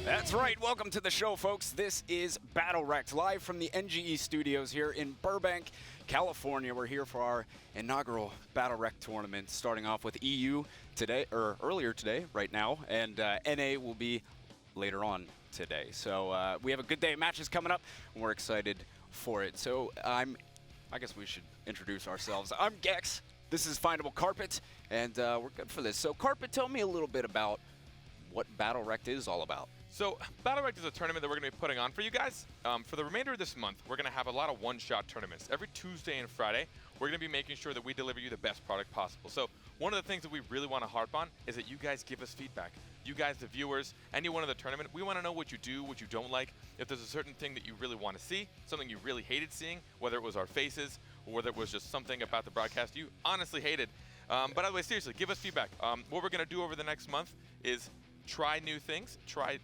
That's right. Welcome to the show, folks. This is BattleRekt, live from the NGE studios here in Burbank, California. We're here for our inaugural BattleRekt tournament, starting off with EU today, or earlier today, right now, and NA will be later on today. So we have a good day of matches coming up, and we're excited for it. So I guess we should introduce ourselves. I'm Gecks. This is FindableCarpet, and we're good for this. So Carpet, tell me a little bit about what BattleRekt is all about. So BattleRekt is a tournament that we're going to be putting on for you guys. For the remainder of this month, we're going to have a lot of one-shot tournaments. Every Tuesday and Friday, we're going to be making sure that we deliver you the best product possible. So one of the things that we really want to harp on is that you guys give us feedback. You guys, the viewers, anyone in the tournament, we want to know what you do, what you don't like. If there's a certain thing that you really want to see, something you really hated seeing, whether it was our faces or whether it was just something about the broadcast you honestly hated. But otherwise, seriously, give us feedback. What we're going to do over the next month is try new things, try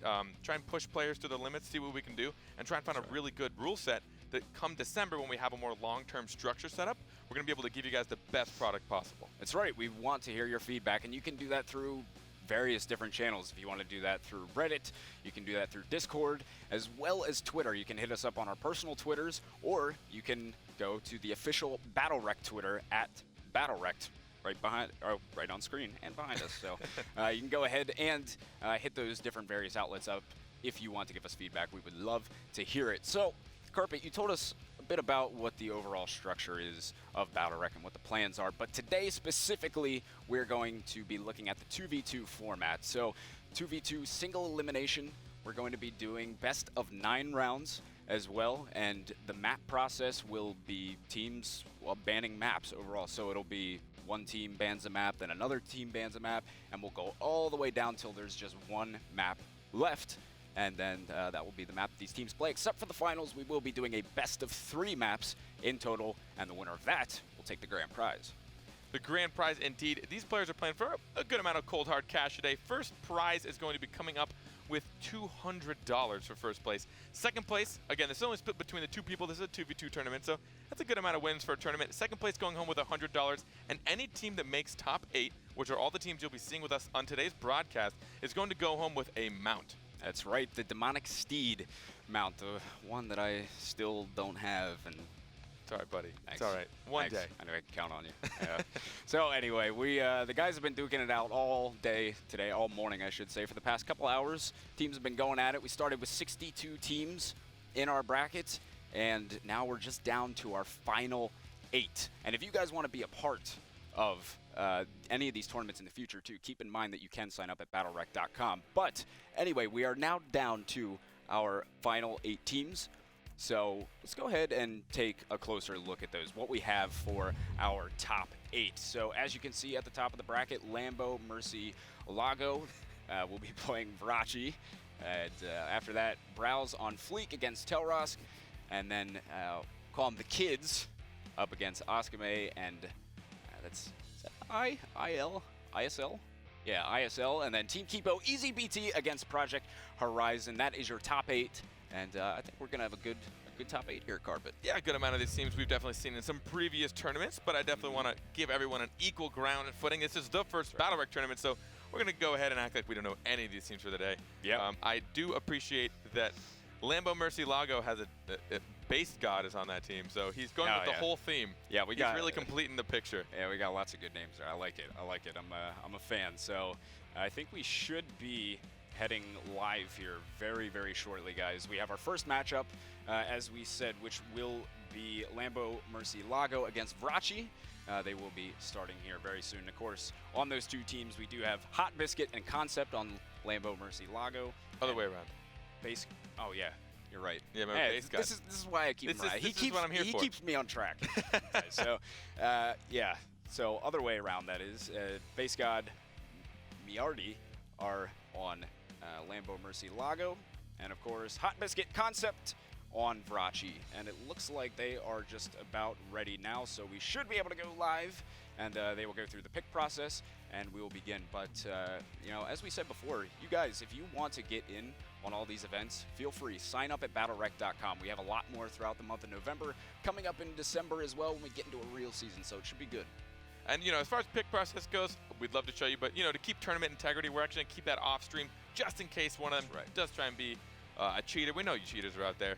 and push players to the limits, see what we can do, and try and find a really good rule set that come December, when we have a more long-term structure set up, we're going to be able to give you guys the best product possible. That's right. We want to hear your feedback, and you can do that through various different channels. If you want to do that through Reddit, you can do that through Discord, as well as Twitter. You can hit us up on our personal Twitters, or you can go to the official BattleRekt Twitter at BattleRekt. Right on screen and behind us. So you can go ahead and hit those different various outlets up if you want to give us feedback. We would love to hear it. So, Carpet, you told us a bit about what the overall structure is of BattleRekt and what the plans are, but today specifically, we're going to be looking at the 2v2 format. So, 2v2 single elimination. We're going to be doing best of 9 rounds as well, and the map process will be teams banning maps overall. So it'll be one team bans a map, then another team bans a map, and we'll go all the way down till there's just one map left, and then that will be the map these teams play. Except for the finals, we will be doing a best of 3 maps in total, and the winner of that will take the grand prize. The grand prize, indeed. These players are playing for a good amount of cold hard cash today. First prize is going to be coming up with $200 for first place. Second place, again, this is only split between the 2 people. This is a 2v2 tournament, so that's a good amount of wins for a tournament. Second place going home with $100, and any team that makes top 8, which are all the teams you'll be seeing with us on today's broadcast, is going to go home with a mount. That's right, the Demonic Steed mount, the one that I still don't have, and it's all right, buddy. Thanks. It's all right. One day. I know I can count on you. Yeah. So anyway, we the guys have been duking it out all day today, all morning, I should say, for the past couple hours. Teams have been going at it. We started with 62 teams in our brackets, and now we're just down to our final 8. And if you guys want to be a part of any of these tournaments in the future, too, keep in mind that you can sign up at BattleRekt.com. But anyway, we are now down to our final 8 teams. So let's go ahead and take a closer look at those, what we have for our top 8. So as you can see at the top of the bracket, Lambo, Mercy, Lago will be playing Vrachi. And after that, Browse on Fleek against Telrosk. And then call them the Kids up against Oskame and is that ISL? Yeah, ISL. And then Team Kipo, Easy BT against Project Horizon. That is your top 8. And I think we're going to have a good top 8 here at Carpet. Yeah, a good amount of these teams we've definitely seen in some previous tournaments, but I definitely want to give everyone an equal ground and footing. This is the first BattleRekt tournament, so we're going to go ahead and act like we don't know any of these teams for the day. Yeah. I do appreciate that Lambo Mercy Lago has a base god is on that team, so he's going with the whole theme. Yeah, he's really completing the picture. Yeah, we got lots of good names there. I like it. I'm a fan. So I think we should be heading live here very, very shortly, guys. We have our first matchup, as we said, which will be Lambo Mercy Lago against Vrachi. They will be starting here very soon. Of course, on those 2 teams, we do have Hot Biscuit and Concept on Lambo Mercy Lago. Other way around. Base. Oh yeah, you're right. Yeah, remember base god. This is why I keep him right. This is what I'm here for. He keeps me on track. So yeah. So other way around, that is. Base God Miardi are on Lambo Mercy Lago, and of course Hot Biscuit Concept on Vrachi. And it looks like they are just about ready now, so we should be able to go live, and they will go through the pick process, and we will begin. But as we said before, you guys, if you want to get in on all these events, feel free. Sign up at BattleRekt.com. We have a lot more throughout the month of November, coming up in December as well when we get into a real season, so it should be good. And, as far as pick process goes, we'd love to show you, but, to keep tournament integrity, we're actually going to keep that off stream just in case one of them does try and be a cheater. We know you cheaters are out there,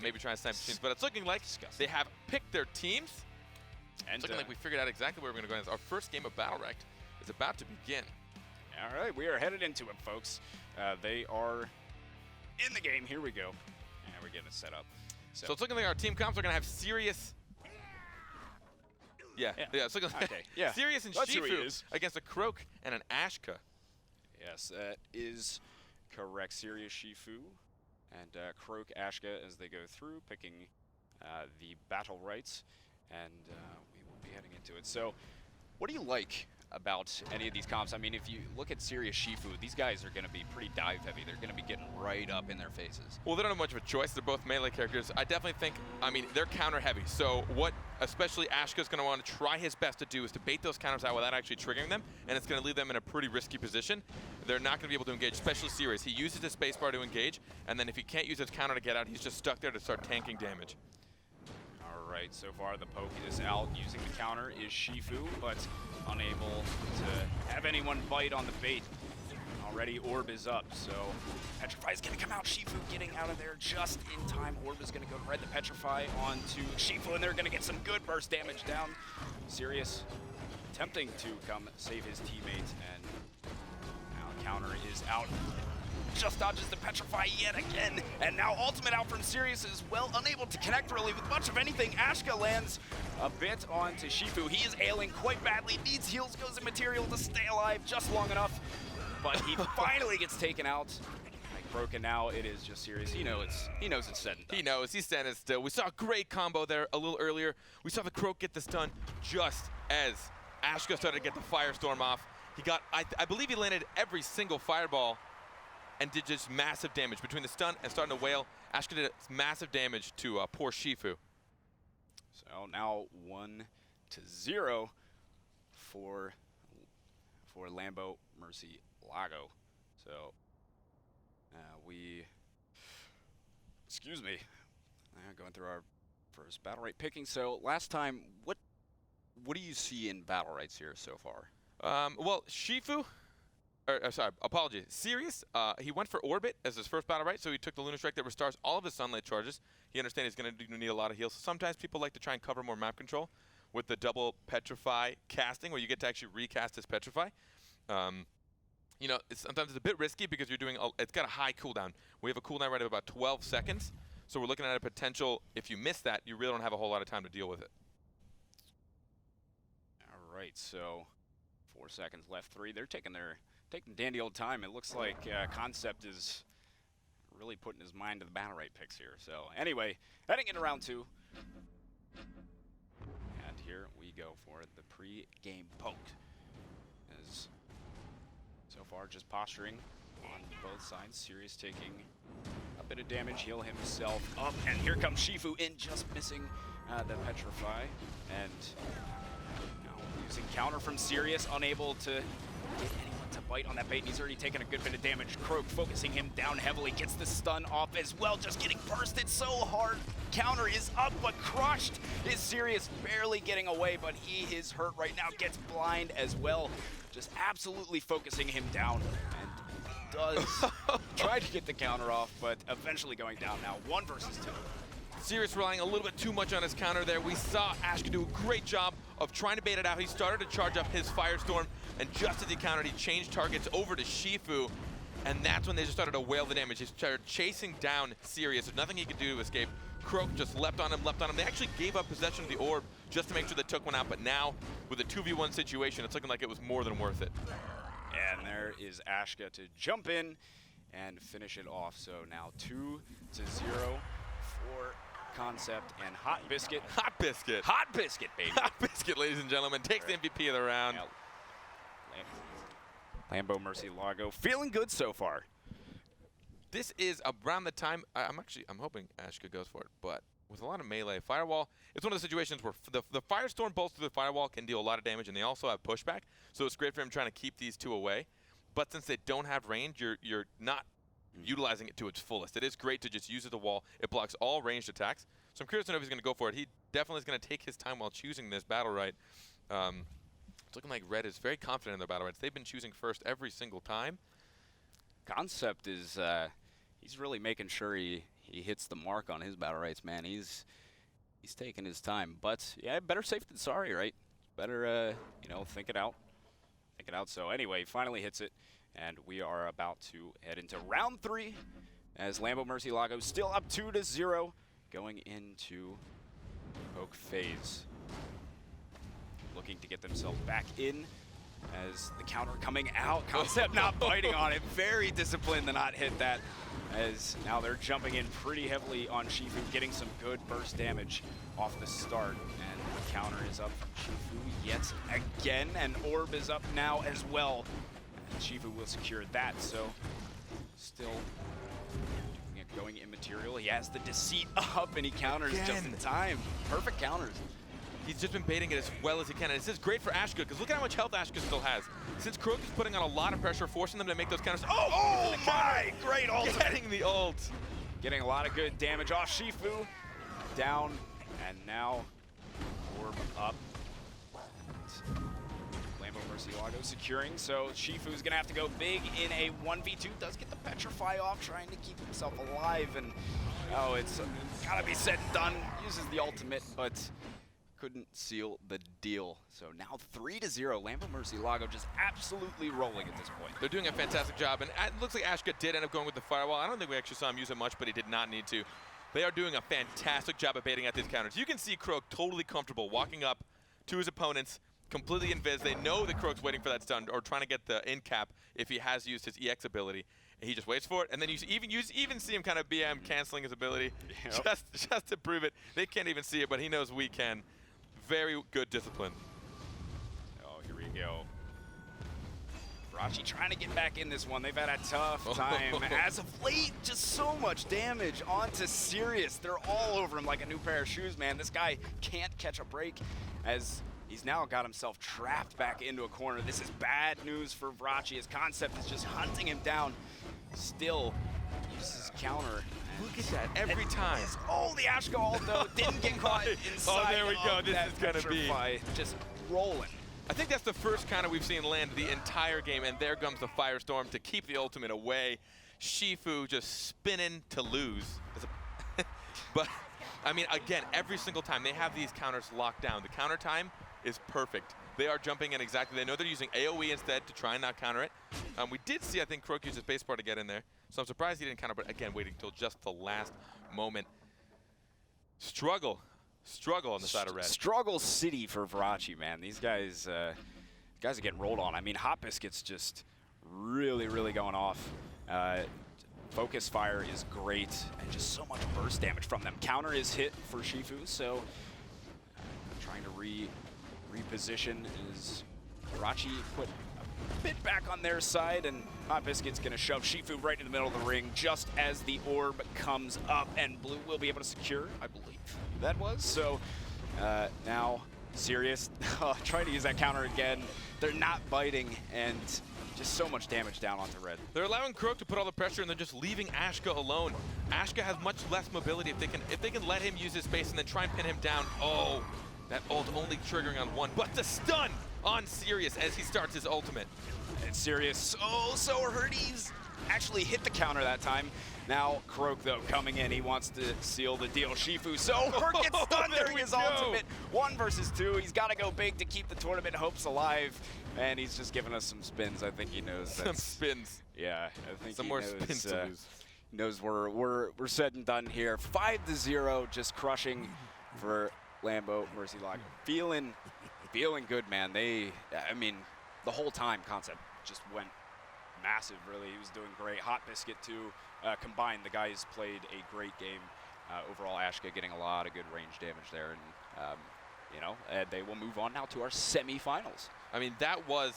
maybe trying to snipe machines, but it's looking like they have picked their teams. And it's looking like we figured out exactly where we're going to go. Our first game of BattleRekt is about to begin. All right, we are headed into it, folks. They are in the game. Here we go. And we're getting it set up. So it's looking like our team comps are going to have Sirius. Yeah, it's looking like Sirius and Shifu against a Croak and an Ashka. Yes, that is correct. Sirius, Shifu, and Croak, Ashka as they go through, picking the BattleRekt, and we will be heading into it. So, what do you like about any of these comps? I mean, if you look at Sirius, Shifu, these guys are going to be pretty dive heavy. They're going to be getting right up in their faces. Well, they don't have much of a choice. They're both melee characters. I definitely think, I mean, they're counter heavy. So what especially Ashka's going to want to try his best to do is to bait those counters out without actually triggering them, and it's going to leave them in a pretty risky position. They're not going to be able to engage, especially Sirius. He uses his spacebar to engage, and then if he can't use his counter to get out, he's just stuck there to start tanking damage. Right, so far the poke is out. Using the counter is Shifu, but unable to have anyone bite on the bait. Already Orb is up, so Petrify is going to come out. Shifu getting out of there just in time. Orb is going to go to red the Petrify onto Shifu, and they're going to get some good burst damage down. Sirius attempting to come save his teammate, and now counter is out. Just dodges the Petrify yet again, and now ultimate out from Sirius as well, unable to connect really with much of anything. Ashka lands a bit onto Shifu. He is ailing quite badly, needs heals, goes in material to stay alive just long enough, but he finally gets taken out. Like broken now, it is just Sirius. He knows it's said and done. He knows, he's standing still. We saw a great combo there a little earlier. We saw the Croak get this done just as Ashka started to get the Firestorm off. He got, I believe he landed every single fireball and did just massive damage. Between the stun and starting to wail, Ashka did massive damage to poor Shifu. So now 1-0 for Lambo Mercy Lago. So excuse me, going through our first BattleRekt picking. So last time, what do you see in BattleRekts here so far? Well, Shifu. Sorry, apologies. Sirius, he went for Orbit as his first BattleRekt, so he took the Lunar Strike that restores all of his Sunlight charges. He understands he's going to need a lot of heals. Sometimes people like to try and cover more map control with the double Petrify casting, where you get to actually recast his Petrify. You know, sometimes it's a bit risky because you're doing, it's got a high cooldown. We have a cooldown rate of about 12 seconds, so we're looking at a potential, if you miss that, you really don't have a whole lot of time to deal with it. All right, so 4 seconds left, 3. They're taking dandy old time. It looks like Concept is really putting his mind to the BattleRekt picks here. So anyway, heading into round 2. And here we go for the pre-game poke. As so far just posturing on both sides. Sirius taking a bit of damage, heal himself up. And here comes Shifu in, just missing the Petrify. And now using counter from Sirius, unable to get anyone to bite on that bait, and he's already taken a good bit of damage. Croak focusing him down heavily, gets the stun off as well, just getting bursted so hard. Counter is up, but crushed is Sirius, barely getting away, but he is hurt right now, gets blind as well. Just absolutely focusing him down, and does try to get the counter off, but eventually going down now, 1 versus 2. Sirius relying a little bit too much on his counter there. We saw Ashka do a great job of trying to bait it out. He started to charge up his Firestorm, and just as he countered, he changed targets over to Shifu, and that's when they just started to wail the damage. He started chasing down Sirius. There's nothing he could do to escape. Croak just leapt on him. They actually gave up possession of the orb just to make sure they took one out, but now, with a 2v1 situation, it's looking like it was more than worth it. And there is Ashka to jump in and finish it off. So now 2-0 for Concept and Hot Biscuit. Hot Biscuit. Hot Biscuit, baby. Hot Biscuit, ladies and gentlemen, takes the MVP of the round. Lambo Mercy Lago feeling good so far. This is around the time, I'm hoping Ashka goes for it, but with a lot of melee, Firewall, it's one of the situations where the Firestorm bolts through the Firewall can deal a lot of damage, and they also have pushback, so it's great for him trying to keep these two away. But since they don't have range, you're not utilizing it to its fullest. It is great to just use it the wall. It blocks all ranged attacks. So I'm curious to know if he's going to go for it. He definitely is going to take his time while choosing this BattleRekt. It's looking like Red is very confident in their BattleRekts. They've been choosing first every single time. Concept is he's really making sure he hits the mark on his battle rates, man. He's taking his time, but yeah, better safe than sorry, right? Better you know, think it out. Think it out. So anyway, he finally hits it, and we are about to head into round 3 as Lambo Murcielago still up 2-0 going into poke phase. Looking to get themselves back in as the counter coming out. Concept not biting on it. Very disciplined to not hit that, as now they're jumping in pretty heavily on Shifu, getting some good burst damage off the start. And the counter is up from Shifu yet again, and Orb is up now as well. And Shifu will secure that, so still going immaterial. He has the Deceit up, and he counters just in time. Perfect counters. He's just been baiting it as well as he can, and this is great for Ashka, because look at how much health Ashka still has. Since Croak is putting on a lot of pressure, forcing them to make those counters. Oh my! Great ult! Getting the ult. Getting a lot of good damage off Shifu. Down, and now Orb up. Lambo Murcielago securing, so Shifu's gonna have to go big in a 1v2. Does get the Petrify off, trying to keep himself alive, and oh, it's gotta be said and done. Uses the ultimate, but couldn't seal the deal. So now 3-0. Lambo Murcielago just absolutely rolling at this point. They're doing a fantastic job, and it looks like Ashka did end up going with the firewall. I don't think we actually saw him use it much, but he did not need to. They are doing a fantastic job of baiting at these counters. You can see Croak totally comfortable walking up to his opponents, completely invis. They know that Croak's waiting for that stun or trying to get the in cap if he has used his EX ability. And he just waits for it, and then you even see him kind of BM canceling his ability just to prove it. They can't even see it, but he knows we can. Very good discipline. Oh, here we go. Rachi trying to get back in this one. They've had a tough time. As of late, just so much damage onto Sirius. They're all over him like a new pair of shoes, man. This guy can't catch a break, as he's now got himself trapped back into a corner. This is bad news for Vrachi. His Concept is just hunting him down. Still uses counter. Look at that, every time. Oh, the Ashka ult, though, didn't get caught inside. Oh, there we go. This is going to be just rolling. I think that's the first counter we've seen land the entire game, and there comes the Firestorm to keep the ultimate away. Shifu just spinning to lose. But, I mean, again, every single time they have these counters locked down. The counter time is perfect. They are jumping in exactly. They know they're using AoE instead to try and not counter it. We did see, I think, Croak use his base bar to get in there. So I'm surprised he didn't counter, but again, waiting until just the last moment. Struggle on the side of red. Struggle city for Vrachi, man. These guys are getting rolled on. I mean, Hot Biscuit's just really, really going off. Focus fire is great, and just so much burst damage from them. Counter is hit for Shifu, so trying to reposition is Vrachi put a bit back on their side, and Hot Biscuit's gonna shove Shifu right in the middle of the ring just as the orb comes up, and Blue will be able to secure, I believe that was. So now Sirius trying to use that counter again. They're not biting, and just so much damage down onto red. They're allowing Croak to put all the pressure, and they're just leaving Ashka alone. Ashka has much less mobility if they can let him use his space and then try and pin him down. Oh, that ult only triggering on one, but the stun on Sirius as he starts his ultimate. And Sirius, oh, so hurt. He's actually hit the counter that time. Now Croak, though, coming in. He wants to seal the deal. Shifu so hurt, gets stunned during his ultimate. 1 versus 2. He's got to go big to keep the tournament hopes alive. And he's just giving us some spins. I think he knows some spins. Yeah, I think some he more knows, spins to lose. Knows we're said and done here. 5-0, just crushing for Lambo Murcielago. Feeling good, man. I mean, the whole time Concept just went massive, really. He was doing great. Hot Biscuit, too. Combined, the guys played a great game. Overall, Ashka getting a lot of good range damage there. And, you know, they will move on now to our semifinals. I mean, that was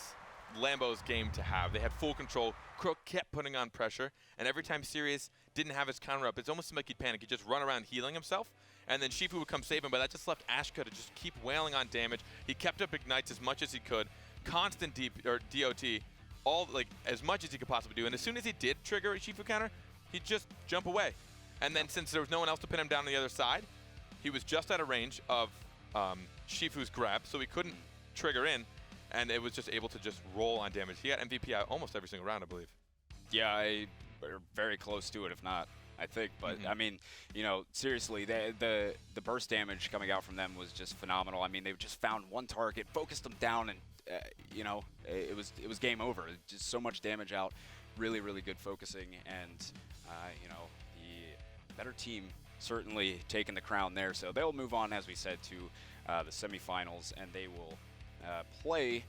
Lambo's game to have. They had full control. Croak kept putting on pressure, and every time Sirius didn't have his counter up, it almost seemed like he'd panic. He'd just run around healing himself, and then Shifu would come save him, but that just left Ashka to just keep wailing on damage. He kept up ignites as much as he could, constant DOT, all like as much as he could possibly do. And as soon as he did trigger a Shifu counter, he'd just jump away. And then since there was no one else to pin him down on the other side, he was just out of range of Shifu's grab, so he couldn't trigger in, and it was just able to just roll on damage. He had MVP almost every single round, I believe. Yeah, we're very close to it, if not, I think. But I mean, you know, seriously, the burst damage coming out from them was just phenomenal. I mean, they just found one target, focused them down, and you know, it was game over. Just so much damage out. Really, really good focusing, and you know, the better team certainly taking the crown there. So they'll move on, as we said, to the semifinals, and they will play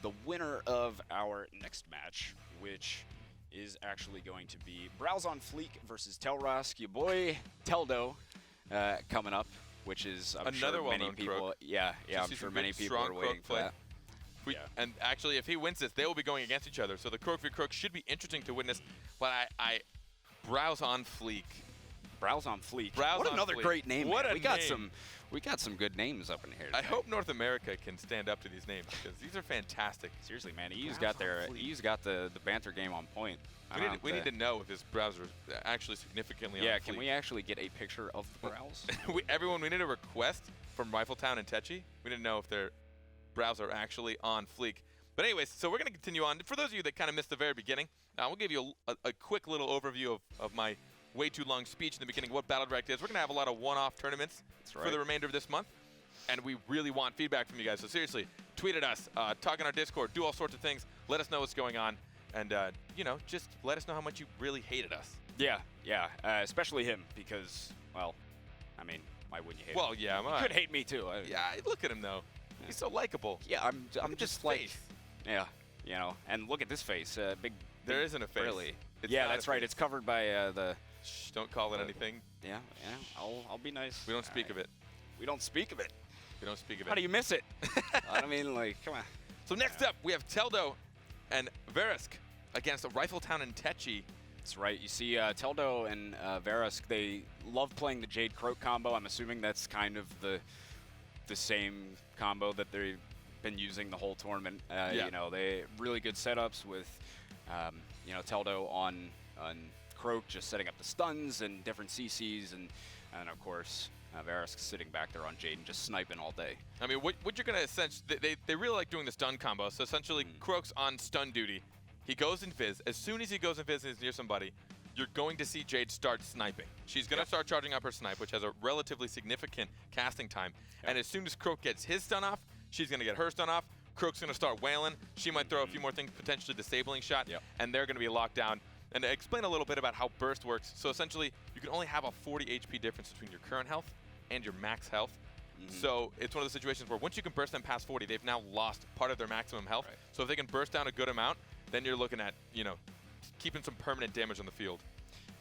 the winner of our next match, which is actually going to be Browse on Fleek versus Telrask. Your boy Teldo coming up, which is I'm another sure many people. Crook. Yeah, I'm sure many people are waiting for that. And actually, if he wins this, they will be going against each other. So the Croak v Crook should be interesting to witness. But I Browse on Fleek. Browse on Fleek. What another Fleek. great name. What man. name. We got some good names up in here today. I hope North America can stand up to these names because these are fantastic. Seriously, man, EU's got the banter game on point. We need to know if this browser is actually significantly on Yeah, can we actually get a picture of the browse? Everyone, we need a request from Rifletown and Techi. We need to know if their browse are actually on fleek. But anyways, so we're going to continue on. For those of you that kind of missed the very beginning, we'll give you a quick little overview of my way too long speech in the beginning, what BattleRekt is. We're going to have a lot of one-off tournaments for the remainder of this month, and we really want feedback from you guys. So seriously, tweet at us, talk in our Discord, do all sorts of things. Let us know what's going on, and you know, just let us know how much you really hated us. Yeah, especially him, because, well, I mean, why wouldn't you hate him? Well, yeah, you could hate me too. Yeah, look at him though. He's so likable. Yeah, I'm just like, yeah, you know, and look at this face, big. There isn't a face. Really. Yeah, that's right. It's covered by the. Shh, don't call it anything. Yeah, I'll be nice. We don't speak of it. We don't speak of it. We don't speak of it. How do you miss it? I mean, like, come on. So next up, we have Teldo and Verisk against Rifletown and Techi. That's right. You see, Teldo and Verisk, they love playing the Jade Croak combo. I'm assuming that's kind of the same combo that they've been using the whole tournament. You know, they really good setups with, you know, Teldo on Croak just setting up the stuns and different CCs, and of course Verisk sitting back there on Jade and just sniping all day. I mean, what you're gonna essentially, they really like doing the stun combo. So essentially, Croak's on stun duty. He goes in Fizz. As soon as he goes in Fizz and is near somebody, you're going to see Jade start sniping. She's gonna start charging up her snipe, which has a relatively significant casting time. And as soon as Croak gets his stun off, she's gonna get her stun off. Croak's gonna start wailing. She might throw a few more things, potentially disabling shot, and they're gonna be locked down. And to explain a little bit about how burst works, so essentially you can only have a 40 HP difference between your current health and your max health. So it's one of those situations where once you can burst them past 40, they've now lost part of their maximum health. So if they can burst down a good amount, then you're looking at, you know, keeping some permanent damage on the field.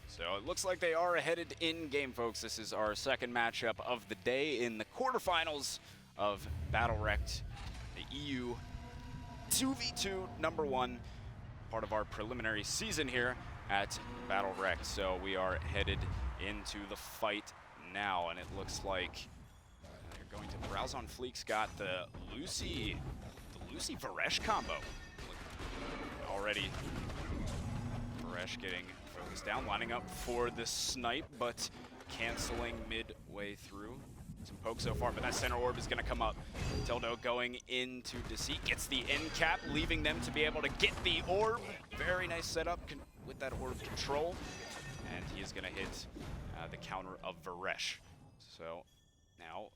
So it looks like they are headed in game, folks. This is our second matchup of the day in the quarterfinals of BattleRekt, the EU 2v2 #1. Part of our preliminary season here at BattleRekt. So we are headed into the fight now, and it looks like they're going to Browse on Fleek's got the Lucy Varesh combo. Already Varesh getting focused down, lining up for the snipe, but canceling midway through. Some poke so far, but that center orb is going to come up. Teldo going into Deceit, gets the end cap, leaving them to be able to get the orb. Very nice setup with that orb control. And he is going to hit the counter of Varesh. So now,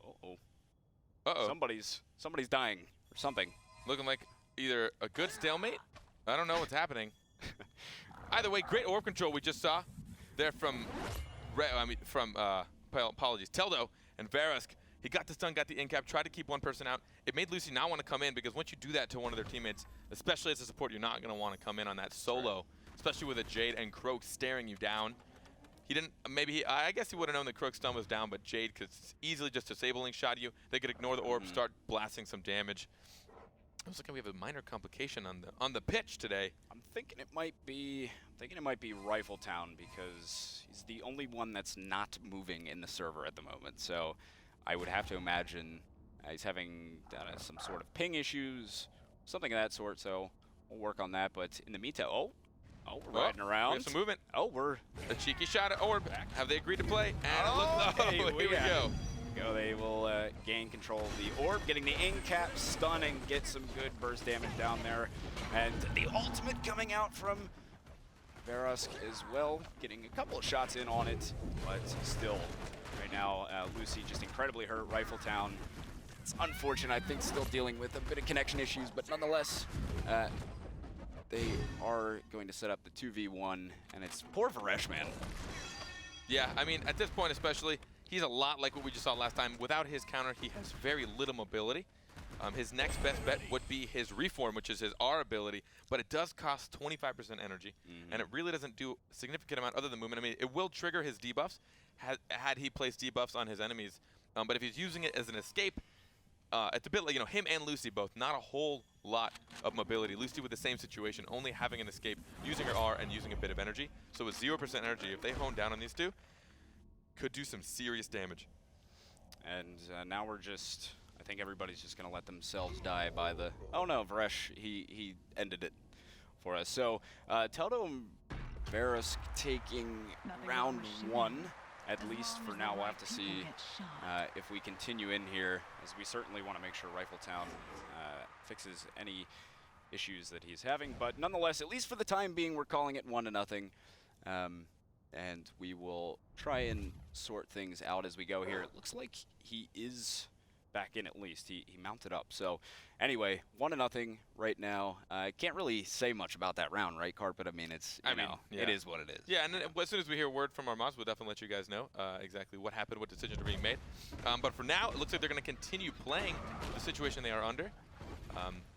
somebody's dying or something. Looking like either a good stalemate. I don't know what's happening. Either way, great orb control we just saw there from apologies, Teldo and Verisk. He got the stun, got the in-cap, tried to keep one person out. It made Lucy not want to come in, because once you do that to one of their teammates, especially as a support, you're not going to want to come in on that solo, especially with a Jade and Croak staring you down. He didn't, I guess he would have known that Croak's stun was down, but Jade could easily just disabling shot you. They could ignore the orb, start blasting some damage. It looks like we have a minor complication on the pitch today. I'm thinking it might be Rifletown, because he's the only one that's not moving in the server at the moment. So I would have to imagine he's having some sort of ping issues, something of that sort. So we'll work on that. But in the meantime, we're riding around. We have some movement. We're a cheeky shot at orb. Have they agreed to play? And here we go. They will gain control of the orb, getting the in-cap stun and get some good burst damage down there. And the ultimate coming out from Verusk as well, getting a couple of shots in on it, but still, right now, Lucy just incredibly hurt. Rifletown, it's unfortunate, I think, still dealing with a bit of connection issues, but nonetheless, they are going to set up the 2v1, and it's poor Varesh, man. Yeah, I mean, at this point especially, he's a lot like what we just saw last time. Without his counter, he has very little mobility. His next best bet would be his Reform, which is his R ability, but it does cost 25% energy, and it really doesn't do a significant amount other than movement. I mean, it will trigger his debuffs had he placed debuffs on his enemies, but if he's using it as an escape, it's a bit like, him and Lucy both, not a whole lot of mobility. Lucy with the same situation, only having an escape, using her R and using a bit of energy. So with 0% energy, if they hone down on these two, could do some serious damage. And now we're just, I think everybody's just going to let themselves die by the, oh no, Varesh, he ended it for us. So Teldo and Verusk taking round 1. At least for now. We'll have to see if we continue in here, as we certainly want to make sure Rifletown fixes any issues that he's having. But nonetheless, at least for the time being, we're calling it 1-0. And we will try and sort things out as we go here. It looks like he is back in at least. He mounted up. So anyway, 1-0 right now. I can't really say much about that round, right, Carpet? I mean, it's, you know, it is what it is. Yeah, and then as soon as we hear word from our mods, we'll definitely let you guys know exactly what happened, what decisions are being made. But for now, it looks like they're going to continue playing the situation they are under.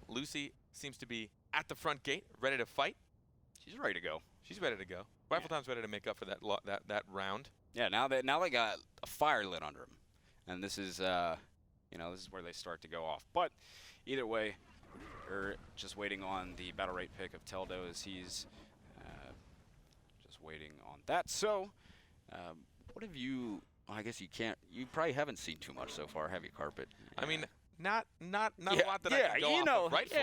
Lucy seems to be at the front gate, ready to fight. She's ready to go. She's ready to go. Rifletown's ready to make up for that round. Yeah, now they got a fire lit under him, and this is this is where they start to go off. But either way, we're just waiting on the BattleRekt pick of Teldo as he's just waiting on that. So, what have you? Well, I guess you can't. You probably haven't seen too much so far, have you, Carpet? I mean, not a lot that I can go off of rightfully.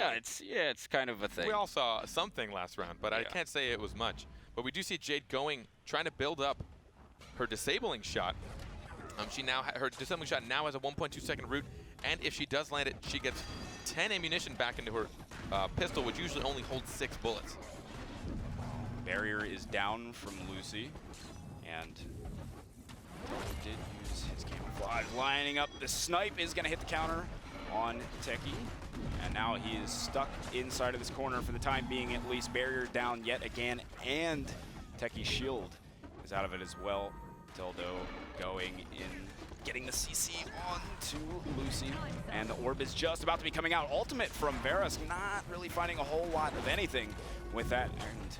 It's kind of a thing. We all saw something last round, but I can't say it was much. But we do see Jade trying to build up her disabling shot. Her disabling shot now has a 1.2 second route, and if she does land it, she gets 10 ammunition back into her pistol, which usually only holds 6 bullets. Barrier is down from Lucy, and did use his camouflage. Lining up, the snipe is going to hit the counter on Techie, and now he is stuck inside of this corner for the time being at least. Barrier down yet again, and Techie's shield is out of it as well. Teldo going in, getting the CC onto Lucy, and the orb is just about to be coming out. Ultimate from Verusk, not really finding a whole lot of anything with that, and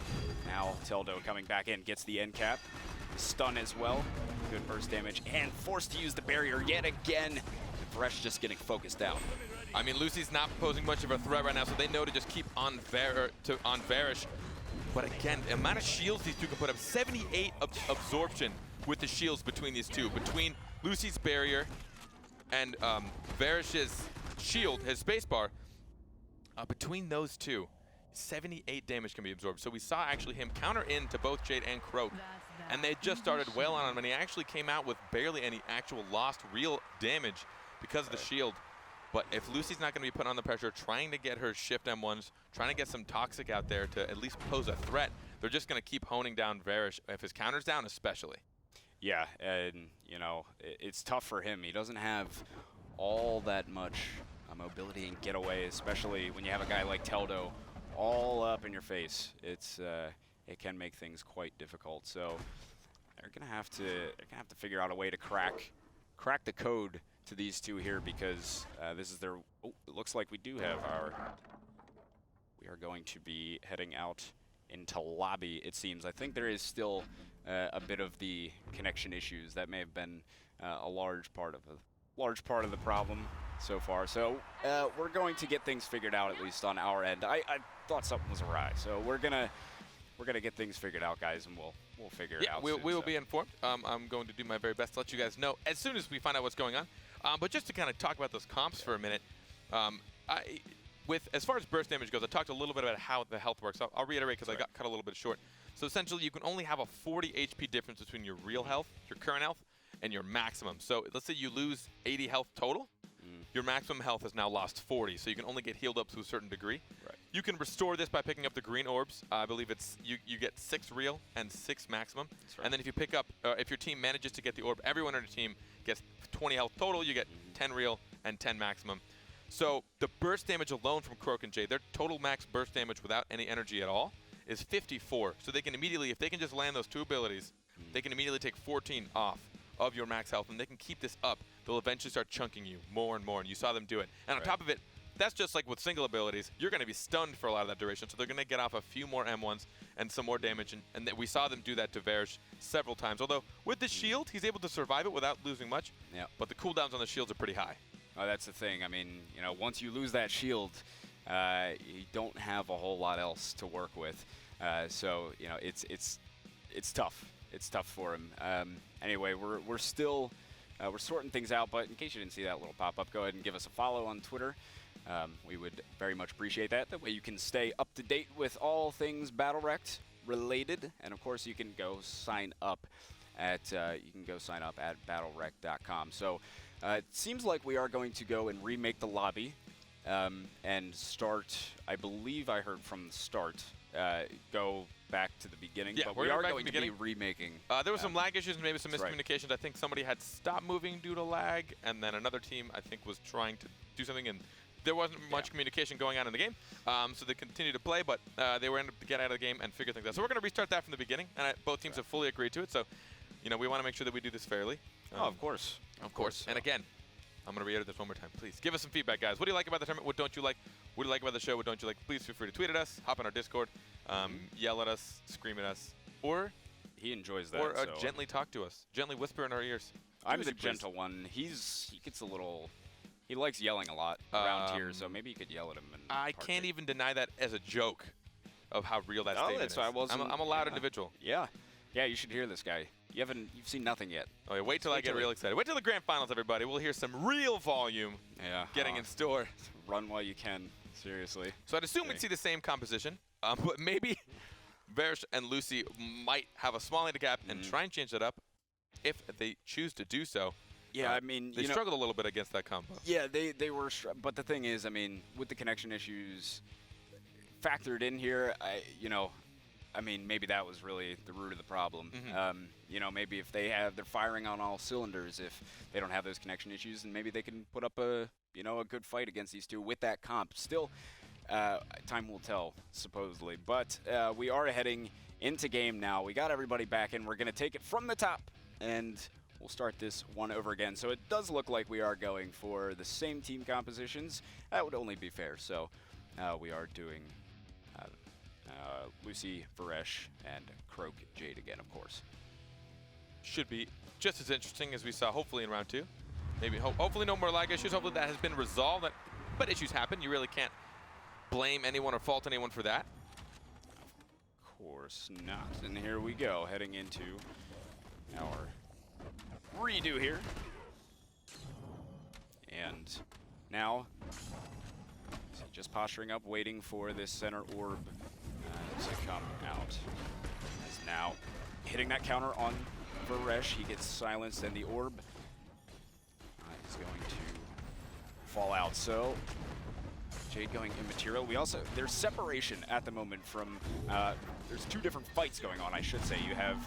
now Teldo coming back in, gets the end cap, stun as well, good burst damage, and forced to use the barrier yet again. Varesh just getting focused down. I mean, Lucy's not posing much of a threat right now, so they know to just keep on Varesh. But again, the amount of shields these two can put up, 78 absorption with the shields between these two. Between Lucy's barrier and Varesh's shield, his spacebar, between those two, 78 damage can be absorbed. So we saw actually him counter into both Jade and Croak, and they just started well on him, and he actually came out with barely any actual lost real damage because of the shield. But if Lucy's not going to be put on the pressure, trying to get her shift M1s, trying to get some toxic out there to at least pose a threat, they're just going to keep honing down Varesh, if his counter's down especially. Yeah, and it's tough for him. He doesn't have all that much mobility and getaway, especially when you have a guy like Teldo all up in your face. It can make things quite difficult. So they're gonna have to figure out a way to crack the code to these two here, because this is their. Oh, it looks like we do have our. We are going to be heading out into lobby. It seems. I think there is still a bit of the connection issues that may have been a large part of the problem so far. So we're going to get things figured out, at least on our end. I thought something was awry, so we're gonna get things figured out, guys, and we'll figure it out. We will be informed. I'm going to do my very best to let you guys know as soon as we find out what's going on. But just to kind of talk about those comps for a minute, as far as burst damage goes, I talked a little bit about how the health works. I'll reiterate because I got cut a little bit short. So essentially, you can only have a 40 HP difference between your real health, your current health, and your maximum. So let's say you lose 80 health total. Your maximum health has now lost 40, so you can only get healed up to a certain degree. Right. You can restore this by picking up the green orbs. I believe it's you get 6 real and 6 maximum. Right. And then if you pick up, if your team manages to get the orb, everyone on your team gets 20 health total. You get 10 real and 10 maximum. So the burst damage alone from Croak and Jade, their total max burst damage without any energy at all is 54. So they can immediately, if they can just land those 2 abilities, they can immediately take 14 off of your max health, and they can keep this up. They'll eventually start chunking you more and more, and you saw them do it. And on top of it, that's just like with single abilities. You're going to be stunned for a lot of that duration, so they're going to get off a few more M1s and some more damage, and we saw them do that to Varus several times. Although, with the shield, he's able to survive it without losing much, but the cooldowns on the shields are pretty high. Oh, that's the thing. I mean, you know, once you lose that shield, you don't have a whole lot else to work with. So, you know, it's tough. It's tough for him. Anyway, we're still we're sorting things out, but in case you didn't see that little pop-up, go ahead and give us a follow on Twitter. We would very much appreciate that. That way you can stay up to date with all things BattleRekt related, and of course you can go sign up at BattleRekt.com. So it seems like we are going to go and remake the lobby and start. I believe I heard from the start. Go back to the beginning, but we are going to be remaking. There were some lag issues and maybe some miscommunications. I think somebody had stopped moving due to lag, and then another team, I think, was trying to do something, and there wasn't much communication going on in the game. So they continued to play, but they were able to get out of the game and figure things out. So we're going to restart that from the beginning, and both teams have fully agreed to it. So, you know, we want to make sure that we do this fairly. Oh, of course. Of course. And again, I'm going to reiterate this one more time. Please give us some feedback, guys. What do you like about the tournament? What don't you like? What do you like about the show? What don't you like? Please feel free to tweet at us, hop on our Discord, yell at us, scream at us, or he enjoys that. Or gently talk to us, gently whisper in our ears. I'm the gentle one. He gets a little. He likes yelling a lot around here, so maybe you could yell at him. I can't even deny that as a joke of how real that statement is. I'm a loud individual. Yeah, you should hear this guy. You've seen nothing yet. Oh, yeah, wait till I get real excited. Wait till the grand finals, everybody. We'll hear some real volume getting in store. Run while you can, seriously. So I'd assume we'd see the same composition, but maybe Varus and Lucy might have a small handicap and try and change that up if they choose to do so. Yeah, I mean, they struggled a little bit against that combo. Yeah, they were, but the thing is, I mean, with the connection issues factored in here, I mean, maybe that was really the root of the problem. You know, maybe if they're firing on all cylinders, if they don't have those connection issues, and maybe they can put up a good fight against these two with that comp. Still, time will tell, supposedly. But we are heading into game now. We got everybody back in. We're going to take it from the top, and we'll start this one over again. So it does look like we are going for the same team compositions. That would only be fair. So we are doing Lucy, Varesh, and Croak Jade again, of course. Should be just as interesting as we saw, hopefully, in round 2. Maybe, hopefully no more lag issues. Hopefully that has been resolved. But issues happen. You really can't blame anyone or fault anyone for that. Of course not. And here we go, heading into our redo here. And now, just posturing up, waiting for this center orb to come out. Is now hitting that counter on Varesh. He gets silenced, and the orb is going to fall out. So Jade going immaterial. There's separation at the moment from, there's 2 different fights going on, I should say. You have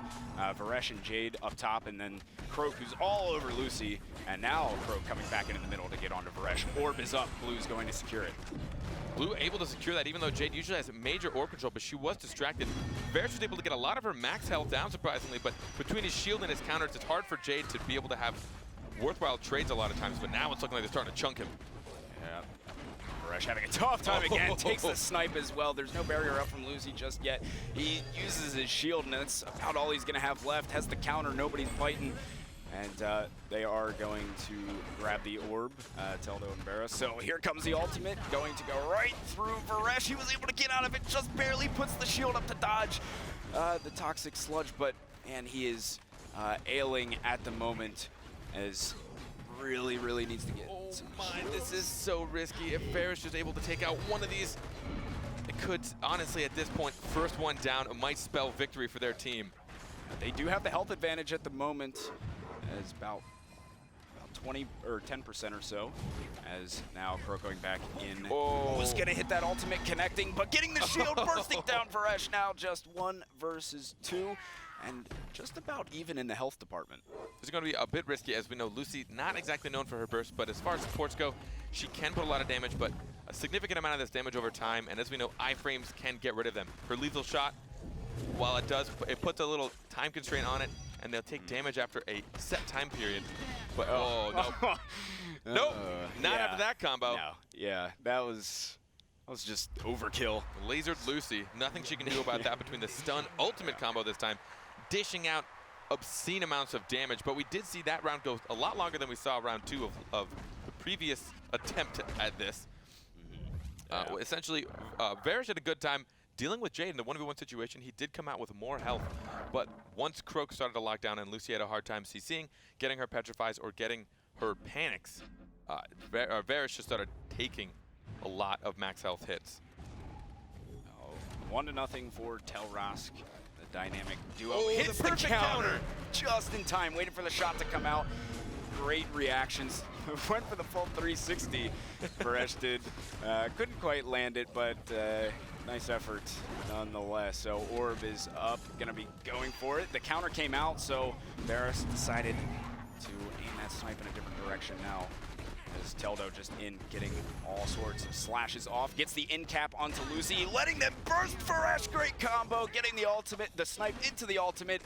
Varesh and Jade up top, and then Croak, who's all over Lucy, and now Croak coming back into the middle to get onto Varesh. Orb is up, Blue's going to secure it. Blue able to secure that, even though Jade usually has major orb control, but she was distracted. Varus was able to get a lot of her max health down, surprisingly, but between his shield and his counters, it's hard for Jade to be able to have worthwhile trades a lot of times, but now it's looking like they're starting to chunk him. Yeah. Varesh having a tough time again, takes the snipe as well. There's no barrier up from Lucy just yet. He uses his shield, and that's about all he's going to have left. Has the counter, nobody's fighting. And they are going to grab the orb, Teldo and Varus. So here comes the ultimate, going to go right through Varesh. He was able to get out of it, just barely puts the shield up to dodge the toxic sludge, but man, he is ailing at the moment, as really needs to get some shield. This is so risky. If Varus is able to take out one of these, it could, honestly, at this point, first one down, it might spell victory for their team. They do have the health advantage at the moment. As about 20 or 10% or so. As now Croak going back in. Oh. Was going to hit that ultimate connecting, but getting the shield bursting down for Esh. Now just 1 versus 2. And just about even in the health department. It's going to be a bit risky, as we know Lucy not exactly known for her burst, but as far as supports go, she can put a lot of damage, but a significant amount of this damage over time, and as we know, iframes can get rid of them. Her lethal shot, while it does, it puts a little time constraint on it, and they'll take damage after a set time period. But oh no, nope, not after that combo. No, yeah, that was just overkill. Lasered Lucy, nothing she can do about that between the stun ultimate combo this time, dishing out obscene amounts of damage. But we did see that round go a lot longer than we saw round 2 of the previous attempt at this. Essentially, Varish had a good time dealing with Jade in the 1v1 situation. He did come out with more health, but once Croak started to lock down and Lucy had a hard time CCing, getting her petrifies or getting her panics, Varish just started taking a lot of max health hits. 1-0 for TellRask. The dynamic duo hits the the counter just in time, waiting for the shot to come out. Great reactions. Went for the full 360. Varesh did. Couldn't quite land it, but nice effort nonetheless. So Orb is up, gonna be going for it. The counter came out, so Varus decided to aim that snipe in a different direction now. As Teldo just in, getting all sorts of slashes off, gets the end cap onto Lucy, letting them burst Varesh. Great combo, getting the ultimate, the snipe into the ultimate.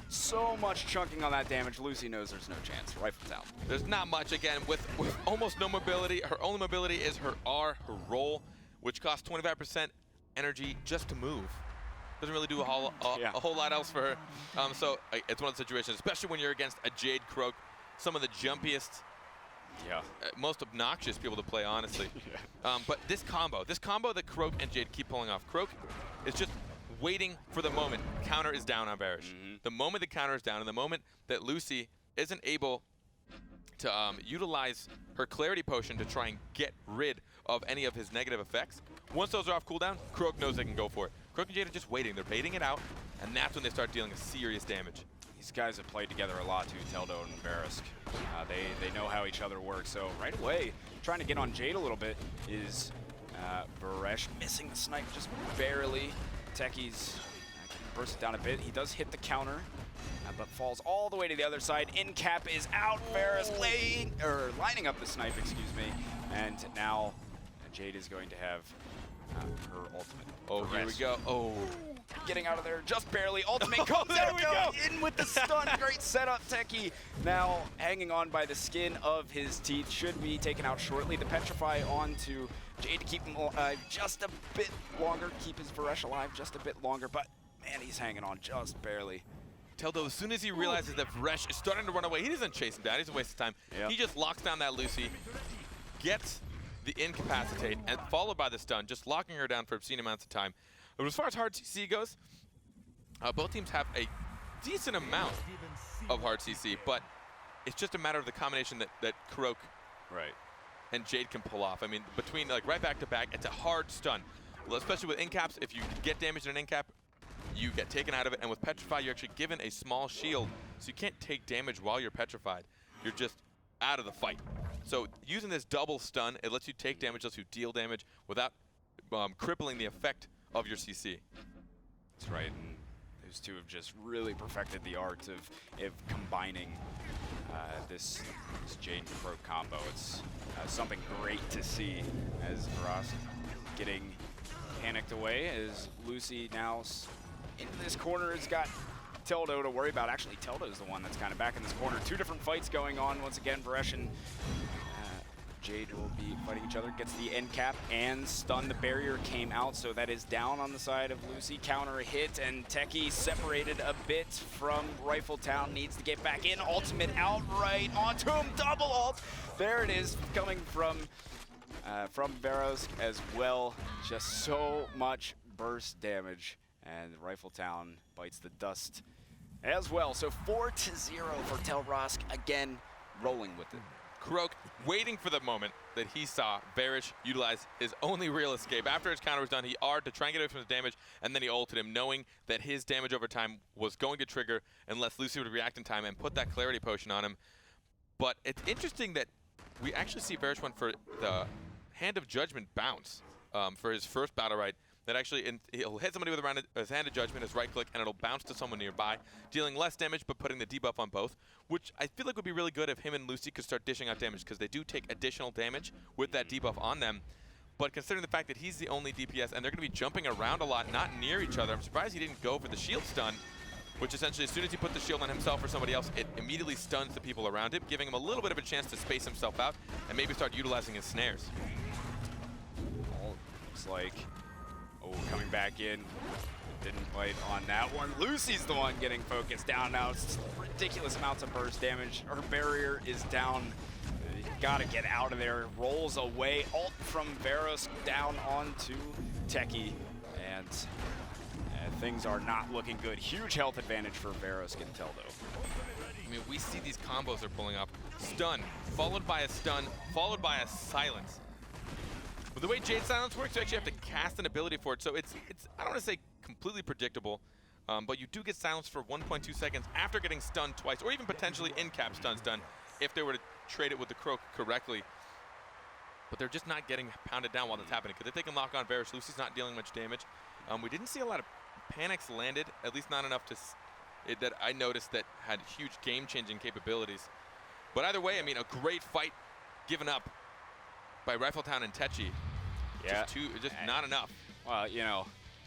So much chunking on that damage. Lucy knows there's no chance. Rifle's out. There's not much, again, with almost no mobility. Her only mobility is her R, her roll, which costs 25% energy just to move. Doesn't really do a whole lot else for her. So it's one of the situations, especially when you're against a Jade Croak, some of the jumpiest, most obnoxious people to play, honestly. But this combo that Croak and Jade keep pulling off. Croak is just waiting for the moment. Counter is down on Varish. The moment the counter is down, and the moment that Lucy isn't able to utilize her Clarity Potion to try and get rid of any of his negative effects, once those are off cooldown, Croak knows they can go for it. Croak and Jade are just waiting. They're baiting it out, and that's when they start dealing serious damage. These guys have played together a lot too, Teldo and Verisk. They know how each other works. So right away, trying to get on Jade a little bit is Varesh missing the snipe just barely. Techies bursts it down a bit. He does hit the counter, but falls all the way to the other side. In cap is out. Varus lining up the snipe, excuse me. And now Jade is going to have her ultimate. Oh, here we go. Oh. Getting out of there just barely. Ultimate comes out, in with the stun. Great setup, Techie. Now hanging on by the skin of his teeth. Should be taken out shortly. The Petrify onto Jade to keep him alive just a bit longer. Keep his Varesh alive just a bit longer. But man, he's hanging on just barely. Teldo, as soon as he realizes that Varesh is starting to run away, he doesn't chase him down. He doesn't waste his time. He just locks down that Lucy, gets the incapacitate, and followed by the stun, just locking her down for obscene amounts of time. But as far as hard CC goes, both teams have a decent amount of hard CC, but it's just a matter of the combination that Croak and Jade can pull off. I mean, between like right back to back, it's a hard stun. Well, especially with incaps, if you get damaged in an incap, you get taken out of it. And with Petrify, you're actually given a small shield, so you can't take damage while you're petrified. You're just out of the fight. So using this double stun, it lets you take damage, lets you deal damage without crippling the effect of your CC. That's right. And those two have just really perfected the art of combining this Jade and Croak combo. It's something great to see as Varas getting panicked away as Lucy now in this corner has got Teldo to worry about. Actually, Teldo is the one that's kind of back in this corner. Two different fights going on. Once again, Varesh and Jade will be fighting each other. Gets the end cap and stun. The barrier came out, so that is down on the side of Lucy. Counter hit, and Techie separated a bit from Rifletown. Needs to get back in. Ultimate outright onto him. Double ult. There it is, coming from Varos as well. Just so much burst damage, and Rifletown bites the dust as well. So 4-0 for TellRask, again rolling with it. Croak waiting for the moment that he saw Varish utilize his only real escape. After his counter was done, he R'd to try and get away from his damage, and then he ulted him, knowing that his damage over time was going to trigger unless Lucy would react in time and put that Clarity Potion on him. But it's interesting that we actually see Varish went for the Hand of Judgment bounce for his first BattleRekt. That actually, he'll hit somebody with his Hand of Judgment, his right click, and it'll bounce to someone nearby, dealing less damage but putting the debuff on both, which I feel like would be really good if him and Lucy could start dishing out damage, because they do take additional damage with that debuff on them. But considering the fact that he's the only DPS and they're going to be jumping around a lot, not near each other, I'm surprised he didn't go for the shield stun, which essentially as soon as he put the shield on himself or somebody else, it immediately stuns the people around him, giving him a little bit of a chance to space himself out and maybe start utilizing his snares. Well, looks like, oh, coming back in, didn't quite on that one. Lucy's the one getting focused down now. It's ridiculous amounts of burst damage. Her barrier is down. You gotta get out of there. Rolls away, ult from Veros down onto Techie, and things are not looking good. Huge health advantage for Veros, can tell though. I mean, we see these combos they're pulling off. Stun, followed by a stun, followed by a silence. But the way Jade Silence works, you actually have to cast an ability for it, so it's I don't want to say completely predictable, but you do get silenced for 1.2 seconds after getting stunned twice, or even potentially in-cap stun if they were to trade it with the Croak correctly. But they're just not getting pounded down while that's happening, because if they can lock on Varish, Lucy's not dealing much damage. We didn't see a lot of panics landed, at least not enough to that I noticed that had huge game-changing capabilities. But either way, I mean, a great fight given up by Rifletown and Techie. Yeah. Just not enough. Well, you know,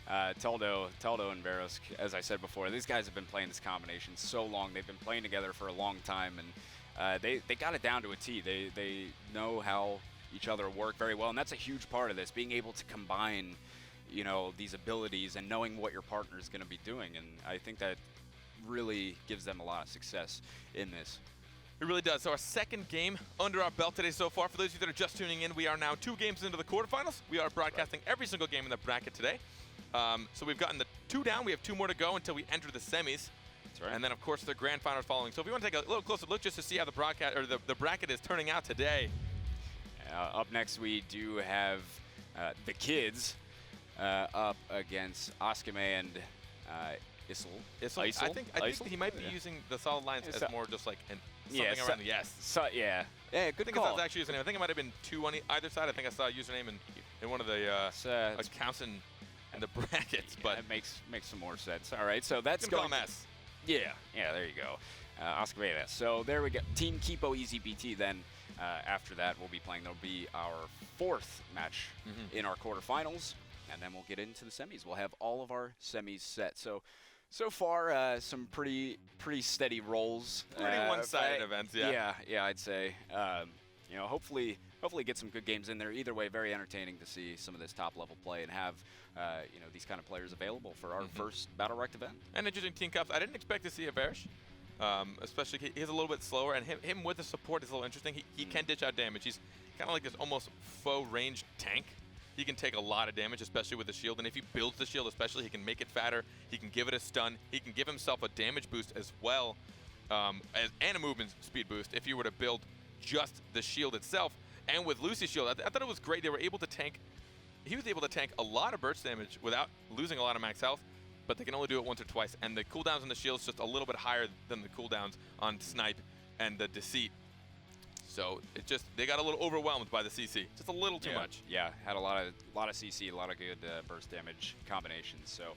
Teldo and Veros, as I said before, these guys have been playing this combination so long. They've been playing together for a long time, and they got it down to a T. They know how each other work very well, and that's a huge part of this, being able to combine, you know, these abilities and knowing what your partner is going to be doing. And I think that really gives them a lot of success in this. It really does. So our second game under our belt today so far. For those of you that are just tuning in, we are now 2 games into the quarterfinals. We are broadcasting every single game in the bracket today. So we've gotten the 2 down. We have 2 more to go until we enter the semis. That's right. And then, of course, the grand finals following. So if you want to take a little closer look just to see how the broadcast or the bracket is turning out today. Up next, we do have the kids up against Asume and Isle. I think he might be using the solid lines as more just like something around the S. So, yeah, good I think call. that's actually username. I think it might have been 2 on either side. I think I saw a username in one of the accounts in the brackets. But it makes some more sense. All right, so that's going to S. Yeah, there you go. Asume. So there we go. Team Kipo Easy BT then. After that, we'll be playing. There'll be our 4th match in our quarterfinals, and then we'll get into the semis. We'll have all of our semis set. So far, some pretty steady rolls. Pretty one-sided events, yeah. Yeah, I'd say. You know, hopefully get some good games in there. Either way, very entertaining to see some of this top-level play and have you know, these kind of players available for our first BattleRekt event. And interesting team cups. I didn't expect to see a Varish. Especially he's a little bit slower, and him with the support is a little interesting. He can dish out damage. He's kind of like this almost faux ranged tank. He can take a lot of damage, especially with the shield, and if he builds the shield especially, he can make it fatter, he can give it a stun, he can give himself a damage boost as well, and a movement speed boost if you were to build just the shield itself. And with Lucy's shield, I thought it was great. They were able to tank, he was able to tank a lot of burst damage without losing a lot of max health, but they can only do it once or twice, and the cooldowns on the shield's just a little bit higher than the cooldowns on Snipe and the Deceit. So it just, they got a little overwhelmed by the CC, just a little too much. Yeah, had a lot of CC, a lot of good burst damage combinations. So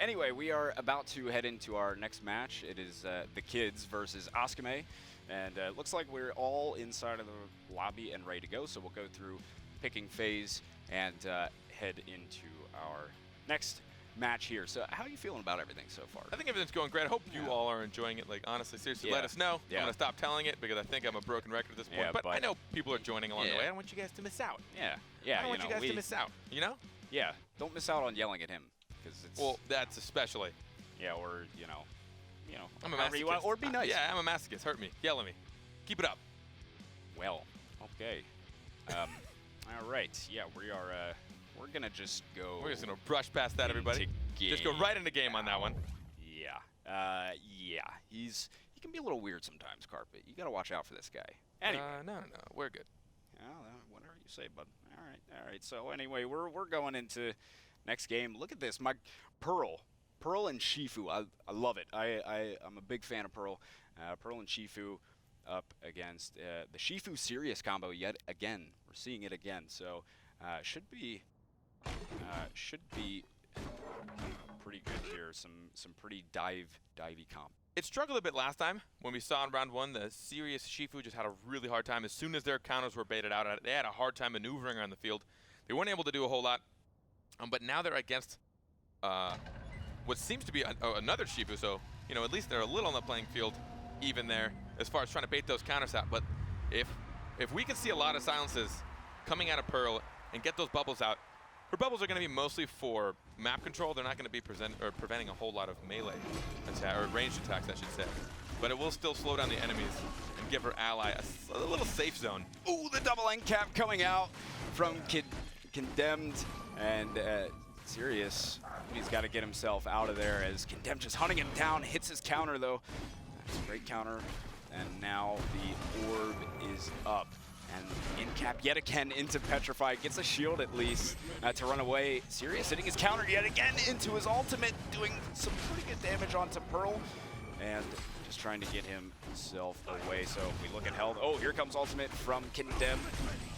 anyway, we are about to head into our next match. It is the kids versus Asume, and it looks like we're all inside of the lobby and ready to go. So we'll go through picking phase and head into our next match here. So how are you feeling about everything so far? I think everything's going great. I hope you all are enjoying it. Like, honestly, seriously, let us know. I'm going to stop telling it because I think I'm a broken record at this point. But I know people are joining along the way. I don't want you guys to miss out. Yeah, I don't want you guys to miss out, you know? Yeah, don't miss out on yelling at him. It's, well, that's especially. Yeah, or, you know, I'm a masochist. Or be nice. Yeah, I'm a masochist. Hurt me. Yell at me. Keep it up. Well, okay. All right. Yeah, we are... we're going to just go... We're just going to brush past that, everybody. Just go right into game on that one. Yeah. He can be a little weird sometimes, Carpet. You got to watch out for this guy. Anyway. No. We're good. Whatever you say, bud. All right. So anyway, we're going into next game. Look at this. My Pearl and Shifu. I love it. I'm a big fan of Pearl. Pearl and Shifu. up against the Shifu Sirius combo yet again. We're seeing it again, so should be pretty good here. Some pretty divey comp. It struggled a bit last time when we saw in round 1 the Sirius Shifu just had a really hard time. As soon as their counters were baited out, they had a hard time maneuvering around the field. They weren't able to do a whole lot, but now they're against what seems to be another Shifu, so you know, at least they're a little on the playing field even there as far as trying to bait those counters out. But if we can see a lot of silences coming out of Pearl and get those bubbles out, her bubbles are going to be mostly for map control. They're not going to be preventing a whole lot of melee attack, or ranged attacks, I should say. But it will still slow down the enemies and give her ally a little safe zone. Ooh, the double end cap coming out from Condemned, and Sirius, he's got to get himself out of there as Condemned just hunting him down, hits his counter though. That's a great counter, and now the orb is up. And in cap yet again into Petrify, gets a shield at least to run away. Sirius hitting his counter yet again into his ultimate, doing some pretty good damage onto Pearl, and just trying to get himself away. So if we look at health, oh, here comes ultimate from Condemn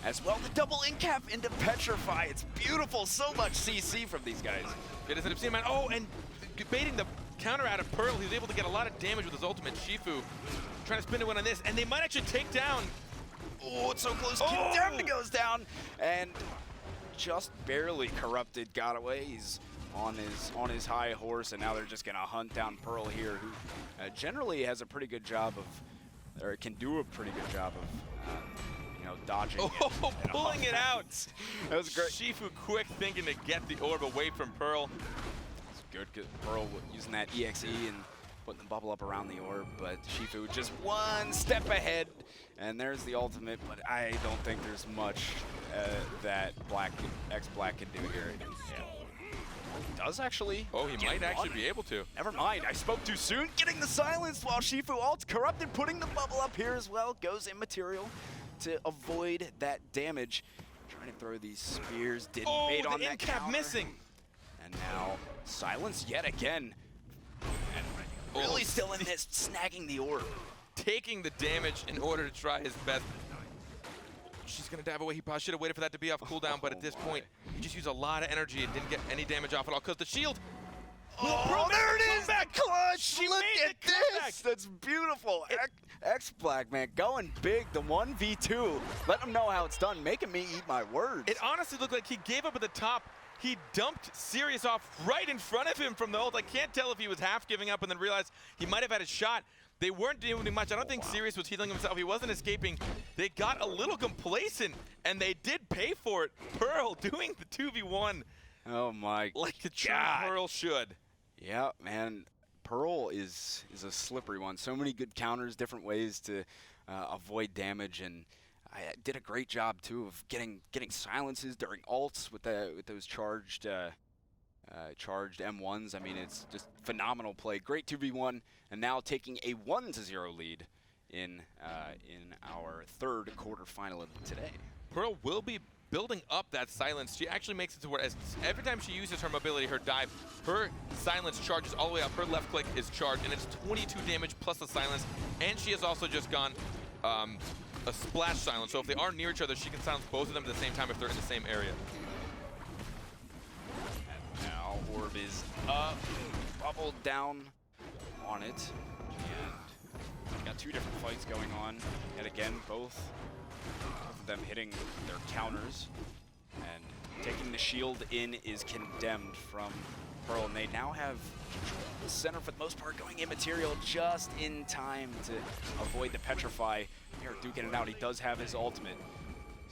as well. The double in cap into Petrify. It's beautiful, so much CC from these guys. It is an obscene amount. Oh, and baiting the counter out of Pearl, he was able to get a lot of damage with his ultimate. Shifu trying to spin a win on this, and they might actually take down. Oh, it's so close. Oh! Condemned goes down, and just barely Corrupted got away. He's on his high horse, and now they're just gonna hunt down Pearl here, who generally has a pretty good job of, or can do a pretty good job of, you know, dodging. Oh, pulling it out. That was great. Shifu quick thinking to get the orb away from Pearl. It's good, because Pearl using that EXE and putting the bubble up around the orb, but Shifu just one step ahead, and there's the ultimate, but I don't think there's much that X-Black can do here. Yeah. He does actually. Oh, he might actually be able to. Never mind, I spoke too soon. Getting the silence while Shifu ults. Corrupted putting the bubble up here as well. Goes immaterial to avoid that damage. Trying to throw these spears. Didn't bait on that counter. Missing. And now silence yet again. And really still in this, snagging the orb. Taking the damage in order to try his best. She's gonna dive away. He probably should have waited for that to be off cooldown, but at this point, he just used a lot of energy and didn't get any damage off at all because the shield. Oh, there it is! That clutch! Look at this! That's beautiful. X-Black, man, going big. The 1v2. Let him know how it's done. Making me eat my words. It honestly looked like he gave up at the top. He dumped Sirius off right in front of him from the ult. I can't tell if he was half giving up and then realized he might have had a shot. They weren't doing much. I don't think Sirius was healing himself. He wasn't escaping. They got a little complacent, and they did pay for it. Pearl doing the 2v1. Oh my God. Like a true Pearl should. Yeah, man. Pearl is a slippery one. So many good counters, different ways to avoid damage, and I did a great job too of getting silences during ults with those charged M1s. I mean, it's just phenomenal play. Great 2v1, and now taking a 1-0 lead in our third quarterfinal of today. Pearl will be building up that silence. She actually makes it to where every time she uses her mobility, her dive, her silence charges all the way up. Her left click is charged, and it's 22 damage plus the silence. And she has also just gone a splash silence. So if they are near each other, she can silence both of them at the same time if they're in the same area. And now orb is up, bubbled down on it, and got two different fights going on. And again, both of them hitting their counters, and taking the shield in is Condemned from Pearl, and they now have the center for the most part going immaterial just in time to avoid the Petrify. Here, duking it out. He does have his ultimate,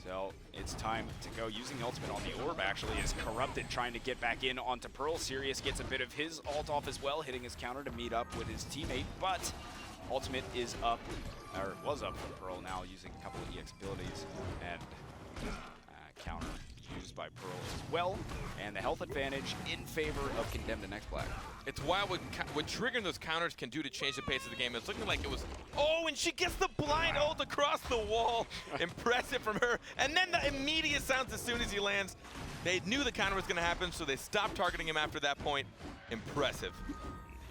so it's time to go. Using the ultimate on the orb actually is Corrupted, trying to get back in onto Pearl. Sirius gets a bit of his ult off as well, hitting his counter to meet up with his teammate, but ultimate is up, or was up for Pearl, now using a couple of EX abilities, and counter used by Pearl as well, and the health advantage in favor of Condemned and X-Black. It's wild what triggering those counters can do to change the pace of the game. It's looking like it was, oh, and she gets the blind ult across the wall. Impressive from her. And then the immediate sounds as soon as he lands. They knew the counter was going to happen, so they stopped targeting him after that point. Impressive.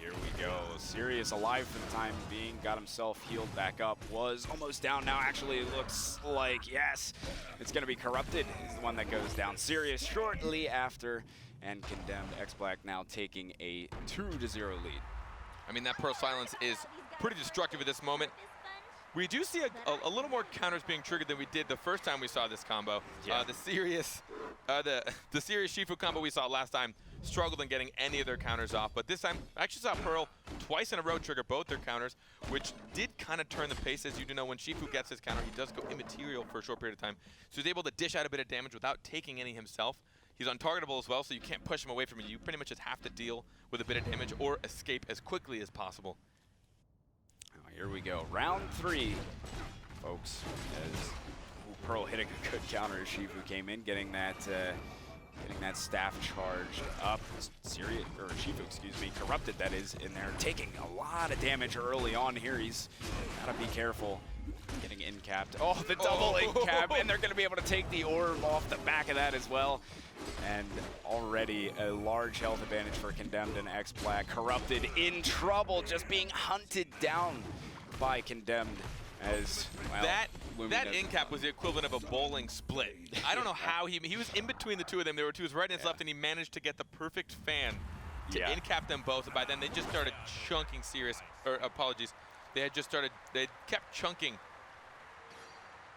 Here we go. Sirius alive for the time being, got himself healed back up, was almost down now. Actually, it looks like, yes, it's going to be Corrupted. He's the one that goes down. Sirius shortly after, and Condemned. X-Black now taking a 2-0 lead. I mean, that Pearl Silence is pretty destructive at this moment. We do see a little more counters being triggered than we did the first time we saw this combo. Yeah. The Sirius Shifu combo we saw last time struggled in getting any of their counters off, but this time I actually saw Pearl twice in a row trigger both their counters, which did kind of turn the pace. As you do know, when Shifu gets his counter, he does go immaterial for a short period of time, so he's able to dish out a bit of damage without taking any himself. He's untargetable as well, so you can't push him away from you. You pretty much just have to deal with a bit of damage or escape as quickly as possible. Here we go, round 3, folks. As Pearl hitting a good counter as Shifu came in, getting that staff charge up. Shifu, excuse me, Corrupted that is in there, taking a lot of damage early on here. He's gotta be careful. Getting in-capped. Oh, the double in-cap, and they're gonna be able to take the orb off the back of that as well. And already a large health advantage for Condemned and X-Black. Corrupted in trouble, just being hunted down by Condemned as, well, that in-cap was the equivalent of a bowling split. I don't know how he was in between the two of them. There were two, his right and his left, and he managed to get the perfect fan to in-cap them both. And by then they just started chunking Sirius, or apologies, they kept chunking.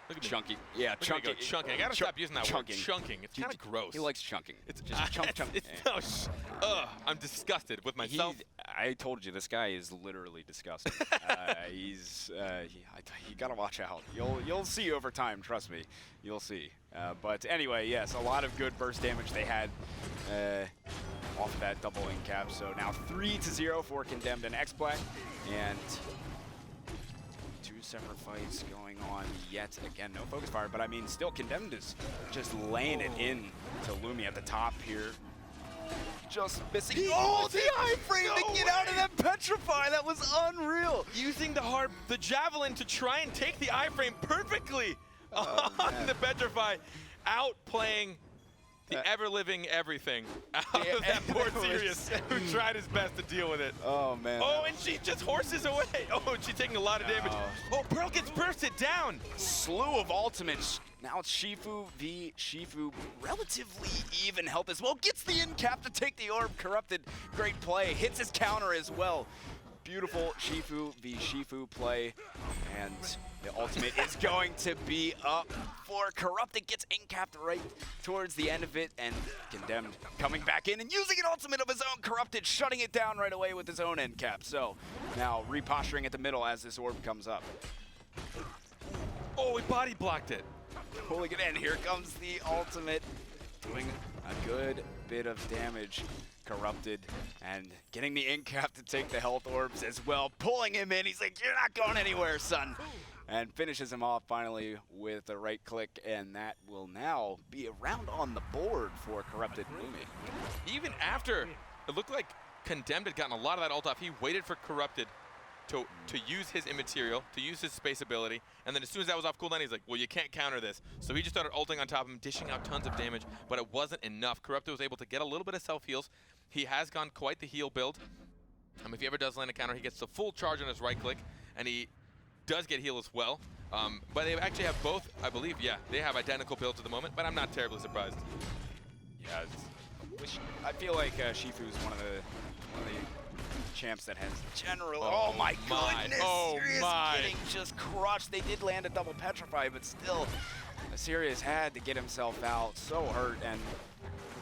Look at me. Chunky. Yeah, chunky. Chunking. I gotta stop using that word. Chunking. It's kind of gross. He likes chunking. It's just chunk. I'm disgusted with myself. I told you, this guy is literally disgusting. You gotta watch out. You'll see over time. Trust me, you'll see. But anyway, yes, a lot of good burst damage they had off of that double in-cap. So now 3-0 for Condemned and X-Black, and two separate fights going on yet again. No focus fire, but I mean, still Condemned is just laying it in to Lumi at the top here. Just missing. The iframe to get out of that petrify. That was unreal. Using the javelin to try and take the iframe perfectly on the petrify, outplaying the ever-living everything out of that poor Sirius who tried his best to deal with it. Oh, man. Oh, and she just horses away. Oh, and she's taking a lot of damage. Oh, Pearl gets bursted down. Slew of ultimates. Now it's Shifu v Shifu. Relatively even health as well. Gets the in-cap to take the orb. Corrupted. Great play. Hits his counter as well. Beautiful Shifu v Shifu play. And the ultimate is going to be up for Corrupted. Gets in-capped right towards the end of it. And Condemned coming back in and using an ultimate of his own. Corrupted shutting it down right away with his own end-cap. So now reposturing at the middle as this orb comes up. Oh, he body blocked it. Pulling it in. Here comes the ultimate. Doing a good bit of damage. Corrupted and getting the in-cap to take the health orbs as well. Pulling him in. He's like, you're not going anywhere, son. And finishes him off finally with a right click. And that will now be a round on the board for Corrupted Lumi. Even after it looked like Condemned had gotten a lot of that ult off, he waited for Corrupted to use his immaterial, to use his space ability, and then as soon as that was off cooldown, he's like, well, you can't counter this. So he just started ulting on top of him, dishing out tons of damage, but it wasn't enough. Corrupted was able to get a little bit of self-heals. He has gone quite the heal build. If he ever does land a counter, he gets the full charge on his right click, and he does get heal as well. But they actually have both, I believe, they have identical builds at the moment, but I'm not terribly surprised. Yeah, I feel like Shifu's one of the champs that has general. Oh my goodness! Oh my! Getting just crushed. They did land a double petrify, but still, Sirius had to get himself out. So hurt, and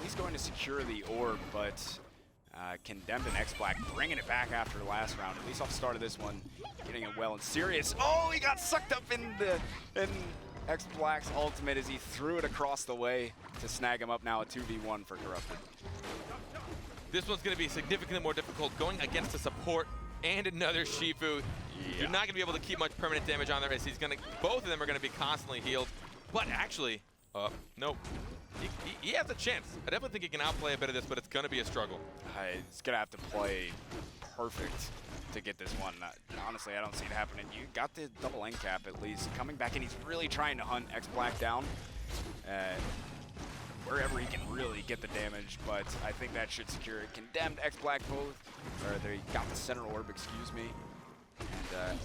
he's going to secure the orb, but Condemned and X-Black bringing it back after the last round. At least off the start of this one, getting it well. And Sirius, oh, he got sucked up in X-Black's ultimate as he threw it across the way to snag him up. Now a 2v1 for Corrupted. This one's going to be significantly more difficult, going against a support and another Shifu. You're not going to be able to keep much permanent damage on there as both of them are going to be constantly healed. But actually, nope. He has a chance. I definitely think he can outplay a bit of this, but it's going to be a struggle. He's going to have to play perfect to get this one. Honestly, I don't see it happening. You got the double end cap at least. Coming back in, he's really trying to hunt X-Black down. wherever he can really get the damage, but I think that should secure it. Condemned, X-Black both, or they got the center orb, excuse me. And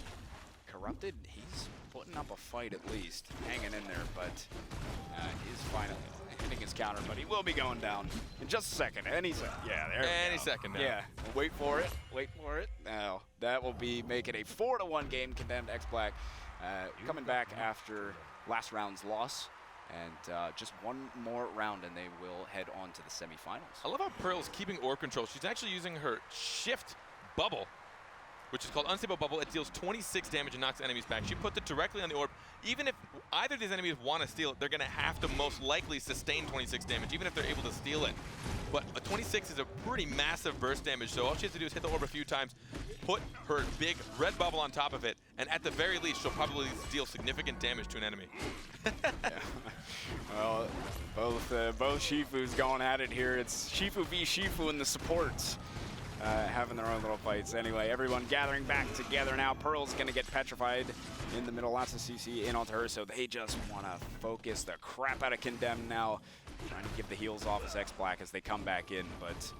Corrupted, he's putting up a fight at least, hanging in there, but is finally hitting his counter, but he will be going down in just a second. Any second. Yeah, there we go. Any second now. Yeah, wait for it. Wait for it. Now, that will be making a 4-1 game. Condemned X-Black coming back after last round's loss. And just one more round and they will head on to the semifinals. I love how Pearl's keeping orb control. She's actually using her shift bubble, which is called Unstable Bubble. It deals 26 damage and knocks enemies back. She puts it directly on the orb. Even if either of these enemies want to steal it, they're going to have to most likely sustain 26 damage, even if they're able to steal it. But a 26 is a pretty massive burst damage, so all she has to do is hit the orb a few times, put her big red bubble on top of it, and at the very least, she'll probably deal significant damage to an enemy. Yeah. Well, both Shifus going at it here. It's Shifu v Shifu and the supports having their own little fights. Anyway, everyone gathering back together now. Pearl's going to get petrified in the middle. Lots of CC in onto her, so they just want to focus the crap out of Condemned now. Trying to give the heals off as X-Black as they come back in, but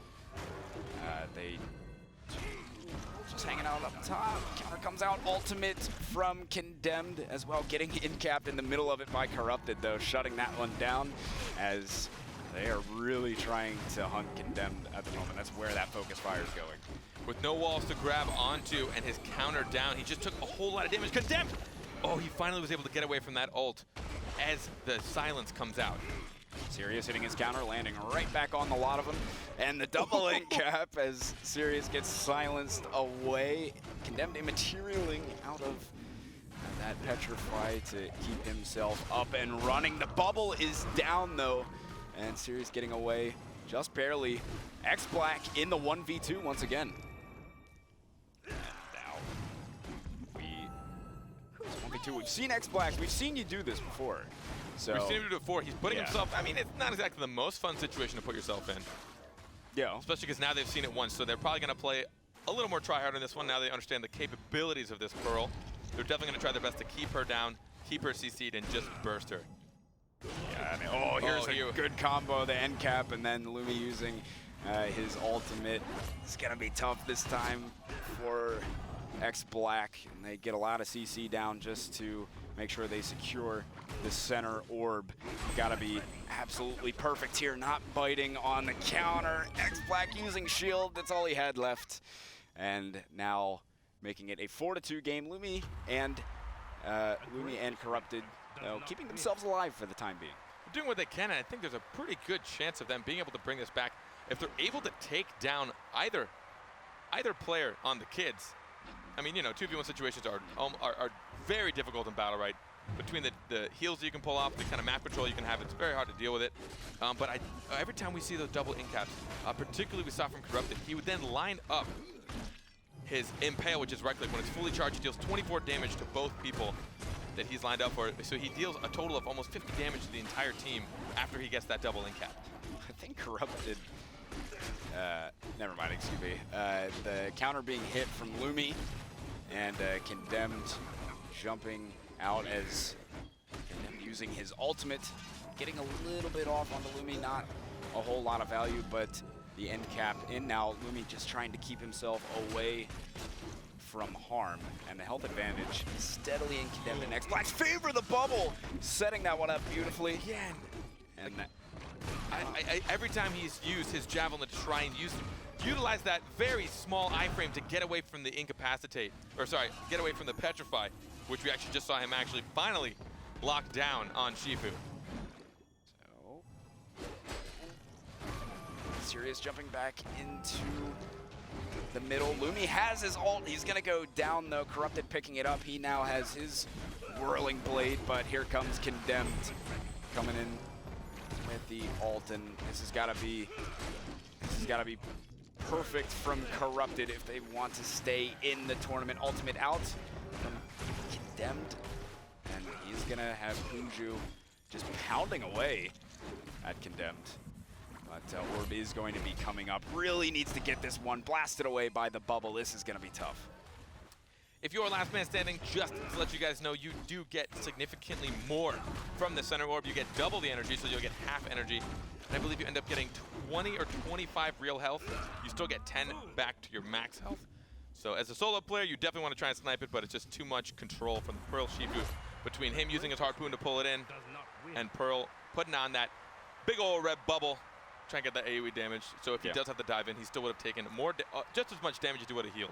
they just hanging out up top. Counter comes out. Ultimate from Condemned as well, getting in-capped in the middle of it by Corrupted, though, shutting that one down as they are really trying to hunt Condemned at the moment. That's where that focus fire is going. With no walls to grab onto and his counter down, he just took a whole lot of damage. Condemned! Oh, he finally was able to get away from that ult as the silence comes out. Sirius hitting his counter, landing right back on the lot of them. And the double in cap as Sirius gets silenced away. Condemned immaterialing out of that Petrify to keep himself up and running. The bubble is down though, and Sirius getting away just barely. X-Black in the 1v2 once again. And now we 1v2. We've seen X-Black. We've seen you do this before. So we've seen him do it before. He's putting himself, I mean, it's not exactly the most fun situation to put yourself in. Yeah. Especially because now they've seen it once, so they're probably going to play a little more try-hard in this one. Now they understand the capabilities of this Pearl. They're definitely going to try their best to keep her down, keep her CC'd, and just burst her. Yeah, I mean, here's a good combo, the end cap, and then Lumi using his ultimate. It's going to be tough this time for X-Black, and they get a lot of CC down just to make sure they secure the center orb. Gotta be absolutely perfect here, not biting on the counter. X-Black using shield, that's all he had left. And now making it a 4-2 game. Lumi and Corrupted keeping themselves alive for the time being. They're doing what they can, and I think there's a pretty good chance of them being able to bring this back. If they're able to take down either player on the kids, I mean, you know, 2v1 situations are very difficult in BattleRekt. Between the heals that you can pull off, the kind of map control you can have, it's very hard to deal with it. But every time we see those double in-caps, particularly we saw from Corrupted, he would then line up his Impale, which is right click. When it's fully charged, he deals 24 damage to both people that he's lined up for. So he deals a total of almost 50 damage to the entire team after he gets that double in-cap. I think Corrupted, never mind, excuse me. The counter being hit from Lumi and Condemned jumping out as Condemned using his ultimate, getting a little bit off on the Lumi, not a whole lot of value, but the end cap in now. Lumi just trying to keep himself away from harm, and the health advantage steadily in Condemned and X-Black's favor. The bubble, setting that one up beautifully. Again, and every time he's used his Javelin to try and utilize that very small iframe to get away from the incapacitate, or sorry, get away from the Petrify, which we actually just saw him actually finally lock down on Shifu. So, Sirius jumping back into the middle. Lumi has his ult. He's gonna go down though. Corrupted picking it up. He now has his whirling blade, but here comes Condemned coming in with the ult, and this has gotta be perfect from Corrupted if they want to stay in the tournament. Ultimate out from Condemned, and he's gonna have Unju just pounding away at Condemned. But Orb is going to be coming up. Really needs to get this one blasted away by the bubble. This is gonna be tough. If you're last man standing, just to let you guys know, you do get significantly more from the center orb. You get double the energy, so you'll get half energy. And I believe you end up getting 20 or 25 real health. You still get 10 back to your max health. So as a solo player, you definitely want to try and snipe it, but it's just too much control from the Pearl Shifu between him using his harpoon to pull it in and Pearl putting on that big old red bubble, trying to get that AoE damage. So if he does have to dive in, he still would have taken more, just as much damage as he would have healed.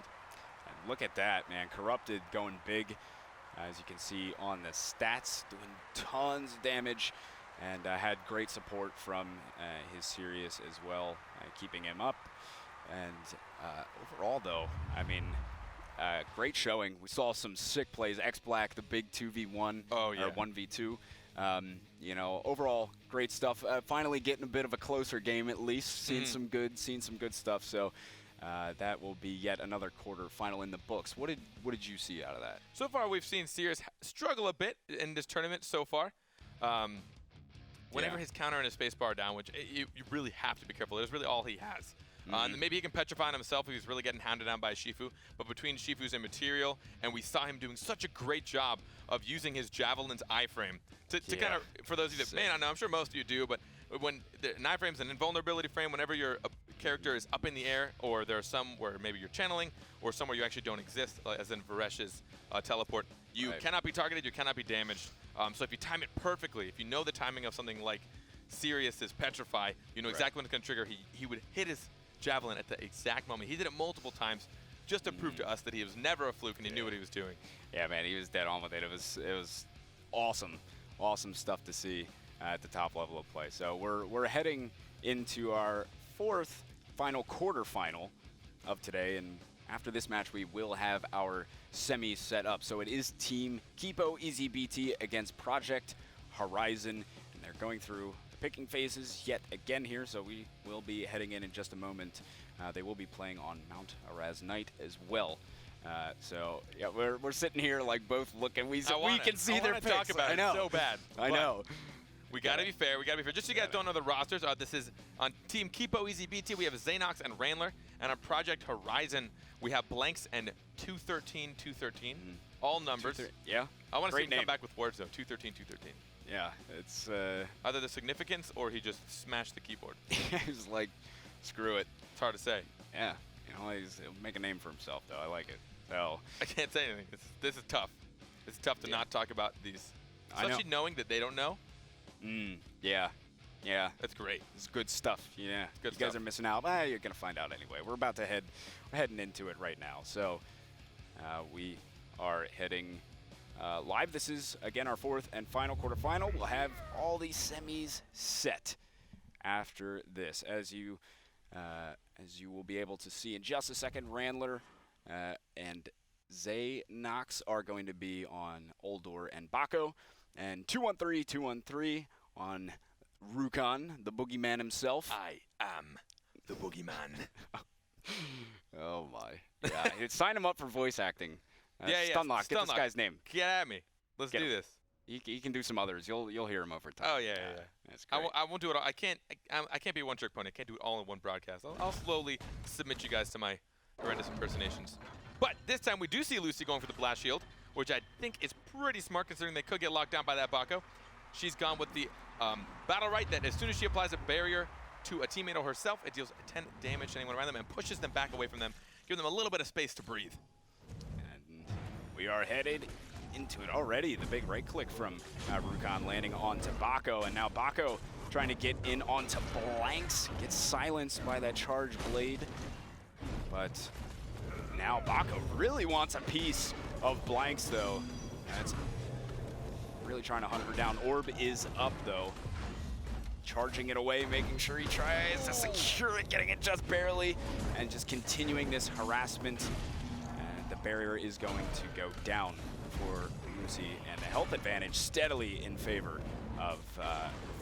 And look at that, man. Corrupted going big, as you can see on the stats, doing tons of damage, and had great support from his Sirius as well, keeping him up. And overall, though, I mean, great showing. We saw some sick plays. X-Black, the big 2v1, or 1v2. You know, overall, great stuff. Finally getting a bit of a closer game, at least. Seeing some good stuff. So that will be yet another quarterfinal in the books. What did you see out of that? So far, we've seen Sirius struggle a bit in this tournament so far. Whenever his counter and his spacebar are down, which you really have to be careful. It is really all he has. And maybe he can petrify on himself if he's really getting hounded down by Shifu. But between Shifu's immaterial, and we saw him doing such a great job of using his Javelin's iframe to kind of, for those of you that may not know, I'm sure most of you do, but when an iframe's an invulnerability frame, whenever your character is up in the air, or there are some where maybe you're channeling, or somewhere you actually don't exist, as in Varesh's teleport, you cannot be targeted, you cannot be damaged. So if you time it perfectly, if you know the timing of something like Sirius's Petrify, you know exactly when it's going to trigger, he would hit his Javelin at the exact moment. He did it multiple times just to prove to us that he was never a fluke and he knew what he was doing. Yeah, man, he was dead on with it. It was awesome stuff to see at the top level of play. So we're heading into our fourth final quarterfinal of today, and after this match we will have our semis set up. So it is Team Kipo EasyBT against Project Horizon, and they're going through picking phases yet again here, so we will be heading in just a moment. They will be playing on Mount Araz Night as well. So yeah, we're sitting here like both looking. We can see their picks. Talk about I know. it so bad. I know. We gotta be fair. We gotta be fair. Just so you guys don't know the rosters, this is on Team Kipo EasyBT. We have Xanox and Randler, and on Project Horizon we have Blanks and 213. All numbers. Yeah. I want to see him come back with words though. 213. Yeah, it's either the significance or he just smashed the keyboard. He's like, screw it. It's hard to say. Yeah, you know, he'll make a name for himself though. I like it. So I can't say anything. This is tough. It's tough to not talk about these, especially knowing that they don't know. Yeah. That's great. It's good stuff. Yeah, good you guys are missing out. You're gonna find out anyway. We're about to we're heading into it right now. So we are heading live. This is again our fourth and final quarterfinal. We'll have all these semis set after this, as you will be able to see in just a second. Randler and Xanox are going to be on Uldor and Bako, and 213 on Rukon, the boogeyman himself. I am the boogeyman. Oh my! Yeah, sign him up for voice acting. Stunlock. Get this guy's name. Get at me. Let's do this. He can do some others. You'll hear him over time. Oh yeah. That's great. I won't do it all. I can't be a one-trick pony. I can't do it all in one broadcast. I'll slowly submit you guys to my horrendous impersonations. But this time we do see Lucy going for the blast shield, which I think is pretty smart considering they could get locked down by that Bako. She's gone with the BattleRekt that as soon as she applies a barrier to a teammate or herself, it deals 10 damage to anyone around them and pushes them back away from them, giving them a little bit of space to breathe. And we are headed into it already. The big right click from Rukon landing onto Bako, and now Bako trying to get in onto Blanks, gets silenced by that charge blade. But now Bako really wants a piece of Blanks though. That's really trying to hunt her down. Orb is up though. Charging it away, making sure he tries to secure it, getting it just barely, and just continuing this harassment. And the barrier is going to go down for Lucy, and the health advantage steadily in favor of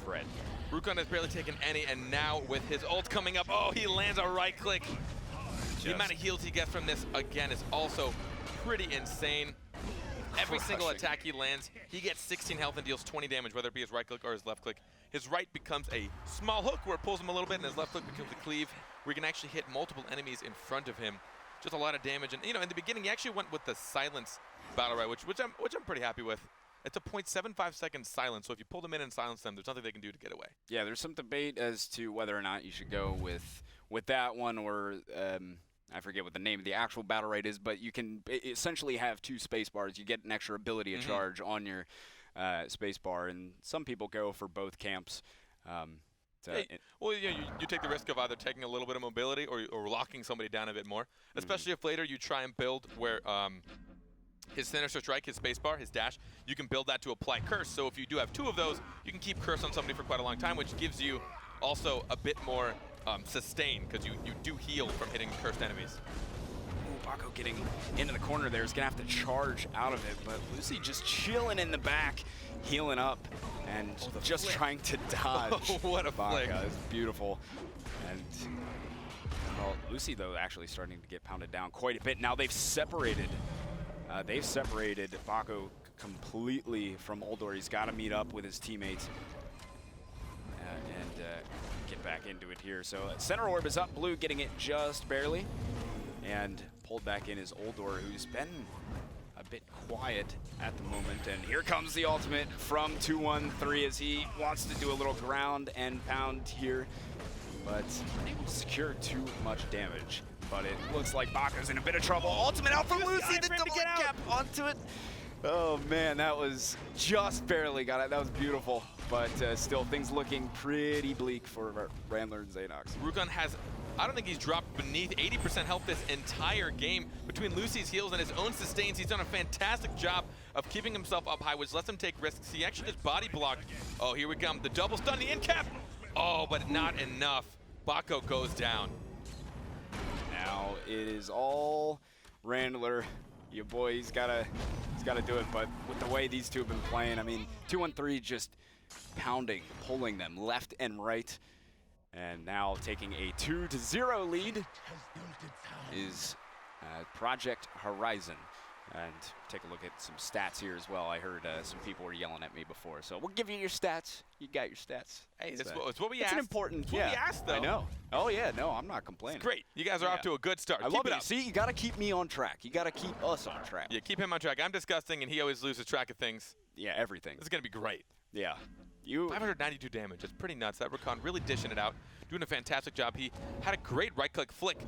Fred. Rukon has barely taken any, and now with his ult coming up, oh, he lands a right click. The amount of heals he gets from this, again, is also pretty insane. Every single attack he lands, he gets 16 health and deals 20 damage, whether it be his right click or his left click. His right becomes a small hook where it pulls him a little bit, and his left click becomes a cleave, where he can actually hit multiple enemies in front of him. just a lot of damage. And, you know, in the beginning, he actually went with the silence BattleRekt, which I'm pretty happy with. It's a 0.75 second silence, so if you pull them in and silence them, there's nothing they can do to get away. Yeah, there's some debate as to whether or not you should go with that one or I forget what the name of the actual BattleRekt is, but you can essentially have 2 space bars. You get an extra ability to charge on your space bar, and some people go for both camps. Well, you take the risk of either taking a little bit of mobility or locking somebody down a bit more, especially if later you try and build where his Sinister Strike, his spacebar, his dash, you can build that to apply Curse. So if you do have 2 of those, you can keep Curse on somebody for quite a long time, which gives you also a bit more sustain, because you do heal from hitting cursed enemies. Ooh, Baco getting into the corner there is going to have to charge out of it, but Lucy just chilling in the back, healing up, and just trying to dodge. What a flick. It's beautiful. And well, Lucy, though, actually starting to get pounded down quite a bit. Now they've separated Baco completely from Uldor. He's got to meet up with his teammates and get back into it here. So center orb is up, blue getting it just barely. And pulled back in is Uldor, who's been a bit quiet at the moment. And here comes the ultimate from 2-1-3 as he wants to do a little ground and pound here, but unable to secure too much damage. But it looks like Baco's in a bit of trouble. Ultimate out from Lucy, the double cap onto it. Oh man, that was just barely got it. That was beautiful, but still things looking pretty bleak for Randler and Xenox. Rukon has, I don't think he's dropped beneath 80% health this entire game. Between Lucy's heals and his own sustains, he's done a fantastic job of keeping himself up high, which lets him take risks. He actually just body blocked. Oh, here we come, the double stun, the in cap. Oh, but not enough. Baco goes down. Now it is all Randler. Your boy, he's gotta do it. But with the way these two have been playing, I mean, 2-1-3 just pounding, pulling them left and right, and now taking a 2-0 lead is Project Horizon. And take a look at some stats here as well. I heard some people were yelling at me before, so we'll give you your stats. You got your stats. Hey, it's what we asked. It's an important. It's what we asked, though. I know. Oh yeah, no, I'm not complaining. It's great. You guys are off to a good start. I love it. See, you got to keep me on track. You got to keep us on track. Yeah, keep him on track. I'm disgusting, and he always loses track of things. Yeah, everything. This is gonna be great. Yeah. 592 damage. It's pretty nuts. That Rakan really dishing it out, doing a fantastic job. He had a great right-click flick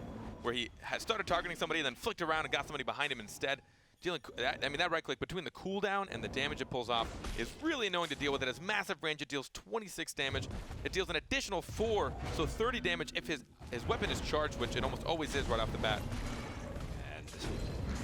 where he started targeting somebody and then flicked around and got somebody behind him instead. That right click between the cooldown and the damage it pulls off is really annoying to deal with. It has massive range. It deals 26 damage. It deals an additional 4, so 30 damage if his weapon is charged, which it almost always is right off the bat. And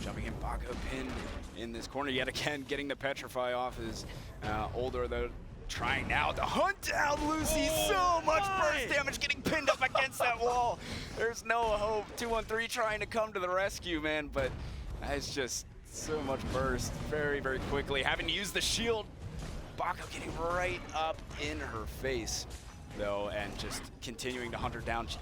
jumping in, Baco pinned in this corner yet again, getting the Petrify off is Uldor, though, trying now to hunt down Lucy. So much burst damage, getting pinned up against that wall. There's no hope. 2-1-3 trying to come to the rescue, man, but it's just so much burst very, very quickly. Having to use the shield. Baco getting right up in her face, though, and just continuing to hunt her down. She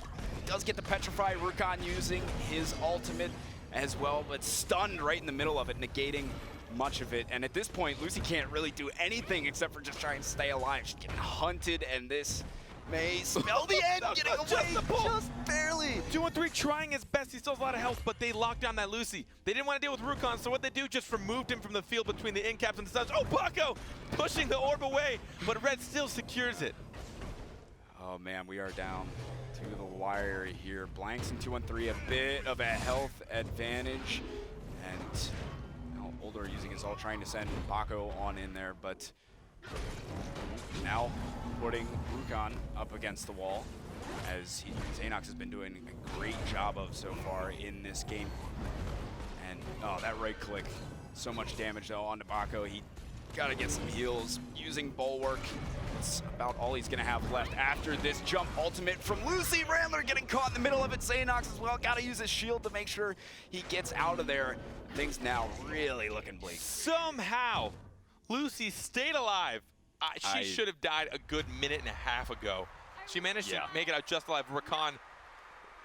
does get the Petrify. Rukon using his ultimate as well, but stunned right in the middle of it, negating much of it. And at this point, Lucy can't really do anything except for just try and stay alive. She's getting hunted, and this may spell the end, getting away just barely. 2-1-3 trying his best. He still has a lot of health, but they locked down that Lucy. They didn't want to deal with Rukon, so what they do, just removed him from the field between the in-caps and the stuns. Oh, Baco pushing the orb away, but Red still secures it. Oh man, we are down to the wire here. Blanks and 2-1-3, a bit of a health advantage. And now Uldor using his ult, trying to send Baco on in there, but now putting Rukon up against the wall, as Xenox has been doing a great job of so far in this game. And oh, that right click, so much damage though onto Baco. He gotta get some heals using Bulwark. It's about all he's gonna have left after this jump ultimate from Lucy. Randler getting caught in the middle of it. Xenox as well, gotta use his shield to make sure he gets out of there. Things now really looking bleak. Somehow, Lucy stayed alive. She should have died a good minute and a half ago. She managed to make it out just alive. Rakan,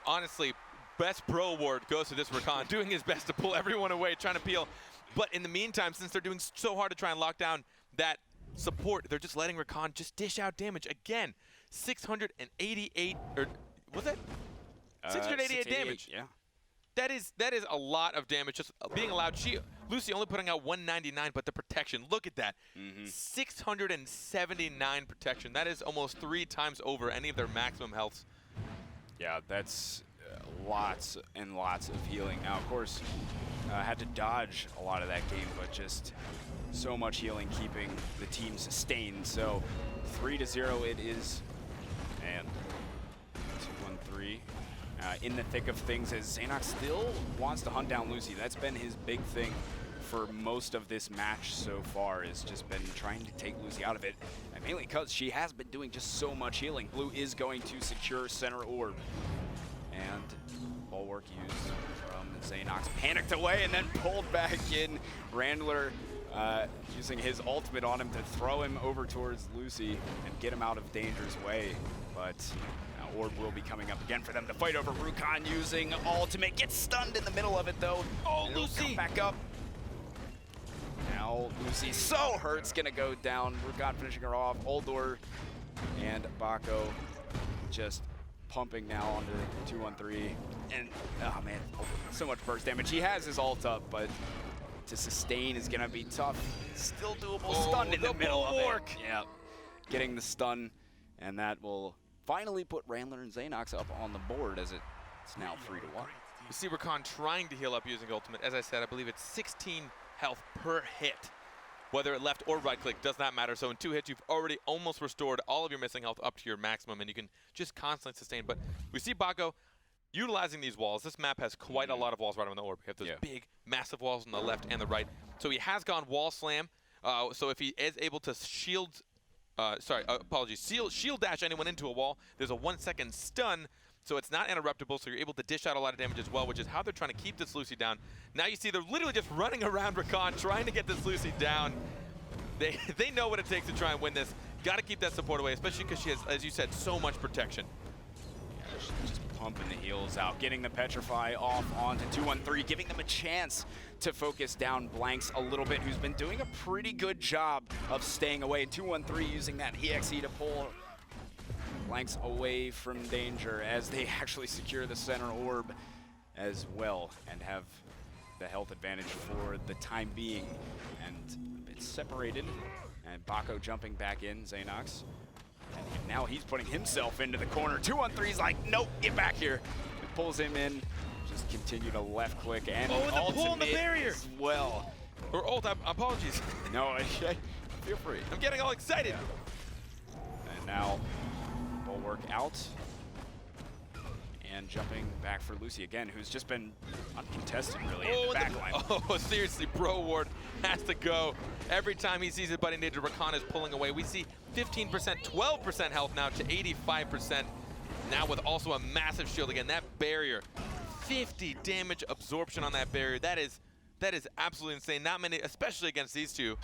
honestly, best pro award goes to this Rakan, doing his best to pull everyone away, trying to peel. But in the meantime, since they're doing so hard to try and lock down that support, they're just letting Rakan just dish out damage. Again, 688, or was that? 688 damage. Yeah. That is a lot of damage just being allowed. Lucy only putting out 199, but the protection, look at that. 679 protection. That is almost 3 times over any of their maximum healths. Yeah, that's lots and lots of healing. Now, of course, had to dodge a lot of that game, but just so much healing keeping the team sustained. So 3-0 it is, and 2-1-3. In the thick of things as Xanox still wants to hunt down Lucy. That's been his big thing for most of this match so far, is just been trying to take Lucy out of it. And mainly because she has been doing just so much healing. Blue is going to secure center orb. And bulwark used from Xanox, panicked away and then pulled back in. Randler using his ultimate on him to throw him over towards Lucy and get him out of danger's way. But orb will be coming up again for them to fight over. Rukon using ultimate, gets stunned in the middle of it though. Oh, Lucy! Come back up. Now Lucy so hurt's gonna go down. Rukon finishing her off. Oldor and Bako just pumping now onto 2-1-3. And, oh man, so much burst damage. He has his ult up, but to sustain is gonna be tough. Still doable, stunned in the middle of it. Yeah, getting the stun, and that will finally put Randler and Xanox up on the board as it's now 3-1. You see Rukon trying to heal up using ultimate. As I said, I believe it's 16 health per hit. Whether it left or right click does not matter. So in 2 hits, you've already almost restored all of your missing health up to your maximum, and you can just constantly sustain. But we see Bako utilizing these walls. This map has quite a lot of walls right on the orb. We have those big, massive walls on the left and the right. So he has gone wall slam. So if he is able to shield dash anyone into a wall, there's a 1-second stun, so it's not interruptible, so you're able to dish out a lot of damage as well, which is how they're trying to keep this Lucy down. Now you see they're literally just running around Rukon trying to get this Lucy down. They know what it takes to try and win this. Got to keep that support away, especially because she has, as you said, so much protection. Yeah, she's just pumping the heals out, getting the Petrify off onto 2-1-3, giving them a chance to focus down Blanks a little bit, who's been doing a pretty good job of staying away. 2-1-3 using that EXE to pull Blanks away from danger as they actually secure the center orb as well and have the health advantage for the time being. And it's separated, and Bako jumping back in, Xanox. And now he's putting himself into the corner. 2-1-3's like, nope, get back here. It pulls him in. Just continue to left click and the pull on the barrier as well. Or ult, apologies. No, feel free. I'm getting all excited. And now bulwark out. And jumping back for Lucy again, who's just been uncontested really in the backline. Oh, seriously, Bro Ward has to go. Every time he sees his buddy Ninja, Rukon is pulling away. We see 15%, 12% health now to 85%. Now with also a massive shield again. That barrier, 50 damage absorption on that barrier. That is absolutely insane. Not many, especially against these two.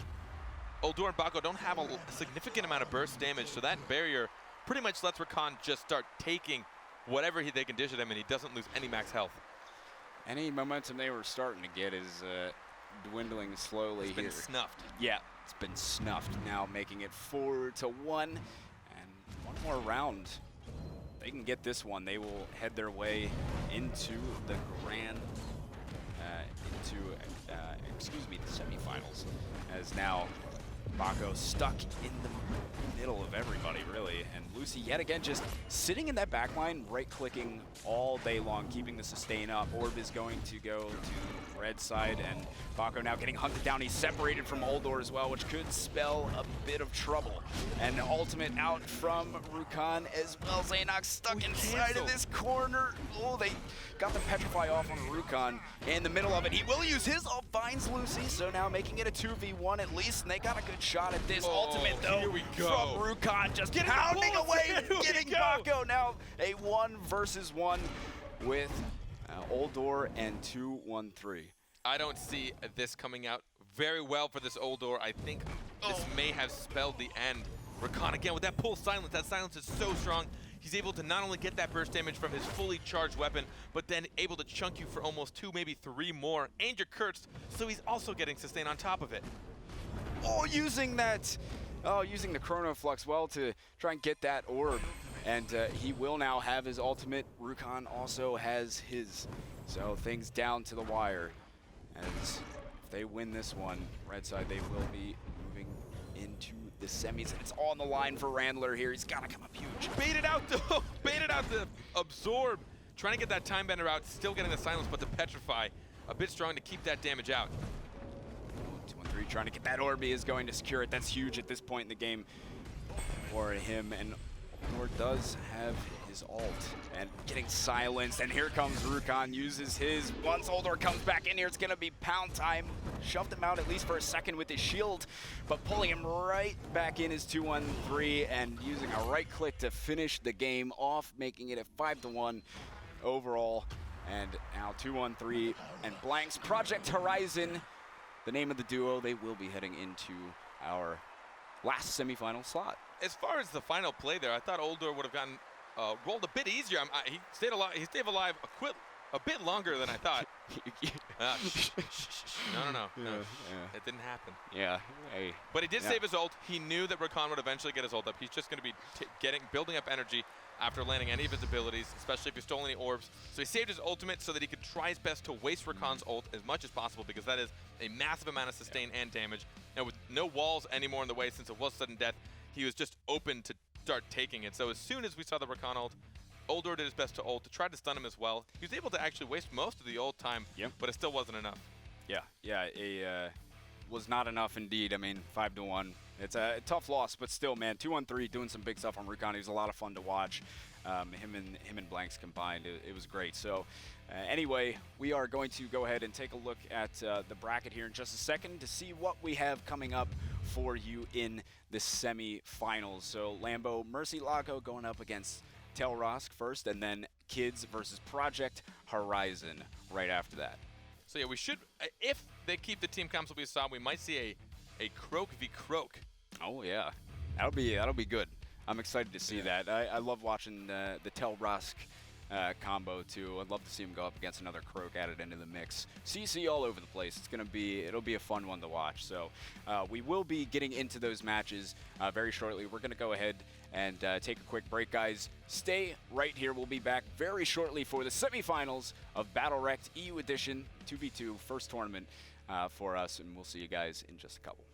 Oldor and Bako don't have a significant amount of burst damage, so that barrier pretty much lets Rukon just start taking whatever they can dish at him, and he doesn't lose any max health. Any momentum they were starting to get is dwindling slowly. It's been snuffed. Yeah, it's been snuffed now, making it 4-1. And one more round. They can get this one. They will head their way into the grand, the semifinals. As now Bako stuck in the middle of everybody, really. And Lucy, yet again, just sitting in that backline, right-clicking all day long, keeping the sustain up. Orb is going to go to red side, and Bako now getting hunted down. He's separated from Oldor as well, which could spell a bit of trouble. And ultimate out from Rukon as well. Xanox stuck inside of this corner. Oh, they got the Petrify off on Rukon in the middle of it. He will use his ult, finds Lucy, so now making it a 2v1 at least, and they got a good shot at this. Ultimate, though, here we go. from Rukon, just pounding away, getting Bako now a 1-versus-1 with Oldor and 2-1-3. I don't see this coming out very well for this Oldor. I think this may have spelled the end. Rukon again with that pull silence. That silence is so strong. He's able to not only get that burst damage from his fully charged weapon, but then able to chunk you for almost 2, maybe 3 more. And you're cursed, so he's also getting sustain on top of it. Oh, using the Chrono Flux well to try and get that orb. and he will now have his ultimate. Rukon also has his. So things down to the wire. As if they win this one, red side, they will be moving into the semis. And it's all on the line for Randler here. He's got to come up huge. Bait it out to absorb. Trying to get that time bender out, still getting the silence, but the petrify a bit strong to keep that damage out. 2-1-3 trying to get that orb. He is going to secure it. That's huge at this point in the game for him. And Oldor does have his ult and getting silenced. And here comes Rukon, uses his. Once Oldor comes back in here, it's going to be pound time. Shoved him out at least for a second with his shield, but pulling him right back in his 2-1-3 and using a right click to finish the game off, making it a 5-1 overall. And now 2-1-3 and Blanks Project Horizon, the name of the duo. They will be heading into our last semifinal slot. As far as the final play there, I thought Oldor would have gotten rolled a bit easier. He stayed alive. He stayed alive a bit longer than I thought. No. It didn't happen. Yeah. Hey. But he did save his ult. He knew that Rukon would eventually get his ult up. He's just going to be building up energy after landing any of his abilities, especially if he stole any orbs. So he saved his ultimate so that he could try his best to waste Rukon's ult as much as possible, because that is a massive amount of sustain and damage. And with no walls anymore in the way, since it was sudden death, he was just open to start taking it. So as soon as we saw the Rukon ult, Oldor did his best to ult to try to stun him as well. He was able to actually waste most of the ult time, but it still wasn't enough. Yeah, it was not enough indeed. I mean, 5-1. It's a tough loss, but still, man, 2-1-3 doing some big stuff on Rukon. He was a lot of fun to watch. Him and Blanks combined, it was great. So anyway, we are going to go ahead and take a look at the bracket here in just a second to see what we have coming up for you in the semi-finals. So Lambo Murcielago going up against Telrosk first, and then Kids versus Project Horizon right after that. So yeah, we should, if they keep the team comps that we saw, we might see a Croak v Croak. Oh yeah, that'll be good. I'm excited to see that. I love watching the Telrosk combo too. I'd love to see him go up against another Croak added into the mix. CC all over the place. It'll be a fun one to watch. So we will be getting into those matches very shortly. We're gonna go ahead and take a quick break, guys. Stay right here. We'll be back very shortly for the semifinals of BattleRekt EU Edition 2v2 first tournament for us, and we'll see you guys in just a couple.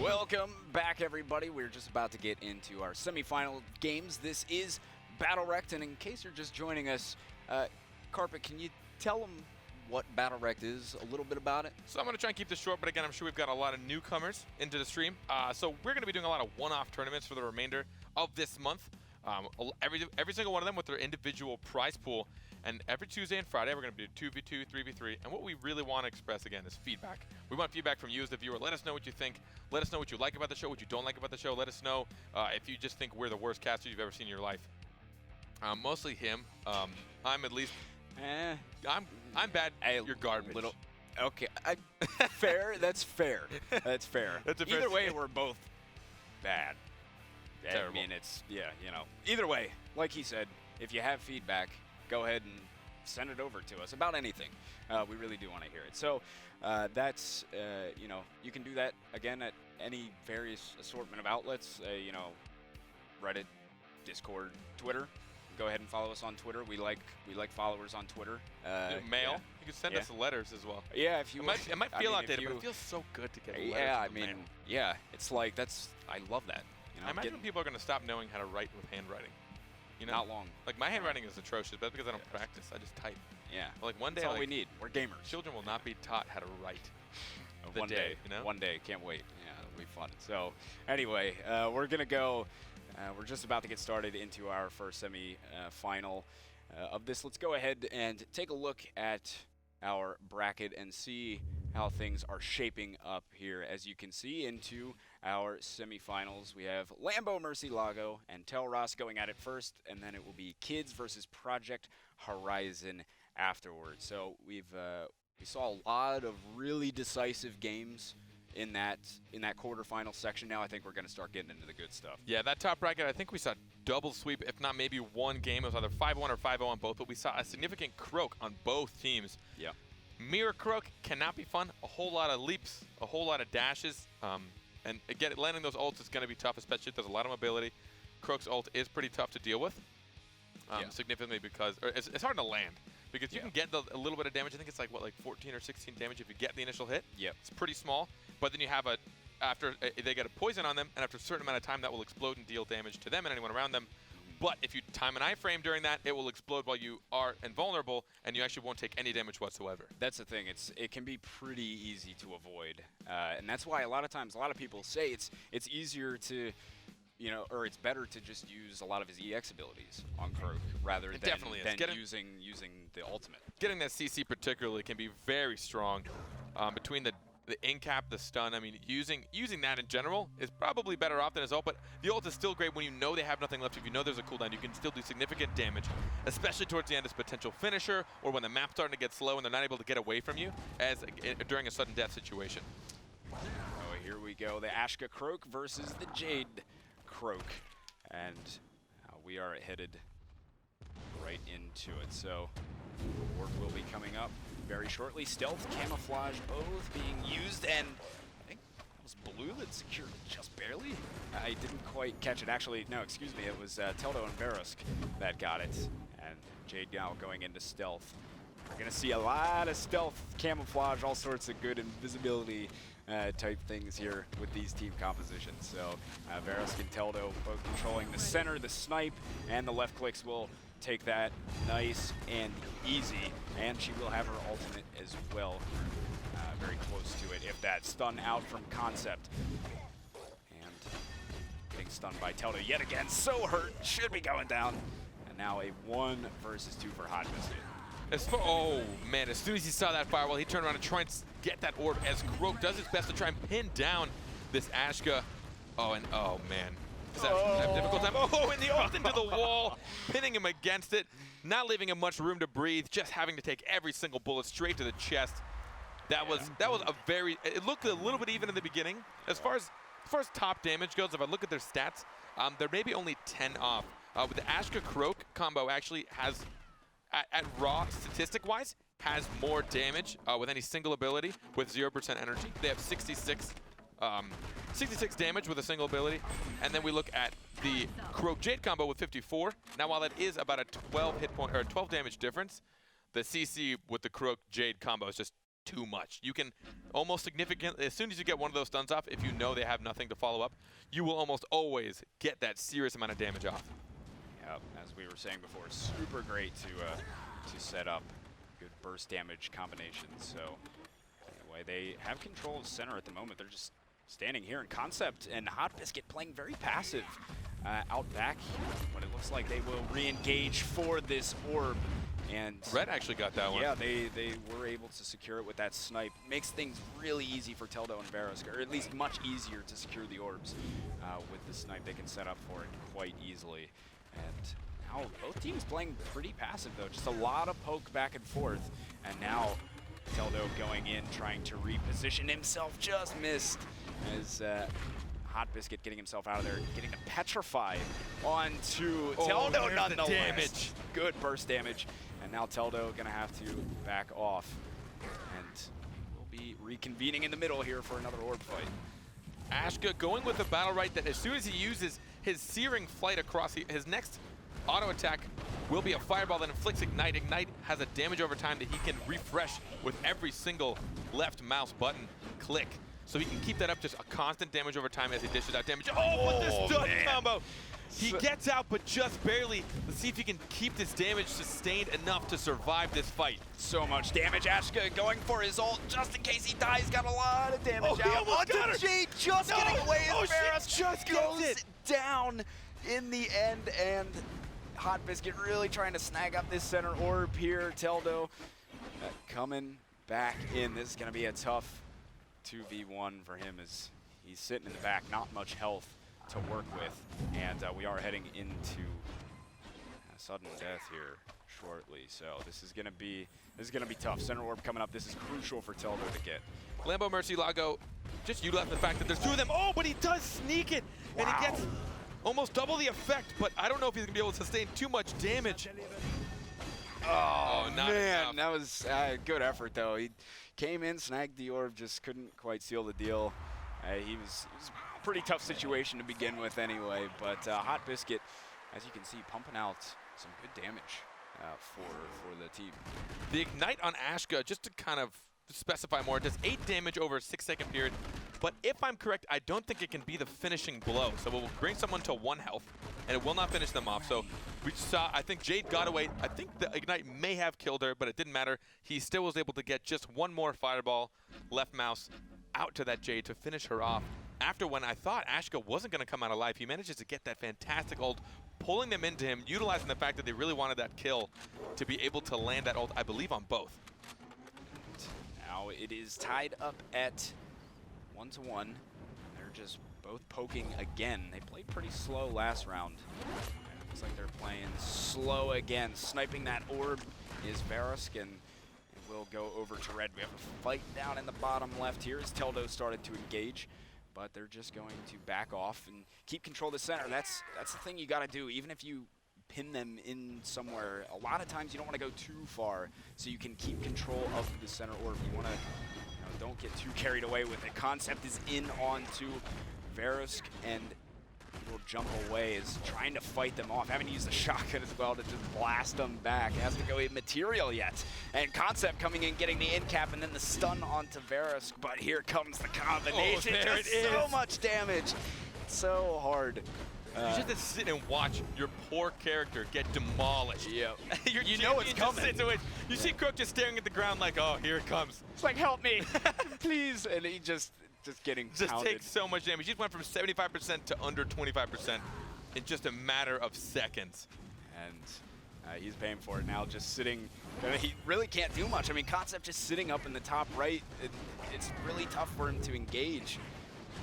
Welcome back, everybody. We're just about to get into our semifinal games. This is BattleRekt, and in case you're just joining us, Carpet, can you tell them what BattleRekt is, a little bit about it? So I'm going to try and keep this short, but again, I'm sure we've got a lot of newcomers into the stream. So we're going to be doing a lot of one-off tournaments for the remainder of this month. Every single one of them with their individual prize pool. And every Tuesday and Friday, we're going to do 2v2, 3v3. And what we really want to express, again, is feedback. We want feedback from you as the viewer. Let us know what you think. Let us know what you like about the show, what you don't like about the show. Let us know if you just think we're the worst caster you've ever seen in your life. Mostly him. I'm at least... I'm bad. You're garbage. Okay. Fair. That's fair. That's fair. That's a fair Either way, we're both bad. Terrible. I mean, it's, yeah, you know. Either way, like he said, if you have feedback, go ahead and send it over to us about anything. We really do want to hear it. So that's, you know, you can do that, again, at any various assortment of outlets, you know, Reddit, Discord, Twitter. Go ahead and follow us on Twitter. We like followers on Twitter. Mail. Yeah. You can send us letters as well. Yeah, if you. It might feel outdated, but it feels so good to get a letter. Yeah, from the mail. yeah, it's like I love that. You know, I imagine people are going to stop knowing how to write with handwriting. You know? Not long. Like, my handwriting is atrocious, but that's because I don't practice. I just type. Yeah. But like one day, that's all we need. We're gamers. Children will not be taught how to write. One day, you know? One day, can't wait. Yeah, it'll be fun. So, anyway, we're gonna go. We're just about to get started into our first semi-final of this. Let's go ahead and take a look at our bracket and see how things are shaping up here. As you can see, into our semifinals, we have Lambo Murcielago and Telross going at it first, and then it will be Kids versus Project Horizon afterwards. So we saw a lot of really decisive games in that quarterfinal section. Now I think we're going to start getting into the good stuff. Yeah, that top bracket, I think we saw double sweep, if not maybe one game. It was either 5-1 or 5-0 on both, but we saw a significant croak on both teams. Yeah. Mirror croak cannot be fun. A whole lot of leaps, a whole lot of dashes. And again, landing those ults is going to be tough, especially if there's a lot of mobility. Croak's ult is pretty tough to deal with, significantly because it's hard to land. Because you can get a little bit of damage. I think it's like, what, like 14 or 16 damage if you get the initial hit. Yep. It's pretty small. But then you have they get a poison on them, and after a certain amount of time, that will explode and deal damage to them and anyone around them. But if you time an iframe during that, it will explode while you are invulnerable, and you actually won't take any damage whatsoever. That's the thing. It can be pretty easy to avoid. And that's why a lot of times, a lot of people say it's easier to, you know, or it's better to just use a lot of his EX abilities on Croak rather than using the ultimate. Getting that CC particularly can be very strong. Between the in-cap, the stun, I mean, using that in general is probably better off than his ult, but the ult is still great when you know they have nothing left. If you know there's a cooldown, you can still do significant damage, especially towards the end as potential finisher, or when the map's starting to get slow and they're not able to get away from you during a sudden death situation. Oh, here we go. The Ashka Croak versus the Jade Croak. And we are headed right into it. So, board will be coming up very shortly. Stealth, Camouflage, both being used, and I think it was Blue that secured just barely. I didn't quite catch it. Actually, no, excuse me. It was Teldo and Verisk that got it. And Jade now going into Stealth. We're going to see a lot of Stealth, Camouflage, all sorts of good invisibility type things here with these team compositions. So Verisk and Teldo both controlling the center, the snipe, and the left clicks will take that nice and easy. And she will have her ultimate as well, very close to it. If that stun out from Concept. And getting stunned by Teldo yet again, so hurt, should be going down. And now a 1 versus 2 for Hot Biscuit. Oh man, as soon as he saw that firewall, he turned around and tried to get that orb as Croak does his best to try and pin down this Ashka. Oh, and oh man. Is that a difficult time? Oh, and the ult into the wall, pinning him against it, not leaving him much room to breathe, just having to take every single bullet straight to the chest. That was a very, it looked a little bit even in the beginning. As far as top damage goes, if I look at their stats, they're maybe only 10 off. With the Ashka Croak combo actually has, at raw statistic-wise, has more damage with any single ability with 0% energy. They have 66 damage with a single ability. And then we look at the Croak Jade combo with 54. Now, while that is about a 12 hit point or 12 damage difference, the CC with the Croak Jade combo is just too much. You can almost significantly, as soon as you get one of those stuns off, if you know they have nothing to follow up, you will almost always get that serious amount of damage off. Yep, as we were saying before, super great to set up good burst damage combinations. So anyway, they have control of center at the moment. They're just standing here in concept, and Hot Biscuit playing very passive out back, but it looks like they will re-engage for this orb. And Red actually got that one. Yeah, they were able to secure it with that snipe. Makes things really easy for Teldo and Verusk, or at least much easier to secure the orbs. With the snipe, they can set up for it quite easily. And now both teams playing pretty passive though, just a lot of poke back and forth. And now Teldo going in, trying to reposition himself, just missed as Hot Biscuit getting himself out of there, getting the Petrify onto Teldo nonetheless. Damage. Good burst damage. And now Teldo gonna have to back off. And we'll be reconvening in the middle here for another orb fight. Ashka going with the BattleRekt that as soon as he uses his Searing Flight across, his next auto attack will be a fireball that inflicts Ignite. Ignite has a damage over time that he can refresh with every single left mouse button click. So he can keep that up, just a constant damage over time as he dishes out damage. Oh, with the stun combo! He gets out, but just barely. Let's see if he can keep this damage sustained enough to survive this fight. So much damage. Ashka going for his ult just in case he dies. Got a lot of damage he out. almost got her. Jade just getting away as Verusk just goes gets it down in the end. And Hot Biscuit really trying to snag up this center orb here. Teldo coming back in. This is going to be a tough 2v1 for him as he's sitting in the back. Not much health to work with, and we are heading into sudden death here shortly. So this is gonna be tough. Center orb coming up. This is crucial for Teldo to get. Lambo Murcielago just utilizing the fact that there's two of them. Oh, but he does sneak it, and he gets almost double the effect. But I don't know if he's gonna be able to sustain too much damage. Oh not man, enough. that was good effort though. He came in, snagged the orb, just couldn't quite seal the deal. He was a pretty tough situation to begin with anyway, but Hot Biscuit, as you can see, pumping out some good damage for the team. The Ignite on Ashka, just to kind of specify more, does 8 damage over a 6-second period, but if I'm correct, I don't think it can be the finishing blow. So it will bring someone to 1 health, and it will not finish them off. So we saw, I think Jade got away. I think the Ignite may have killed her, but it didn't matter. He still was able to get just 1 more fireball, left mouse, out to that Jade to finish her off. After when I thought Ashka wasn't going to come out alive, he manages to get that fantastic ult, pulling them into him, utilizing the fact that they really wanted that kill to be able to land that ult, I believe, on both. Now it is tied up at 1-1. They're just both poking again. They played pretty slow last round. Looks like they're playing slow again. Sniping that orb is Verusk, and it will go over to Red. We have a fight down in the bottom left here as Teldo started to engage, but they're just going to back off and keep control of the center. That's the thing you got to do, even if you pin them in somewhere. A lot of times you don't want to go too far, so you can keep control of the center orb. You want to, don't get too carried away with it. Concept is in onto Verusk, and he will jump away, is trying to fight them off. Having to use the shotgun as well to just blast them back. It hasn't go in material yet. And Concept coming in, getting the end cap, and then the stun onto Verusk. But here comes the combination. Oh, there just it is. so much damage. It's so hard. You just have to sit and watch your poor character get demolished. Yep. you know it's coming. You see Crook just staring at the ground like, oh, here it comes. It's like, help me, please. And he just getting pounded. Takes so much damage. He just went from 75% to under 25% in just a matter of seconds. And he's paying for it now, just sitting. He really can't do much. I mean, Concept just sitting up in the top right. It's really tough for him to engage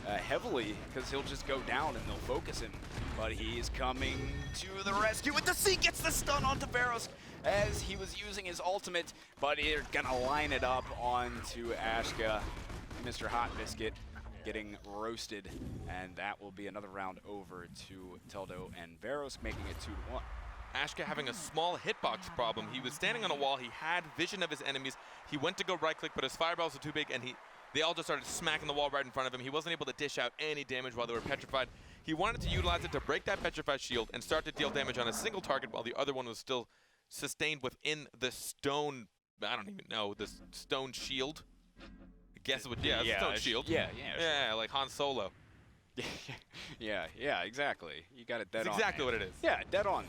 heavily, because he'll just go down and they'll focus him. But he's coming to the rescue with the C, gets the stun onto Verusk as he was using his ultimate, but they're gonna line it up onto Ashka. Mr. Hot Biscuit getting roasted, and that will be another round over to Teldo and Verusk, making it 2-1. Ashka having a small hitbox problem. He was standing on a wall, he had vision of his enemies, he went to go right click, but his fireballs were too big, and they all just started smacking the wall right in front of him. He wasn't able to dish out any damage while they were petrified. He wanted to utilize it to break that petrified shield and start to deal damage on a single target while the other one was still sustained within the stone, I don't even know, the stone shield. guess what? Yeah, it's its own shield. Yeah, Yeah, like Han Solo. yeah, exactly. You got it dead on. That's exactly what it is. Yeah, dead on.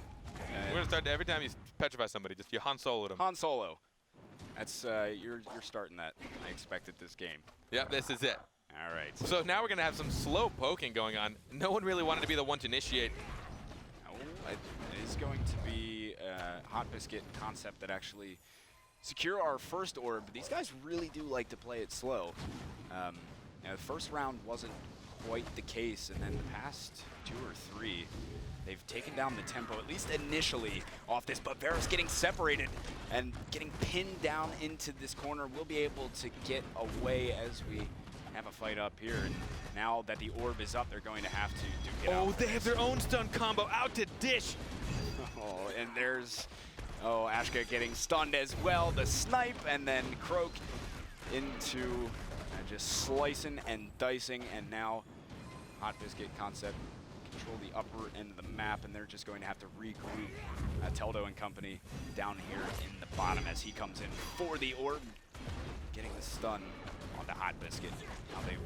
We're gonna start every time you petrify somebody, just you Han Solo'd them. Han Solo. That's you're starting that. I expected this game. Yep, this is it. All right. So now we're gonna have some slow poking going on. No one really wanted to be the one to initiate. Oh, it is going to be Hot Biscuit Concept that actually secure our first orb. These guys really do like to play it slow. The first round wasn't quite the case, and then the past 2 or 3, they've taken down the tempo, at least initially, off this. But Varus getting separated and getting pinned down into this corner. We'll be able to get away as we have a fight up here. And now that the orb is up, they're going to have to duke it out. Oh, they have their own stun combo out to dish. Oh, and there's, Ashka getting stunned as well. The snipe, and then Croak into just slicing and dicing, and now Hot Biscuit Concept control the upper end of the map, and they're just going to have to regroup Teldo and company down here in the bottom as he comes in for the orb, getting the stun onto Hot Biscuit. Now they've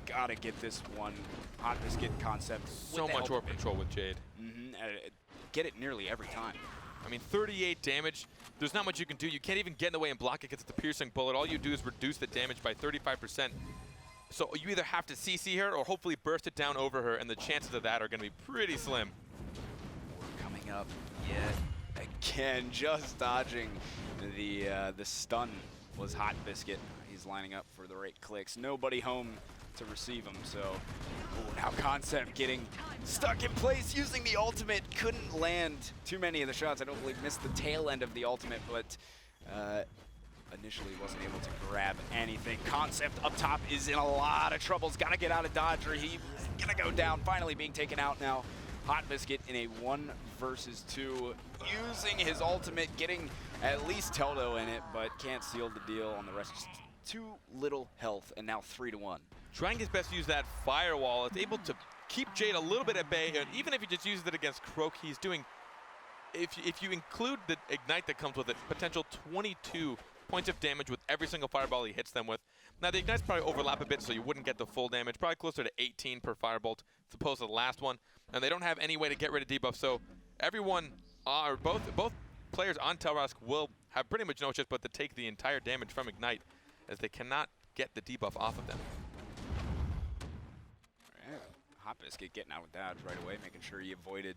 got to get this one. Hot Biscuit Concept. So much orb control with Jade. Get it nearly every time. I mean, 38 damage. There's not much you can do. You can't even get in the way and block it because it's a piercing bullet. All you do is reduce the damage by 35%. So you either have to CC her or hopefully burst it down over her, and the chances of that are going to be pretty slim. We're coming up yet again, just dodging the stun was Hot Biscuit. He's lining up for the right clicks. Nobody home to receive him, so now Concept getting stuck in place using the ultimate. Couldn't land too many of the shots. I don't believe missed the tail end of the ultimate, but initially wasn't able to grab anything. Concept up top is in a lot of trouble. He's got to get out of dodge or he's gonna go down. Finally being taken out now. Hot Biscuit in a 1 versus 2, using his ultimate, getting at least Teldo in it, but can't seal the deal on the rest. Just too little health, and now 3-1. Trying his best to use that firewall. It's able to keep Jade a little bit at bay, and even if he just uses it against Croak, he's doing, if you include the ignite that comes with it, potential 22 points of damage with every single fireball he hits them with. Now the ignites probably overlap a bit, so you wouldn't get the full damage, probably closer to 18 per firebolt as opposed to the last one. And they don't have any way to get rid of debuff, so everyone, or both players on Telrask will have pretty much no choice but to take the entire damage from ignite, as they cannot get the debuff off of them. Hot Biscuit getting out with dodge right away, making sure he avoided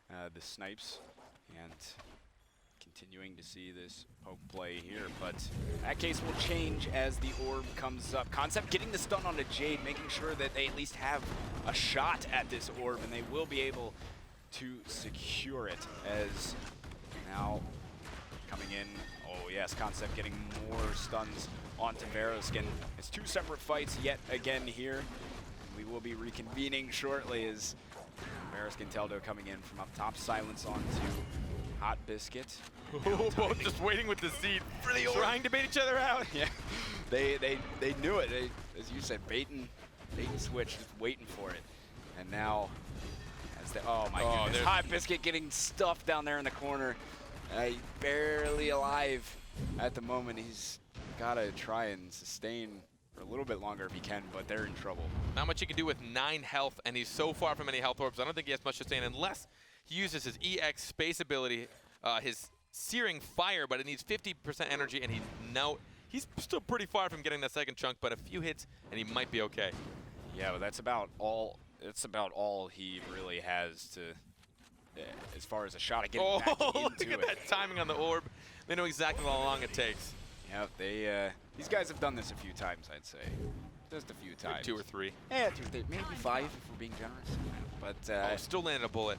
the snipes, and continuing to see this poke play here. But that case will change as the orb comes up. Concept getting the stun onto Jade, making sure that they at least have a shot at this orb, and they will be able to secure it. As now coming in, oh yes, Concept getting more stuns onto Varus, and it's 2 separate fights yet again here. We will be reconvening shortly as Varus and Teldo coming in from up top. Silence onto Hot Biscuit. Both just waiting with the seed, for the orb. trying to bait each other out. Yeah, they knew it. They, as you said, bait and switch, just waiting for it. And now, as they, oh my goodness, Hot Biscuit getting stuffed down there in the corner. Barely alive at the moment. He's got to try and sustain for a little bit longer if he can, but they're in trouble. Not much he can do with 9 health, and he's so far from any health orbs. I don't think he has much to sustain unless he uses his EX space ability, his Searing Fire, but it needs 50% energy, and he's still pretty far from getting that second chunk, but a few hits, and he might be okay. Yeah, well, that's about all he really has to, as far as a shot at getting back into look at that timing on the orb. They know exactly how long it takes. Yeah, these guys have done this a few times, I'd say. Just a few times. Maybe 2 or 3. Yeah, 2 or 3, maybe 5 if we're being generous. But still landed a bullet.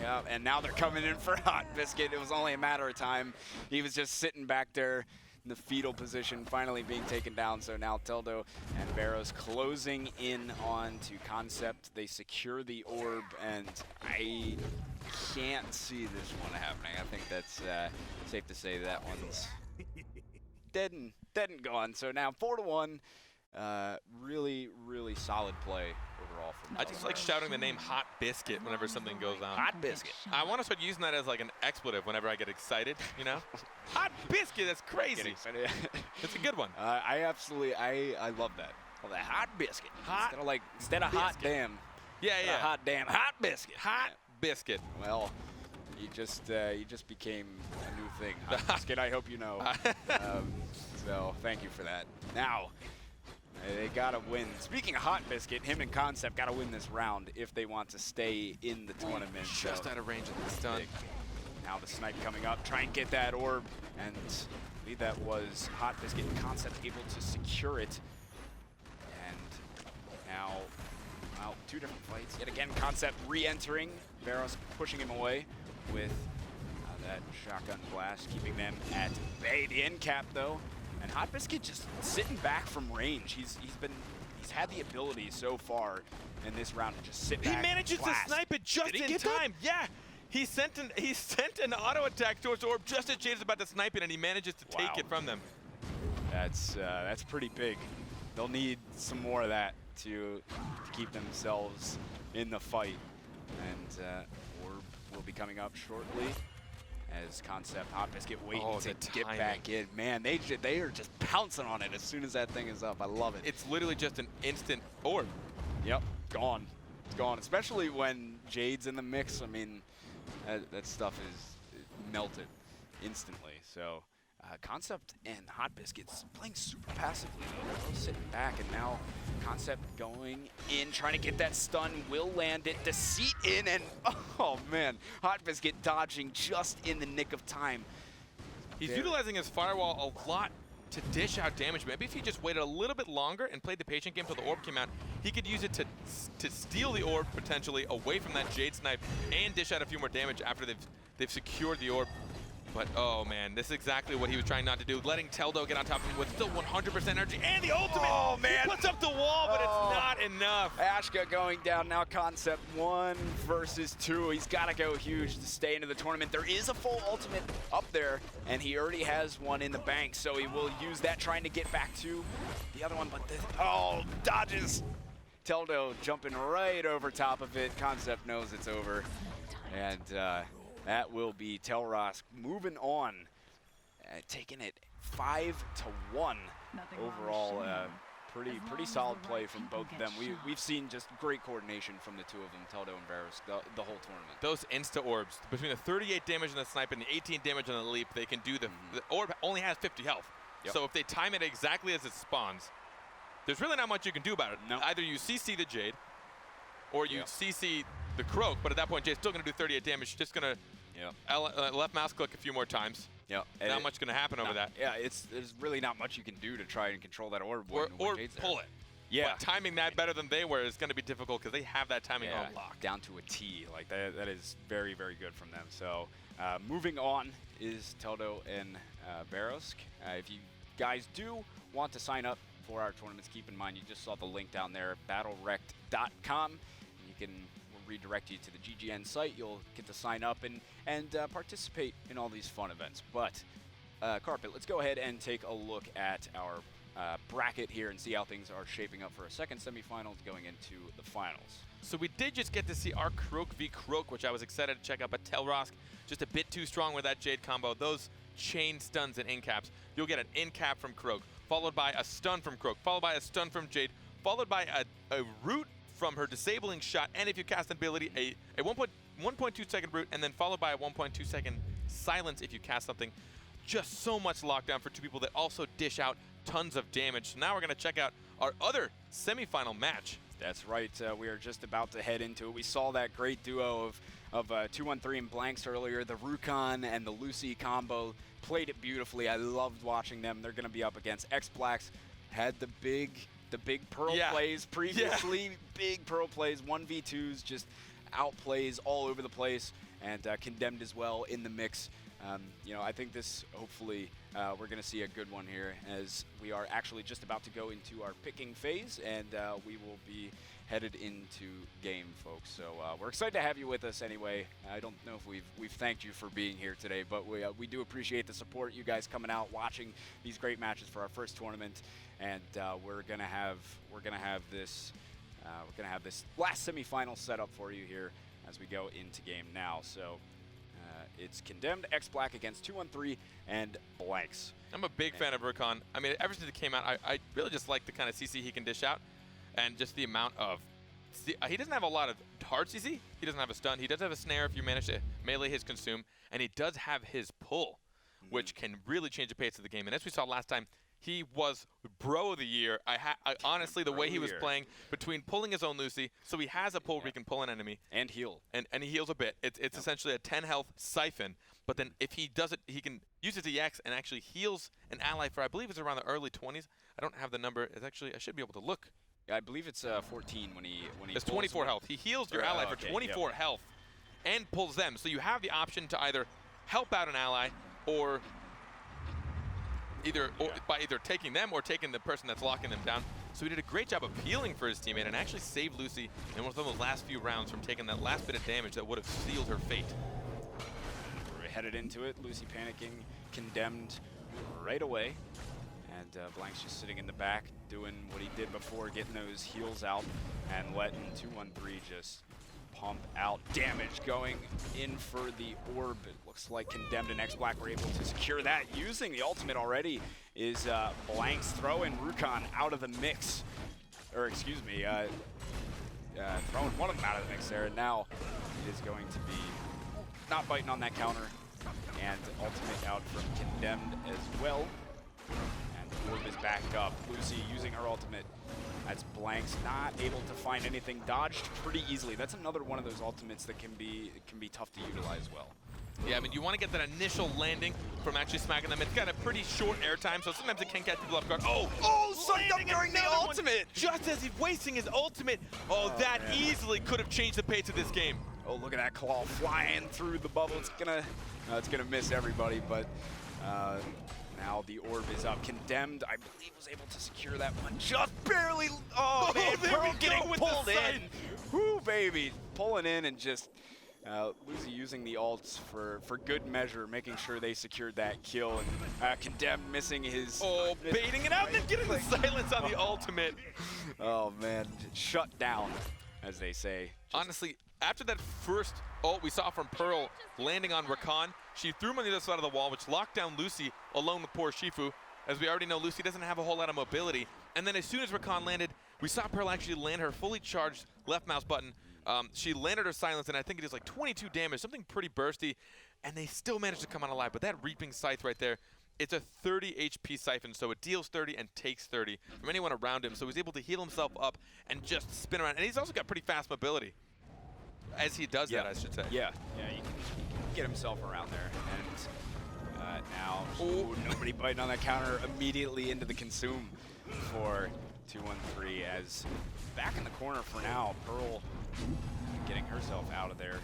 Yeah, and now they're coming in for Hot Biscuit. It was only a matter of time. He was just sitting back there in the fetal position, finally being taken down. So now Teldo and Varus closing in on to Concept. They secure the orb, and I can't see this one happening. I think that's safe to say that one's dead and gone. So now 4-1. Really, really solid play overall from I just like shouting the name Hot Biscuit whenever something goes on. Hot Biscuit. I want to start using that as like an expletive whenever I get excited, you know? Hot Biscuit, that's crazy. It's a good one. I love that. Well, that Hot Biscuit. Hot Instead of hot damn. Yeah, yeah. Hot damn Hot Biscuit. Hot Biscuit. Well, you just became a new thing. Hot Biscuit, I hope you know. So thank you for that. Now, they gotta win. Speaking of Hot Biscuit, him and Concept gotta win this round if they want to stay in the tournament. Just out of range of the stun. Now the snipe coming up, try and get that orb, and I believe that was Hot Biscuit and Concept able to secure it. And now, well, 2 different fights. Yet again, Concept re-entering. Barros pushing him away with that shotgun blast, keeping them at bay. The end cap though, and Hot Biscuit just sitting back from range. He's had the ability so far in this round to just sit back. He manages to snipe it just in time. Yeah. He sent an auto attack towards Orb just as Jade's about to snipe it, and he manages to take it from them. That's pretty big. They'll need some more of that to keep themselves in the fight. And Orb will be coming up shortly as Concept Hot Biscuit waiting to get back in. Man, they are just pouncing on it as soon as that thing is up. I love it. It's literally just an instant Orb. Yep, gone. It's gone, especially when Jade's in the mix. I mean, that stuff is melted instantly. So Concept and Hot Biscuits playing super passively though. They're both sitting back, and now Concept going in, trying to get that stun, will land it, Deceit in, and oh man, Hot Biscuit dodging just in the nick of time. He's utilizing his firewall a lot to dish out damage. Maybe if he just waited a little bit longer and played the patient game till the orb came out, he could use it to steal the orb potentially away from that Jade snipe and dish out a few more damage after they've secured the orb. But oh man, this is exactly what he was trying not to do. Letting Teldo get on top of him with still 100% energy and the ultimate. Oh man, he puts up the wall, but it's not enough. Ashka going down now. Concept 1 versus 2. He's got to go huge to stay into the tournament. There is a full ultimate up there, and he already has one in the bank, so he will use that trying to get back to the other one. But dodges. Teldo jumping right over top of it. Concept knows it's over, and that will be Telrosk moving on, taking it 5-1 overall. Pretty solid play from both of them. We've seen just great coordination from the two of them, Teldo and Barros, the whole tournament. Those insta orbs, between the 38 damage on the snipe and the 18 damage on the leap, they can do the orb only has 50 health. Yep. So if they time it exactly as it spawns, there's really not much you can do about it. No. Either you CC the Jade, or you CC the Croak, but at that point, Jade's still going to do 38 damage. Just going to left mouse click a few more times. Yeah, not much going to happen over that. Yeah, there's really not much you can do to try and control that orb. Or pull it. Yeah. But timing that better than they were is going to be difficult because they have that timing on lock. Down to a T. Like that is very, very good from them. So moving on is Teldo and Barros. If you guys do want to sign up for our tournaments, keep in mind you just saw the link down there, BattleRekt.com. You can redirect you to the GGN site. You'll get to sign up and participate in all these fun events. But Carpet, let's go ahead and take a look at our bracket here and see how things are shaping up for a second semifinals going into the finals. So we did just get to see our Croak v Croak, which I was excited to check out, but Telrosk just a bit too strong with that Jade combo. Those chain stuns and in caps. You'll get an in cap from Croak, followed by a stun from Croak, followed by a stun from Jade, followed by a root from her disabling shot, and if you cast an ability, a 1.2 second root, and then followed by a 1.2 second silence if you cast something. Just so much lockdown for two people that also dish out tons of damage. So now we're going to check out our other semifinal match. That's right. We are just about to head into it. We saw that great duo of 2-1-3 and Blanks earlier. The Rukon and the Lucy combo played it beautifully. I loved watching them. They're going to be up against X-Blacks. Had the big Pearl plays previously. Big Pearl plays, 1v2s, just outplays all over the place, and Condemned as well in the mix. You know, I think this, hopefully, we're going to see a good one here, as we are actually just about to go into our picking phase, and we will be headed into game, folks. So we're excited to have you with us anyway. I don't know if we've thanked you for being here today, but we do appreciate the support, you guys coming out, watching these great matches for our first tournament, and we're gonna have this last semifinal set up for you here as we go into game now. So it's Condemned X Black against 213 and Blanks. I'm a big fan of Rukon. I mean, ever since it came out, I really just like the kind of CC he can dish out, and just the amount of... he doesn't have a lot of hard CC. He doesn't have a stun. He does have a snare if you manage to melee his consume, and he does have his pull, which can really change the pace of the game. And as we saw last time, he was bro of the year. Honestly, the way he was playing between pulling his own Lucy, so he has a pull where he can pull an enemy. And heal. And he heals a bit. It's essentially a 10 health siphon, but then if he does it, he can use his EX and actually heals an ally for, I believe it's around the early 20s. I don't have the number. It's actually, I should be able to look. I believe it's 14 when he It's 24 health. He heals your ally for 24 health and pulls them. So you have the option to either help out an ally or by either taking them or taking the person that's locking them down. So he did a great job of healing for his teammate and actually saved Lucy in one of those last few rounds from taking that last bit of damage that would have sealed her fate. We're headed into it. Lucy panicking, Condemned right away. And Blank's just sitting in the back, doing what he did before, getting those heals out, and letting 213 just pump out damage, going in for the orb. It looks like Condemned and X Black were able to secure that. Using the ultimate already is Blank's throwing Rukon out of the mix. Or excuse me, throwing one of them out of the mix there. And now it is going to be not biting on that counter. And ultimate out from Condemned as well. Orb is backed up. Lucy using her ultimate. That's Blanks not able to find anything. Dodged pretty easily. That's another one of those ultimates that can be tough to utilize well. Yeah, I mean, you want to get that initial landing from actually smacking them. It's got a pretty short air time, so sometimes it can catch people off guard. Sucked up during the ultimate! Just as he's wasting his ultimate. That easily could have changed the pace of this game. Oh, look at that claw flying through the bubble. It's gonna miss everybody, but now the orb is up. Condemned, I believe, was able to secure that one just barely. Oh man, Pearl getting pulled in. Whoo, baby, pulling in and just Lucy using the ults for good measure, making sure they secured that kill, and Condemned missing his. Baiting it out and then getting the silence on the ultimate. Oh man, shut down, as they say. Honestly, after that first ult we saw from Pearl landing on Rakan, she threw him on the other side of the wall, which locked down Lucy alone with poor Shifu. As we already know, Lucy doesn't have a whole lot of mobility. And then as soon as Rakan landed, we saw Pearl actually land her fully charged left mouse button. She landed her silence, and I think it is like 22 damage, something pretty bursty. And they still managed to come out alive. But that Reaping Scythe right there, it's a 30 HP siphon, so it deals 30 and takes 30 from anyone around him. So he's able to heal himself up and just spin around. And he's also got pretty fast mobility. As he does that, I should say. Yeah, he can get himself around there. And now, nobody biting on that counter, immediately into the consume for 213, as back in the corner for now. Pearl getting herself out of there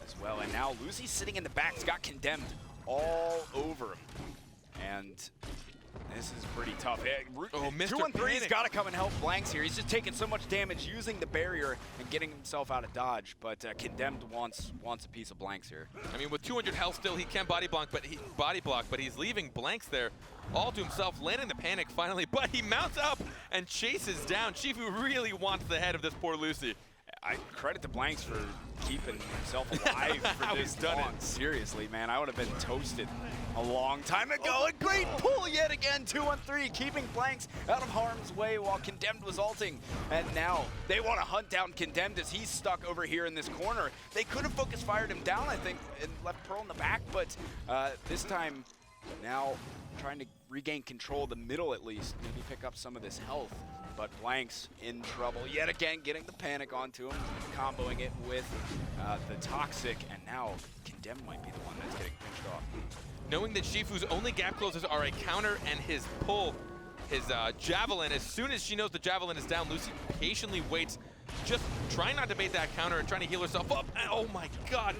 as well. And now Lucy's sitting in the back. He's got Condemned all over him. And this is pretty tough. 213's got to come and help Blanks here. He's just taking so much damage using the barrier and getting himself out of dodge. But Condemned wants a piece of Blanks here. I mean, with 200 health still, he can body block, but he's leaving Blanks there all to himself, landing the panic finally. But he mounts up and chases down. Shifu really wants the head of this poor Lucy. I credit the Blanks for keeping himself alive for this long. Seriously, man, I would have been toasted a long time ago. A great pull yet again, 213, keeping Blanks out of harm's way while Condemned was ulting. And now they want to hunt down Condemned as he's stuck over here in this corner. They could have focus fired him down, I think, and left Pearl in the back, but this time now trying to regain control of the middle at least, maybe pick up some of this health. But Blanks in trouble yet again, getting the panic onto him, comboing it with the Toxic, and now Condemned might be the one that's getting pinched off. Knowing that Shifu's only gap closes are a counter and his pull, his Javelin, as soon as she knows the Javelin is down, Lucy patiently waits, just trying not to bait that counter and trying to heal herself up. And oh my god!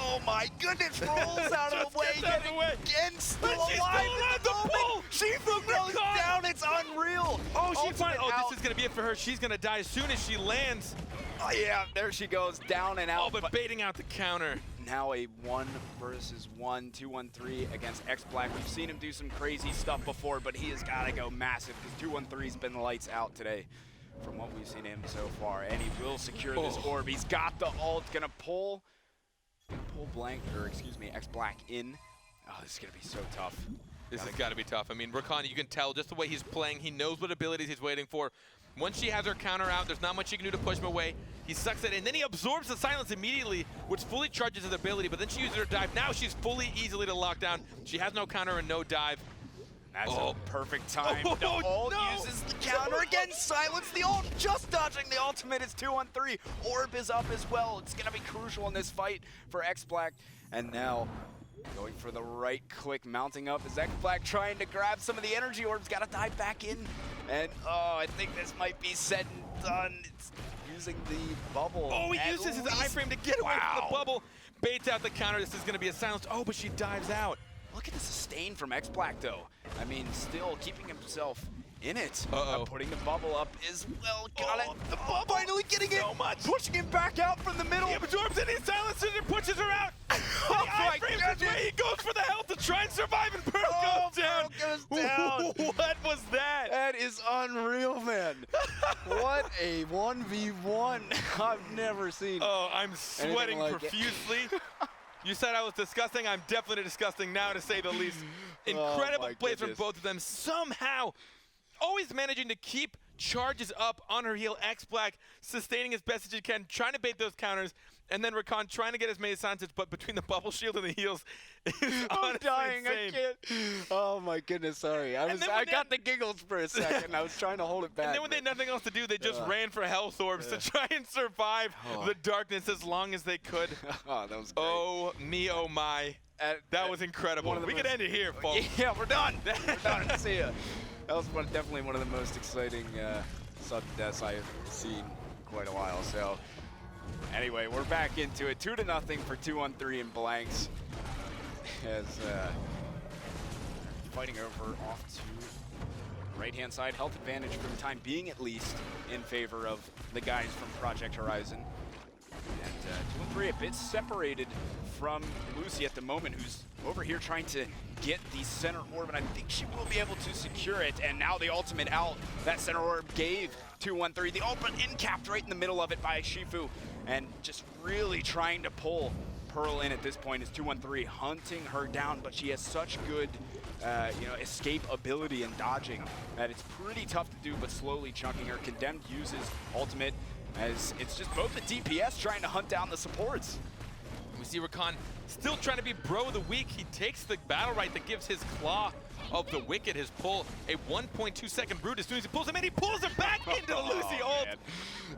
Oh my goodness, rolls out of the way. Gets out of the way. Again, still But she's alive still alive, at the the moment. pull. Shifu goes down. It's unreal. Oh, she Ultimate finally. Oh, out. this is gonna be it for her. She's gonna die as soon as she lands. Oh yeah, there she goes, down and out. Oh, but baiting out the counter. Now a 1 versus 1, 2-1-3 against X-Black. We've seen him do some crazy stuff before, but he has got to go massive because 2-1-3's been lights out today from what we've seen him so far. And he will secure this orb. He's got the ult, gonna pull X-Black in. Oh, this is gonna be so tough. This has got to be tough. I mean, Rakan, you can tell just the way he's playing. He knows what abilities he's waiting for. Once she has her counter out, there's not much she can do to push him away. He sucks it, and then he absorbs the silence immediately, which fully charges his ability, but then she uses her dive. Now she's fully easily to lock down. She has no counter and no dive. That's a perfect time. The ult uses the counter again. Silence the ult, just dodging the ultimate. It's 2-on-3. Orb is up as well. It's going to be crucial in this fight for X-Black. And now going for the right click, mounting up is X-Black trying to grab some of the energy orbs. Got to dive back in. And I think this might be said and done. It's using the bubble. Oh, he uses his iframe to get away from the bubble. Baits out the counter. This is going to be a silence. Oh, but she dives out. Look at the sustain from X-Black, though. I mean, still keeping himself in it. Putting the bubble up as well. Got it. The bubble finally getting it. So much. Pushing him back out from the middle. He absorbs it. He silences and pushes her out. Oh my goodness. He goes for the health to try and survive, and Pearl goes down. Goes down. What was that? That is unreal, man. What a 1v1 I've never seen. Oh, I'm sweating like profusely. You said I was disgusting. I'm definitely disgusting now, to say the least. Incredible plays from both of them. Somehow, always managing to keep charges up on her heel. X-Black sustaining as best as he can, trying to bait those counters, and then Rakan trying to get as many silences, but between the bubble shield and the heals, it's I'm dying. insane. I can't. Oh my goodness, sorry. I got the giggles for a second. I was trying to hold it back. And then when they had nothing else to do, they just ran for health orbs to try and survive the darkness as long as they could. Oh, that was great. Oh me, oh my. That was incredible. We could end it here, folks. Yeah, we're done. We're done. See ya. That was definitely one of the most exciting sudden deaths I have seen in quite a while. So, anyway, we're back into it. 2-0 for 2-on-3 in blanks. As fighting over off to the right-hand side. Health advantage for the time being, at least, in favor of the guys from Project Horizon. And 2-on-3 a bit separated from Lucy at the moment, who's over here trying to get the center orb, and I think she will be able to secure it. And now the ultimate out. That center orb gave 2-1-3 the ult, but incapped right in the middle of it by Shifu, and just really trying to pull Pearl in at this point is 2-1-3, hunting her down, but she has such good escape ability and dodging that it's pretty tough to do, but slowly chunking her. Condemned uses ultimate, as it's just both the DPS trying to hunt down the supports. We see Rakan still trying to be bro of the week. He takes the BattleRekt that gives his Claw of the Wicked his pull. A 1.2 second brute. As soon as he pulls him in, he pulls him back into the Lucy ult.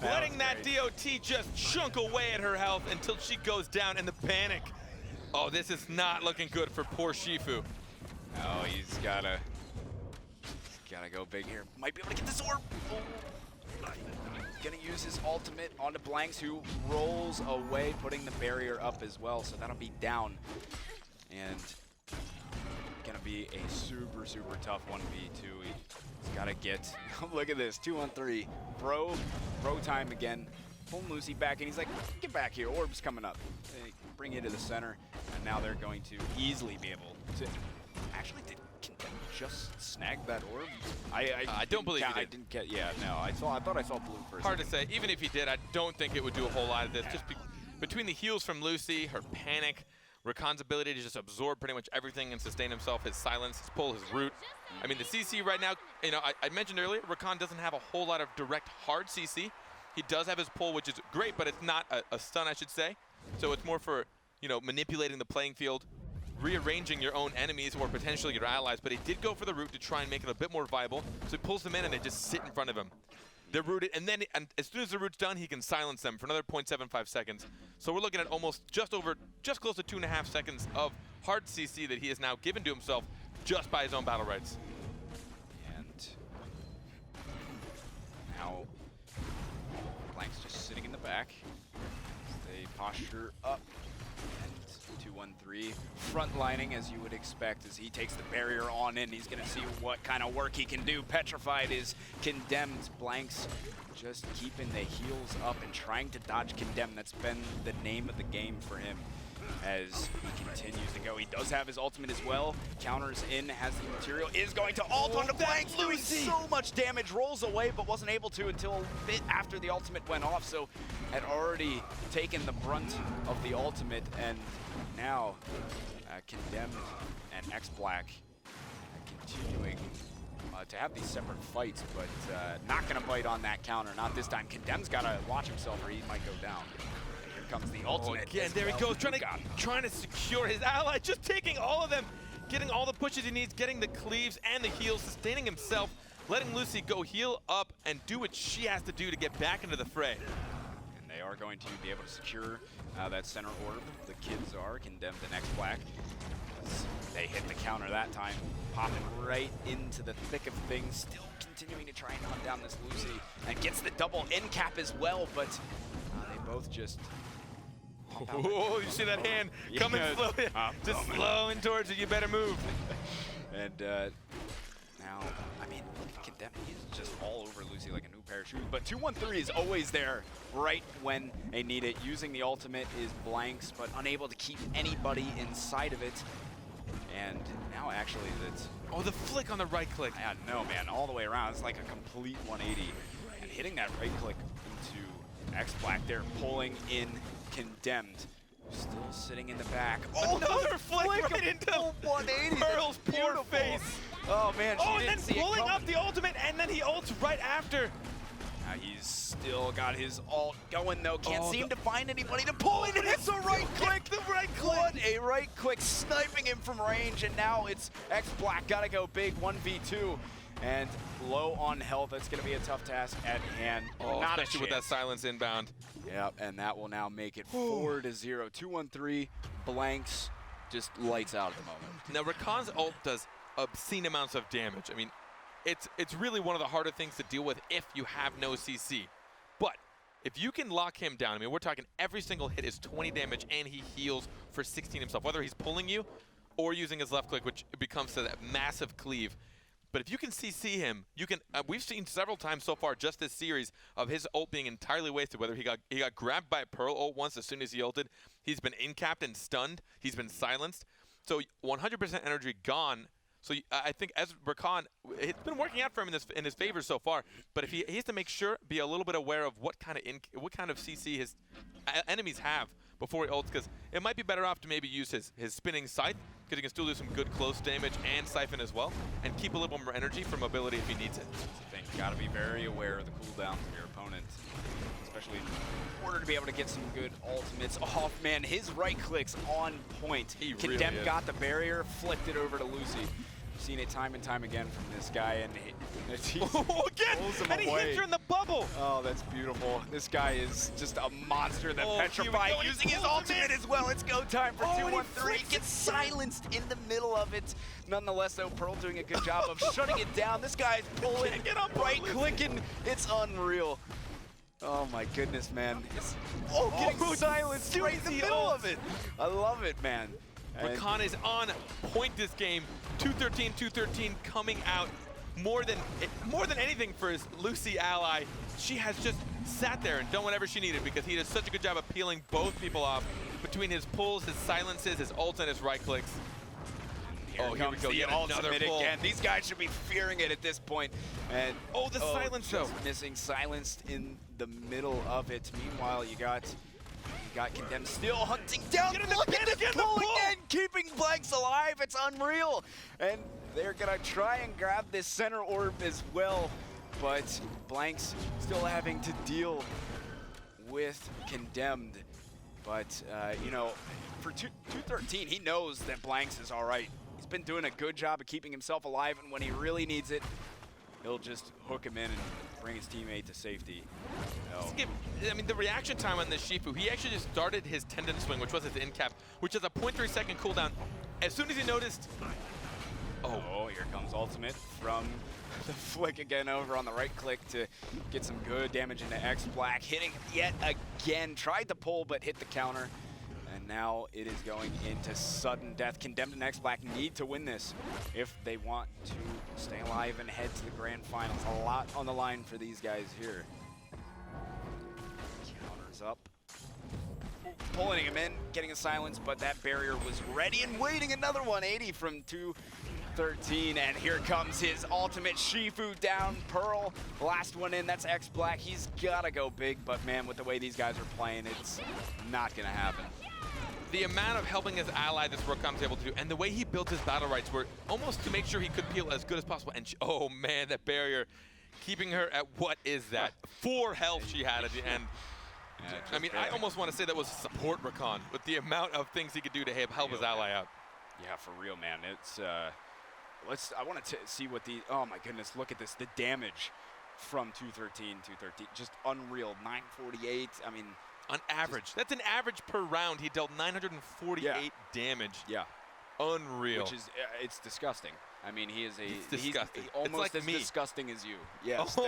Letting that DOT just chunk away at her health until she goes down in the panic. Oh, this is not looking good for poor Shifu. Oh, he's gotta go big here. Might be able to get this orb. Oh. Gonna use his ultimate onto Blanks, who rolls away, putting the barrier up as well, so that'll be down. And gonna be a super tough 1v2. He's gotta get, look at this, 2-on-3. Bro time again. Pulling Lucy back, and he's like, get back here, orb's coming up. They bring it to the center, and now they're going to easily be able to, actually, just snag that orb? I don't believe he did. I didn't get. Yeah, no. I thought I saw blue first. Hard to say. Even if he did, I don't think it would do a whole lot of this. Just between the heals from Lucy, her panic, Rakan's ability to just absorb pretty much everything and sustain himself, his silence, his pull, his root. I mean, the CC right now, I mentioned earlier, Rakan doesn't have a whole lot of direct hard CC. He does have his pull, which is great, but it's not a stun, I should say. So it's more for, manipulating the playing field, rearranging your own enemies or potentially your allies, but he did go for the root to try and make it a bit more viable. So he pulls them in and they just sit in front of him. They're rooted, and then as soon as the root's done, he can silence them for another 0.75 seconds. So we're looking at just close to 2.5 seconds of hard CC that he has now given to himself just by his own BattleRekts. And now Blank's just sitting in the back. They posture up. And 2-1-3 frontlining as you would expect as he takes the barrier on in. He's going to see what kind of work he can do. Petrified is Condemned. Blanks just keeping the heels up and trying to dodge Condemn. That's been the name of the game for him as he continues to go. He does have his ultimate as well. Counters in, has the material, is going to ult onto Blanks, doing so much damage, rolls away, but wasn't able to until a bit after the ultimate went off, so had already taken the brunt of the ultimate, and now Condemned and X-Black continuing to have these separate fights, but not gonna bite on that counter, not this time. Condemned's gotta watch himself or he might go down. Comes the ultimate. Again, there he goes, trying to secure his ally, just taking all of them, getting all the pushes he needs, getting the cleaves and the heals, sustaining himself, letting Lucy go heal up and do what she has to do to get back into the fray. And they are going to be able to secure that center orb. The kids are Condemned and X-Black. They hit the counter that time, popping right into the thick of things, still continuing to try and hunt down this Lucy, and gets the double end cap as well, but they both just... Oh, you see that hand coming slow, just slowing towards you. You better move. And now, I mean, Condemned, he's just all over Lucy like a new pair of shoes. But 2-1-3 is always there right when they need it. Using the ultimate is Blanks, but unable to keep anybody inside of it. And now actually that's... Oh, the flick on the right click. I don't know, man, all the way around. It's like a complete 180. And hitting that right click into X-Black there, pulling in Condemned, still sitting in the back. Oh, another flick right into 180. Pearl's poor face. Oh man, she didn't see it coming. And then pulling up the ultimate, and then he ults right after. Now he's still got his ult going though. Can't seem to find anybody to pull in, and it's a right click. The right click. What a right click, sniping him from range, and now it's X-Black gotta go big 1v2. And low on health, that's going to be a tough task at hand. Oh, not especially with that silence inbound. Yep, and that will now make it 4-0. 2-1-3, Blanks just lights out at the moment. Now, Rakan's ult does obscene amounts of damage. I mean, it's really one of the harder things to deal with if you have no CC. But if you can lock him down, I mean, we're talking every single hit is 20 damage, and he heals for 16 himself, whether he's pulling you or using his left click, which becomes that massive cleave. But if you can CC him, you can. We've seen several times so far just this series of his ult being entirely wasted. Whether he got grabbed by a Pearl ult once as soon as he ulted, he's been in-capped and stunned, he's been silenced. So 100% energy gone. So I think as Rakan, it's been working out for him in his favor so far. But if he has to make sure, be a little bit aware of what kind of CC his enemies have before he ults, because it might be better off to maybe use his spinning scythe, because he can still do some good close damage and siphon as well, and keep a little more energy for mobility if he needs it. I think you got to be very aware of the cooldowns of your opponent, especially in order to be able to get some good ultimates off. Man, his right click's on point. Condemned really got the barrier, flipped it over to Lucy. Seen it time and time again from this guy, and he hits her in the bubble. Oh, that's beautiful. This guy is just a monster. That Petrified using his ultimate as well. It's go time for 2-1-3. Gets silenced in the middle of it. Nonetheless, though, Pearl doing a good job of shutting it down. This guy's pulling, right clicking. It's unreal. Oh my goodness, man. Getting silenced right in the middle of it. I love it, man. Rakan is on point this game. 213 coming out more than anything for his Lucy ally. She has just sat there and done whatever she needed because he does such a good job of peeling both people off between his pulls, his silences, his ults, and his right clicks. Here we go, the ultimate again. These guys should be fearing it at this point. And the silence though. Missing, silenced in the middle of it. Meanwhile, you got Condemned still hunting down. Look at this pull again, keeping Blanks alive. It's unreal. And they're gonna try and grab this center orb as well, but Blanks still having to deal with Condemned. But you know, for 213, he knows that Blanks is all right. He's been doing a good job of keeping himself alive, and when he really needs it, he'll just hook him in and bring his teammate to safety. I mean, the reaction time on this Shifu, he actually just started his tendon swing, which was his in cap, which is a 0.3 second cooldown. As soon as he noticed, here comes ultimate from the flick again over on the right click to get some good damage into X-Black. Hitting yet again, tried to pull but hit the counter. And now it is going into sudden death. Condemned and X-Black need to win this if they want to stay alive and head to the grand finals. A lot on the line for these guys here. Counters up. Pulling him in, getting a silence, but that barrier was ready and waiting. Another 180 from 213, and here comes his ultimate Shifu down. Pearl, last one in, that's X-Black. He's gotta go big, but man, with the way these guys are playing, it's not gonna happen. The amount of helping his ally this Rakan was able to do, and the way he built his BattleRekts were almost to make sure he could peel as good as possible. And oh man, that barrier, keeping her at what is that? 4 health she had at the end. I mean, I almost want to say that was support Rakan with the amount of things he could do to help his ally out. Yeah, for real, man. It's I want to see what the, oh my goodness, look at this, the damage from 213, just unreal. 948. I mean, on average, that's an average per round. He dealt 948 damage. Yeah, unreal. Which is it's disgusting. I mean, he is he's almost like as disgusting as you. Yes,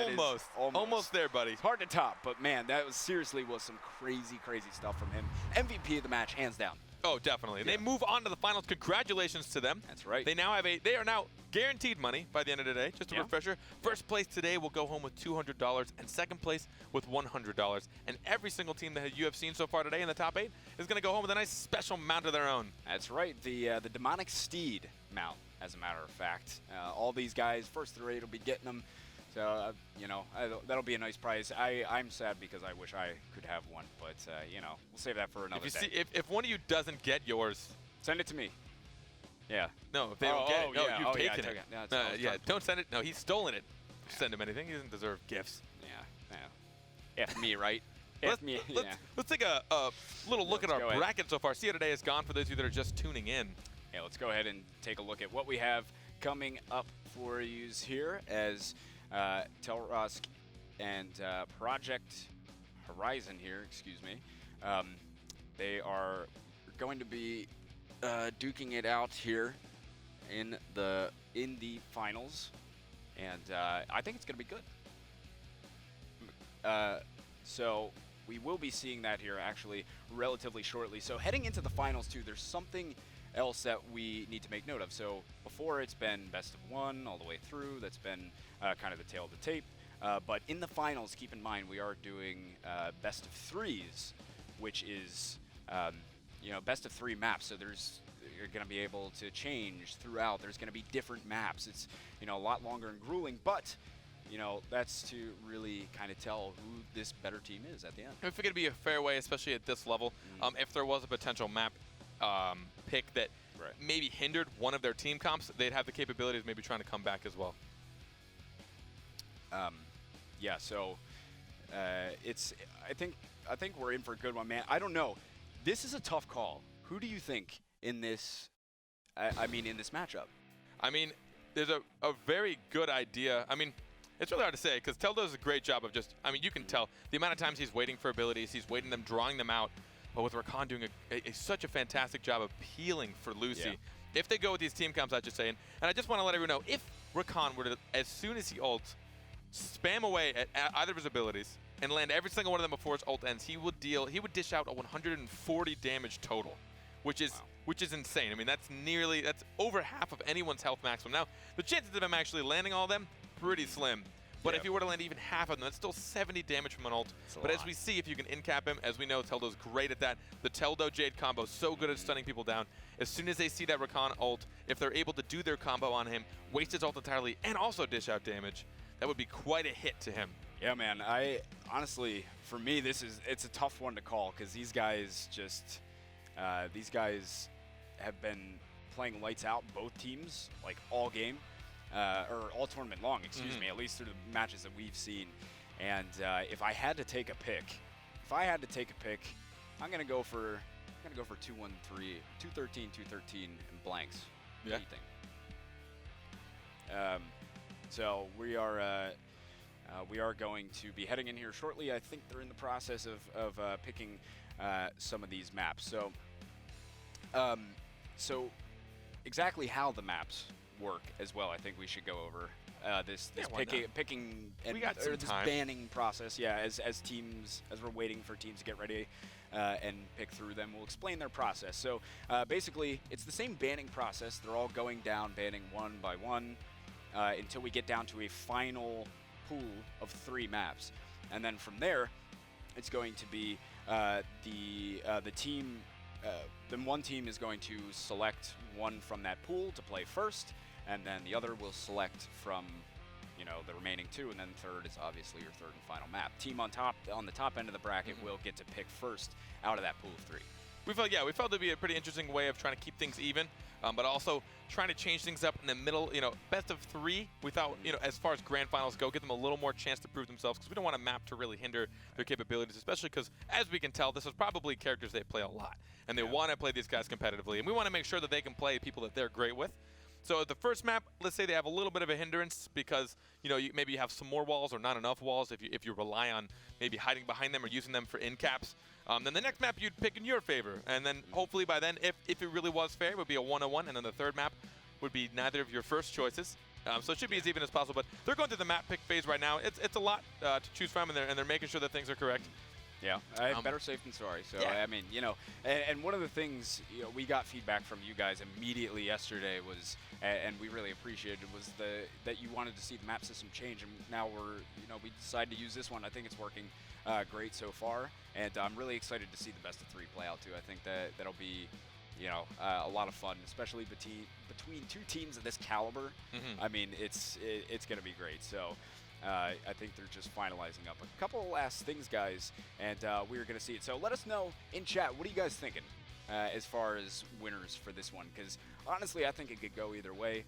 almost there, buddy. It's hard to top, but man, that was seriously some crazy stuff from him. MVP of the match, hands down. Oh, definitely. Yeah. They move on to the finals. Congratulations to them. That's right. They now have they are now guaranteed money by the end of the day. Just a refresher. First place today will go home with $200, and second place with $100. And every single team that you have seen so far today in the top 8 is going to go home with a nice special mount of their own. That's right. The demonic steed mount, as a matter of fact. All these guys, first through 8 will be getting them. So, you know, that'll be a nice prize. I'm sad because I wish I could have one, but, you know, we'll save that for another day. If one of you doesn't get yours, send it to me. Yeah. No, if they don't get it, no, you've taken it. Yeah, don't send it. No, he's stolen it. Send him anything. He doesn't deserve gifts. Yeah. F me, right? Let's take a little look at our bracket so far. See how today has gone for those of you that are just tuning in. Yeah, let's go ahead and take a look at what we have coming up for you here as Telrusk and Project Horizon here, they are going to be duking it out here in the finals, and I think it's going to be good. So we will be seeing that here actually relatively shortly. So heading into the finals too, there's something else that we need to make note of. So before, it's been best of 1 all the way through. That's been kind of the tail of the tape. But in the finals, keep in mind we are doing best of 3s, which is best of 3 maps. So you're going to be able to change throughout. There's going to be different maps. It's a lot longer and grueling, but that's to really kind of tell who this better team is at the end. I figure it'd be a fair way, especially at this level, if there was a potential map pick that maybe hindered one of their team comps, they'd have the capability of maybe trying to come back as well. So I think we're in for a good one, man. I don't know. This is a tough call. Who do you think in this in this matchup? I mean, there's a very good idea. I mean, it's really hard to say because Tel does a great job of you can tell the amount of times he's waiting for abilities, he's waiting them, drawing them out. But with Rakan doing such a fantastic job of peeling for Lucy. If they go with these team comps, I just saying, and I just want to let everyone know, if Rakan were to, as soon as he ults, spam away at either of his abilities and land every single one of them before his ult ends, he would dish out a 140 damage total, which is insane. I mean, that's over half of anyone's health maximum. Now, the chances of him actually landing all of them, pretty slim. But if you were to land even half of them, that's still 70 damage from an ult. But as we see, if you can in-cap him, as we know, Teldo's great at that. The Teldo-Jade combo, so good at stunning people down. As soon as they see that Rakan ult, if they're able to do their combo on him, waste his ult entirely, and also dish out damage, that would be quite a hit to him. Yeah, man. Honestly, for me, it's a tough one to call because these guys have been playing lights out, both teams, like all game. Or all tournament long, excuse me, at least through the matches that we've seen. And if I had to take a pick, I'm gonna go for 2-1-3, 213, 213, and blanks. Yeah. What do you think? So we are going to be heading in here shortly. I think they're in the process of picking some of these maps. So exactly how the maps work as well, I think we should go over. this why picking We and got some this time. banning process. Yeah, as we're waiting for teams to get ready and pick through them, we'll explain their process. So basically, it's the same banning process. They're all going down, banning one by one until we get down to a final pool of 3 maps, and then from there, it's going to be the team. Then one team is going to select one from that pool to play first, and then the other will select from, the remaining 2, and then third is obviously your third and final map. Team on the top end of the bracket will get to pick first out of that pool of 3. We felt it'd be a pretty interesting way of trying to keep things even, but also trying to change things up in the middle. Best of 3 without, as far as grand finals go, give them a little more chance to prove themselves, because we don't want a map to really hinder their capabilities, especially because, as we can tell, this is probably characters they play a lot, and they want to play these guys competitively, and we want to make sure that they can play people that they're great with. So the first map, let's say they have a little bit of a hindrance because maybe you have some more walls or not enough walls if you rely on maybe hiding behind them or using them for end caps. Then the next map you'd pick in your favor, and then hopefully by then, if it really was fair, it would be a 1-on-1, and then the third map would be neither of your first choices. So it should be as even as possible, but they're going through the map pick phase right now. It's a lot to choose from, and they're making sure that things are correct. Yeah, better safe than sorry. So, yeah. I mean, and one of the things, we got feedback from you guys immediately yesterday was, and we really appreciated, was that you wanted to see the map system change, and now we decided to use this one. I think it's working great so far, and I'm really excited to see the best of 3 play out too. I think that'll be, a lot of fun, especially between 2 teams of this caliber. I mean, it's going to be great. So. I think they're just finalizing up a couple of last things, guys, and we're going to see it. So let us know in chat, what are you guys thinking as far as winners for this one? Because honestly, I think it could go either way.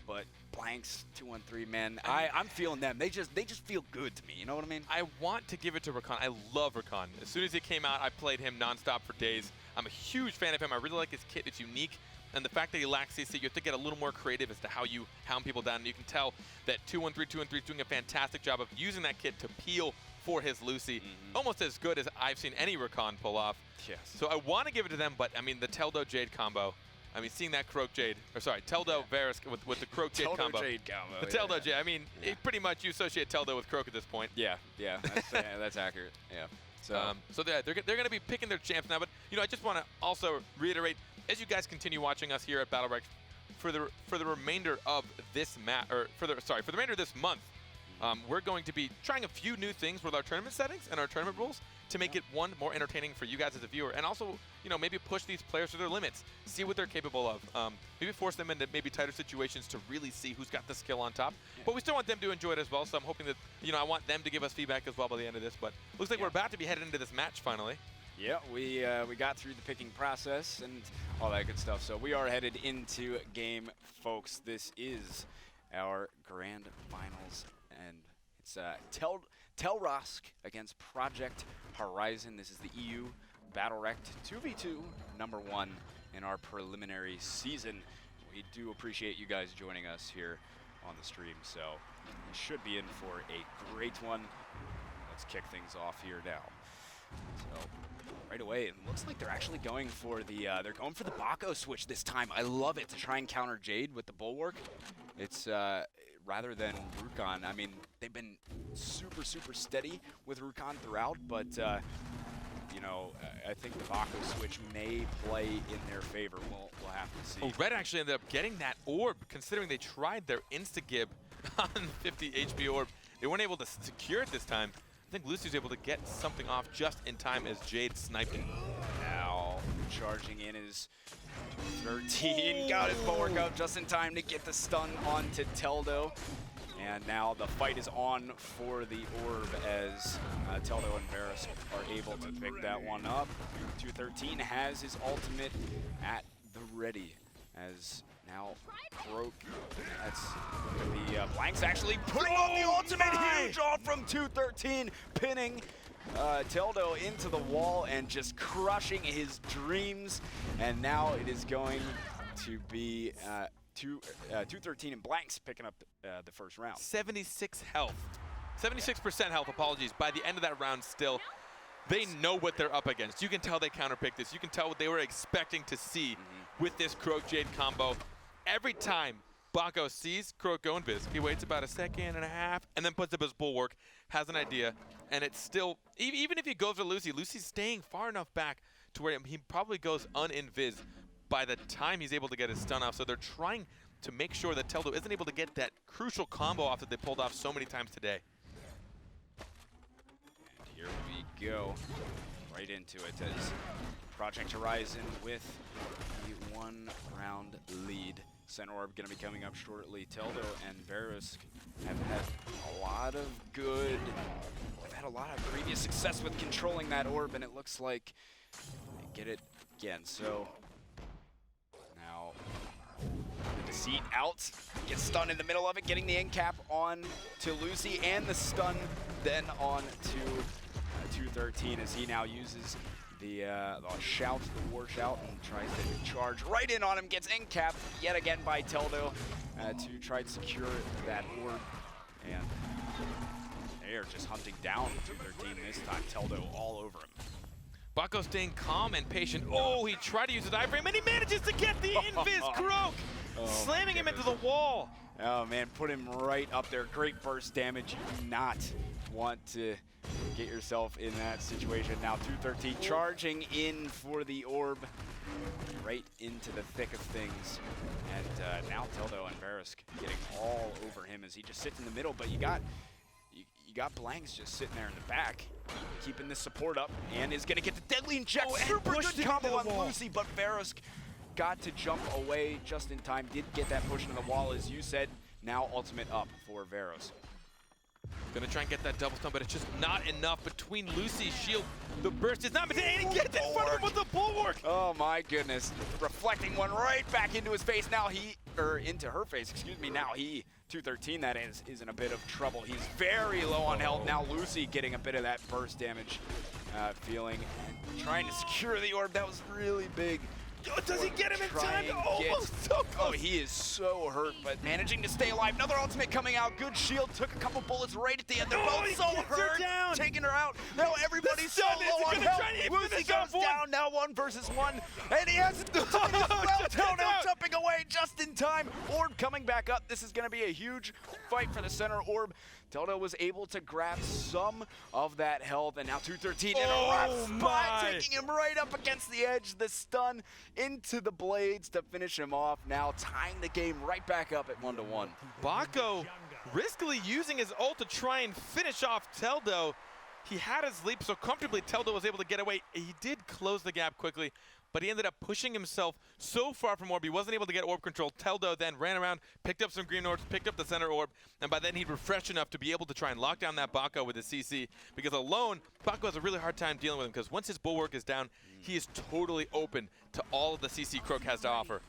But Blanks 2-1-3, man, I'm feeling them. They just feel good to me. You know what I mean? I want to give it to Rakan. I love Rakan. As soon as he came out, I played him nonstop for days. I'm a huge fan of him. I really like his kit. It's unique. And the fact that he lacks CC, you have to get a little more creative as to how you hound people down. And you can tell that 2-1-3 is doing a fantastic job of using that kit to peel for his Lucy. Almost as good as I've seen any Rakan pull off. Yes. So I want to give it to them, but I mean, the Teldo Jade combo. I mean, seeing that Croak Jade, or sorry, Teldo Varus with the Croak Jade combo. Jade combo. The Teldo Jade. I mean, pretty much you associate Teldo with Croak at this point. Yeah, that's accurate. Yeah. So they're going to be picking their champs now, but I just want to also reiterate, as you guys continue watching us here at BattleRekt, for the remainder of this for the remainder of this month, we're going to be trying a few new things with our tournament settings and our tournament rules to make it, one, more entertaining for you guys as a viewer, and also maybe push these players to their limits, see what they're capable of, maybe force them into maybe tighter situations to really see who's got the skill on top. But we still want them to enjoy it as well, so I'm hoping that I want them to give us feedback as well by the end of this. But looks like we're about to be headed into this match finally. Yeah, we got through the picking process and all that good stuff. So we are headed into game, folks. This is our grand finals, and it's Telrosk against Project Horizon. This is the EU BattleRekt 2v2 #1 in our preliminary season. We do appreciate you guys joining us here on the stream, so we should be in for a great one. Let's kick things off here now. So right away, it looks like they're actually going for the Bako switch this time. I love it, to try and counter Jade with the Bulwark. It's rather than Rakan. I mean, they've been super steady with Rakan throughout, but I think the Bako switch may play in their favor. We'll have to see. Oh, Red actually ended up getting that orb, considering they tried their insta-gib on 50 HP orb. They weren't able to secure it this time. I think Lucy's able to get something off just in time as Jade sniped him. Now charging in is 13, got his Bulwark up just in time to get the stun onto Teldo. And now the fight is on for the orb as Teldo and Varus are able to pick that one up. 213 has his ultimate at the ready as now Croak, that's the Blanks actually putting on the ultimate. Huge off from 213, pinning Teldo into the wall and just crushing his dreams. And now it is going to be 213 and Blanks picking up the first round. 76 health. 76% health, apologies. By the end of that round still, they know what they're up against. You can tell they counterpicked this. You can tell what they were expecting to see with this Croak Jade combo. Every time Bako sees Croak go invis. He waits about a second and a half and then puts up his bulwark, has an idea, and it's still, even if he goes for Lucy, Lucy's staying far enough back to where he probably goes un-invis by the time he's able to get his stun off. So they're trying to make sure that Teldo isn't able to get that crucial combo off that they pulled off so many times today. And here we go, right into it as Project Horizon with the 1-round lead. Center Orb going to be coming up shortly. Teldo and BattleRekt have had a lot of previous success with controlling that orb, and it looks like they get it again. So now the CET out, gets stunned in the middle of it, getting the end cap on to Lucy and the stun then on to 213 as he now uses the shout, the war shout, and tries to charge right in on him, gets end capped yet again by Teldo to try to secure that orb. And they are just hunting down 213 this time. Teldo all over him. Bako staying calm and patient. Oh, he tried to use his iframe, and he manages to get the invis. Croak slamming him into the wall. Oh man, put him right up there. Great burst damage. You do not want to get yourself in that situation. Now 213 charging in for the orb, right into the thick of things. And now Teldo and BattleRekt getting all over him as he just sits in the middle. But you got Blanks just sitting there in the back, keeping the support up, and is going to get the deadly inject. Super good combo on Lucy, but BattleRekt got to jump away just in time. Did get that push into the wall, as you said. Now ultimate up for BattleRekt. Gonna try and get that double stun, but it's just not enough between Lucy's shield. The burst is not, and he gets in front of him with the bulwark. Oh my goodness, reflecting one right back into his face. Now into her face, excuse me. Now 213 that is in a bit of trouble. He's very low on health. Now Lucy getting a bit of that burst damage feeling, and trying to secure the orb. That was really big. Does he get him in time? Almost so close. Oh, he is so hurt, but managing to stay alive. Another ultimate coming out. Good shield. Took a couple bullets right at the end. They're both so hurt. Taking her out. Now everybody's so low on health. Lucy goes down. Now 1 versus 1. And he has the Teldo jumping away just in time. Orb coming back up. This is going to be a huge fight for the center orb. Teldo was able to grab some of that health, and now 213 in a rough spot, taking him right up against the edge. The stun into the blades to finish him off. Now tying the game right back up at 1-1. Bako riskily using his ult to try and finish off Teldo. He had his leap so comfortably Teldo was able to get away. He did close the gap quickly, but he ended up pushing himself so far from orb, he wasn't able to get orb control. Teldo then ran around, picked up some green orbs, picked up the center orb, and by then he'd refreshed enough to be able to try and lock down that Bako with his CC, because alone, Bako has a really hard time dealing with him, because once his bulwark is down, he is totally open to all of the CC Croak has to offer.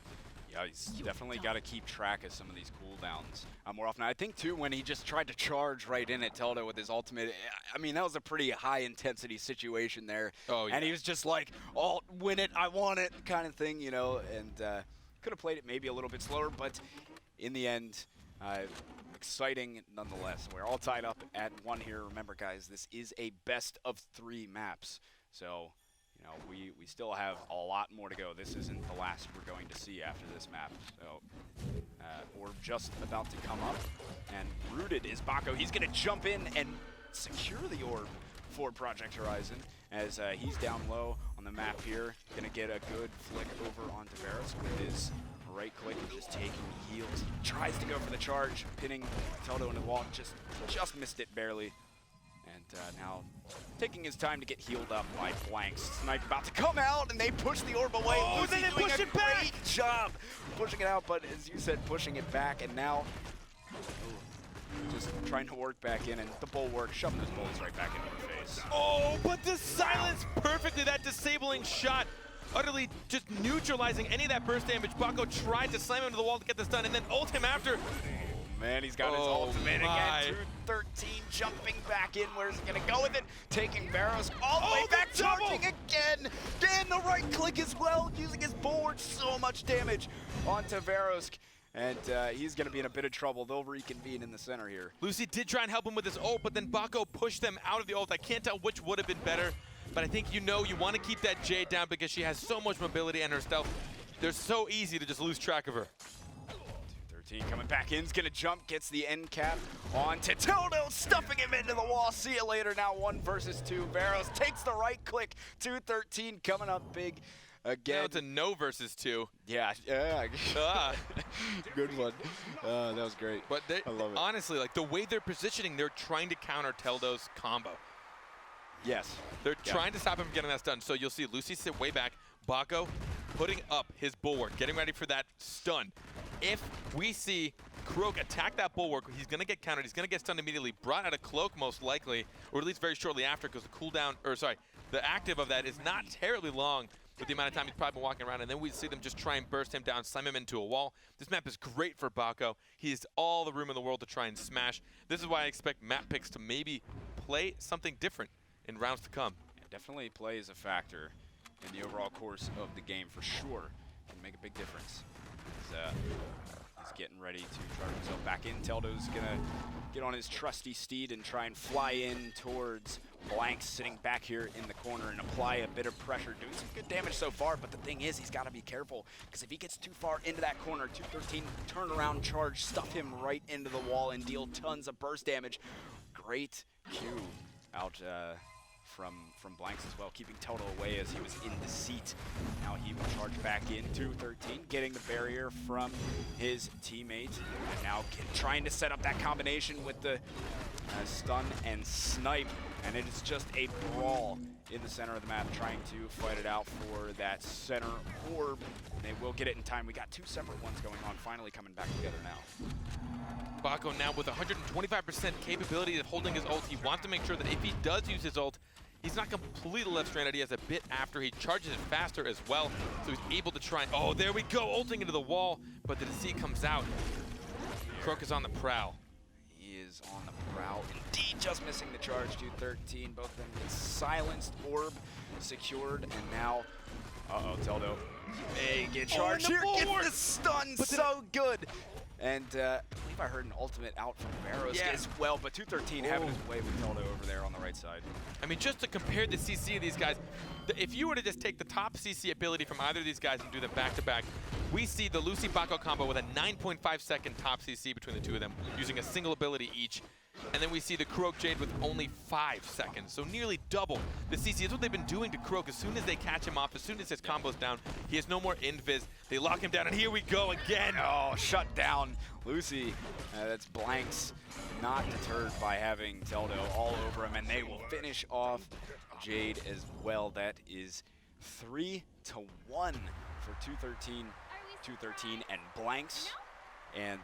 Yeah, he's definitely got to keep track of some of these cooldowns more often. I think, too, when he just tried to charge right in at Teldo with his ultimate, I mean, that was a pretty high-intensity situation there. Oh, yeah. And he was just like, oh, win it, I want it, kind of thing, you know, and could have played it maybe a little bit slower, but in the end, exciting nonetheless. We're all tied up at 1 here. Remember, guys, this is a best-of-3 maps, so you know, we still have a lot more to go. This isn't the last we're going to see after this map. So we're just about to come up, and rooted is Bako. He's going to jump in and secure the orb for Project Horizon as he's down low on the map here. Going to get a good flick over onto BattleRekt with his right click and just taking heals. Tries to go for the charge, pinning Teldo into the wall. Just missed it barely. And now taking his time to get healed up by Blanks. Snipe about to come out, and they push the orb away. Oh, Lucy they doing push a it back. great job pushing it out, but as you said, pushing it back, and now just trying to work back in, and the bulwark, shoving those bullets right back into her face. Oh, but the silence perfectly, that disabling shot, utterly just neutralizing any of that burst damage. Bako tried to slam him to the wall to get this done, and then ult him after. Man, he's got his ultimate again. 213 jumping back in. Where's he going to go with it? Taking BattleRekt all the way back, charging again. Again, the right click as well, using his bulwark. So much damage onto BattleRekt. And he's going to be in a bit of trouble. They'll reconvene in the center here. Lucy did try and help him with his ult, but then Bako pushed them out of the ult. I can't tell which would have been better, but I think you want to keep that Jade down because she has so much mobility and her stealth. They're so easy to just lose track of her. 213 coming back in, is gonna jump, gets the end cap on to Tildo, stuffing him into the wall. See you later. Now 1 versus 2. Barrows takes the right click. 213 coming up big again. Now it's a no versus 2. Yeah. Good one. That was great. But I love it. Honestly, like the way they're positioning, they're trying to counter Teldo's combo. Yes. They're trying to stop him from getting that stun. So you'll see Lucy sit way back. Bako putting up his bulwark, getting ready for that stun. If we see Kroak attack that bulwark, he's going to get countered. He's going to get stunned immediately, brought out a cloak most likely, or at least very shortly after, because the cooldown, or sorry, the active of that is not terribly long with the amount of time he's probably been walking around, and then we see them just try and burst him down, slam him into a wall. This map is great for Bako. He has all the room in the world to try and smash. This is why I expect map picks to maybe play something different in rounds to come. It definitely plays a factor in the overall course of the game for sure. Can make a big difference. He's getting ready to charge himself back in. Teldo's gonna get on his trusty steed and try and fly in towards Blanks, sitting back here in the corner, and apply a bit of pressure. Doing some good damage so far, but the thing is, he's got to be careful, because if he gets too far into that corner, 213 turn around charge, stuff him right into the wall and deal tons of burst damage. Great Q out from Blanks as well, keeping Teldo away as he was in the seat. Now he will charge back in. 213 getting the barrier from his teammate, and now trying to set up that combination with the stun and snipe, and it is just a brawl in the center of the map, trying to fight it out for that center orb. They will get it in time. We got 2 separate ones going on, finally coming back together now. Bako now with 125% capability of holding his ult. He wants to make sure that if he does use his ult, he's not completely left stranded. He has a bit after. He charges it faster as well, so he's able to try and, oh, there we go, ulting into the wall, but the DC comes out. Kroak is on the prowl. He is on the prowl. Indeed, just missing the charge. 213, both of them get silenced, orb secured, and now, Teldo. Hey, get charged here, get the stun, so good. And I believe I heard an ultimate out from Barrows as well, but 213 having his way with Teldo over there on the right side. I mean, just to compare the CC of these guys, if you were to just take the top CC ability from either of these guys and do them back-to-back, we see the Lucy Bako combo with a 9.5 second top CC between the two of them, using a single ability each. And then we see the Kroak Jade with only 5 seconds, so nearly double the CC. That's what they've been doing to Kroak. As soon as they catch him off, as soon as his combo's down, he has no more invis. They lock him down, and here we go again. Oh, shut down. Lucy, that's Blanks, not deterred by having Teldo all over him, and they will finish off Jade as well. That is 3-1 for 213 and Blanks. And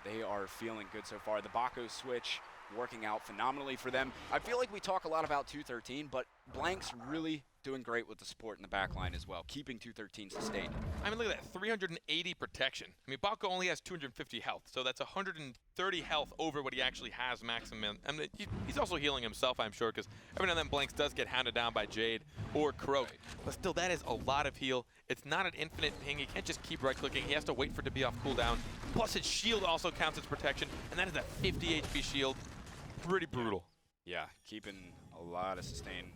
they are feeling good so far. The Bako switch working out phenomenally for them. I feel like we talk a lot about 213, but Blanks really doing great with the support in the back line as well, keeping 213 sustained. I mean, look at that, 380 protection. I mean, Bako only has 250 health, so that's 130 health over what he actually has maximum. I mean, he's also healing himself, I'm sure, because every now and then Blanks does get hounded down by Jade or Kroak. But still, that is a lot of heal. It's not an infinite ping. He can't just keep right-clicking. He has to wait for it to be off cooldown. Plus, his shield also counts as protection, and that is a 50 HP shield. Pretty brutal. Yeah, keeping a lot of sustain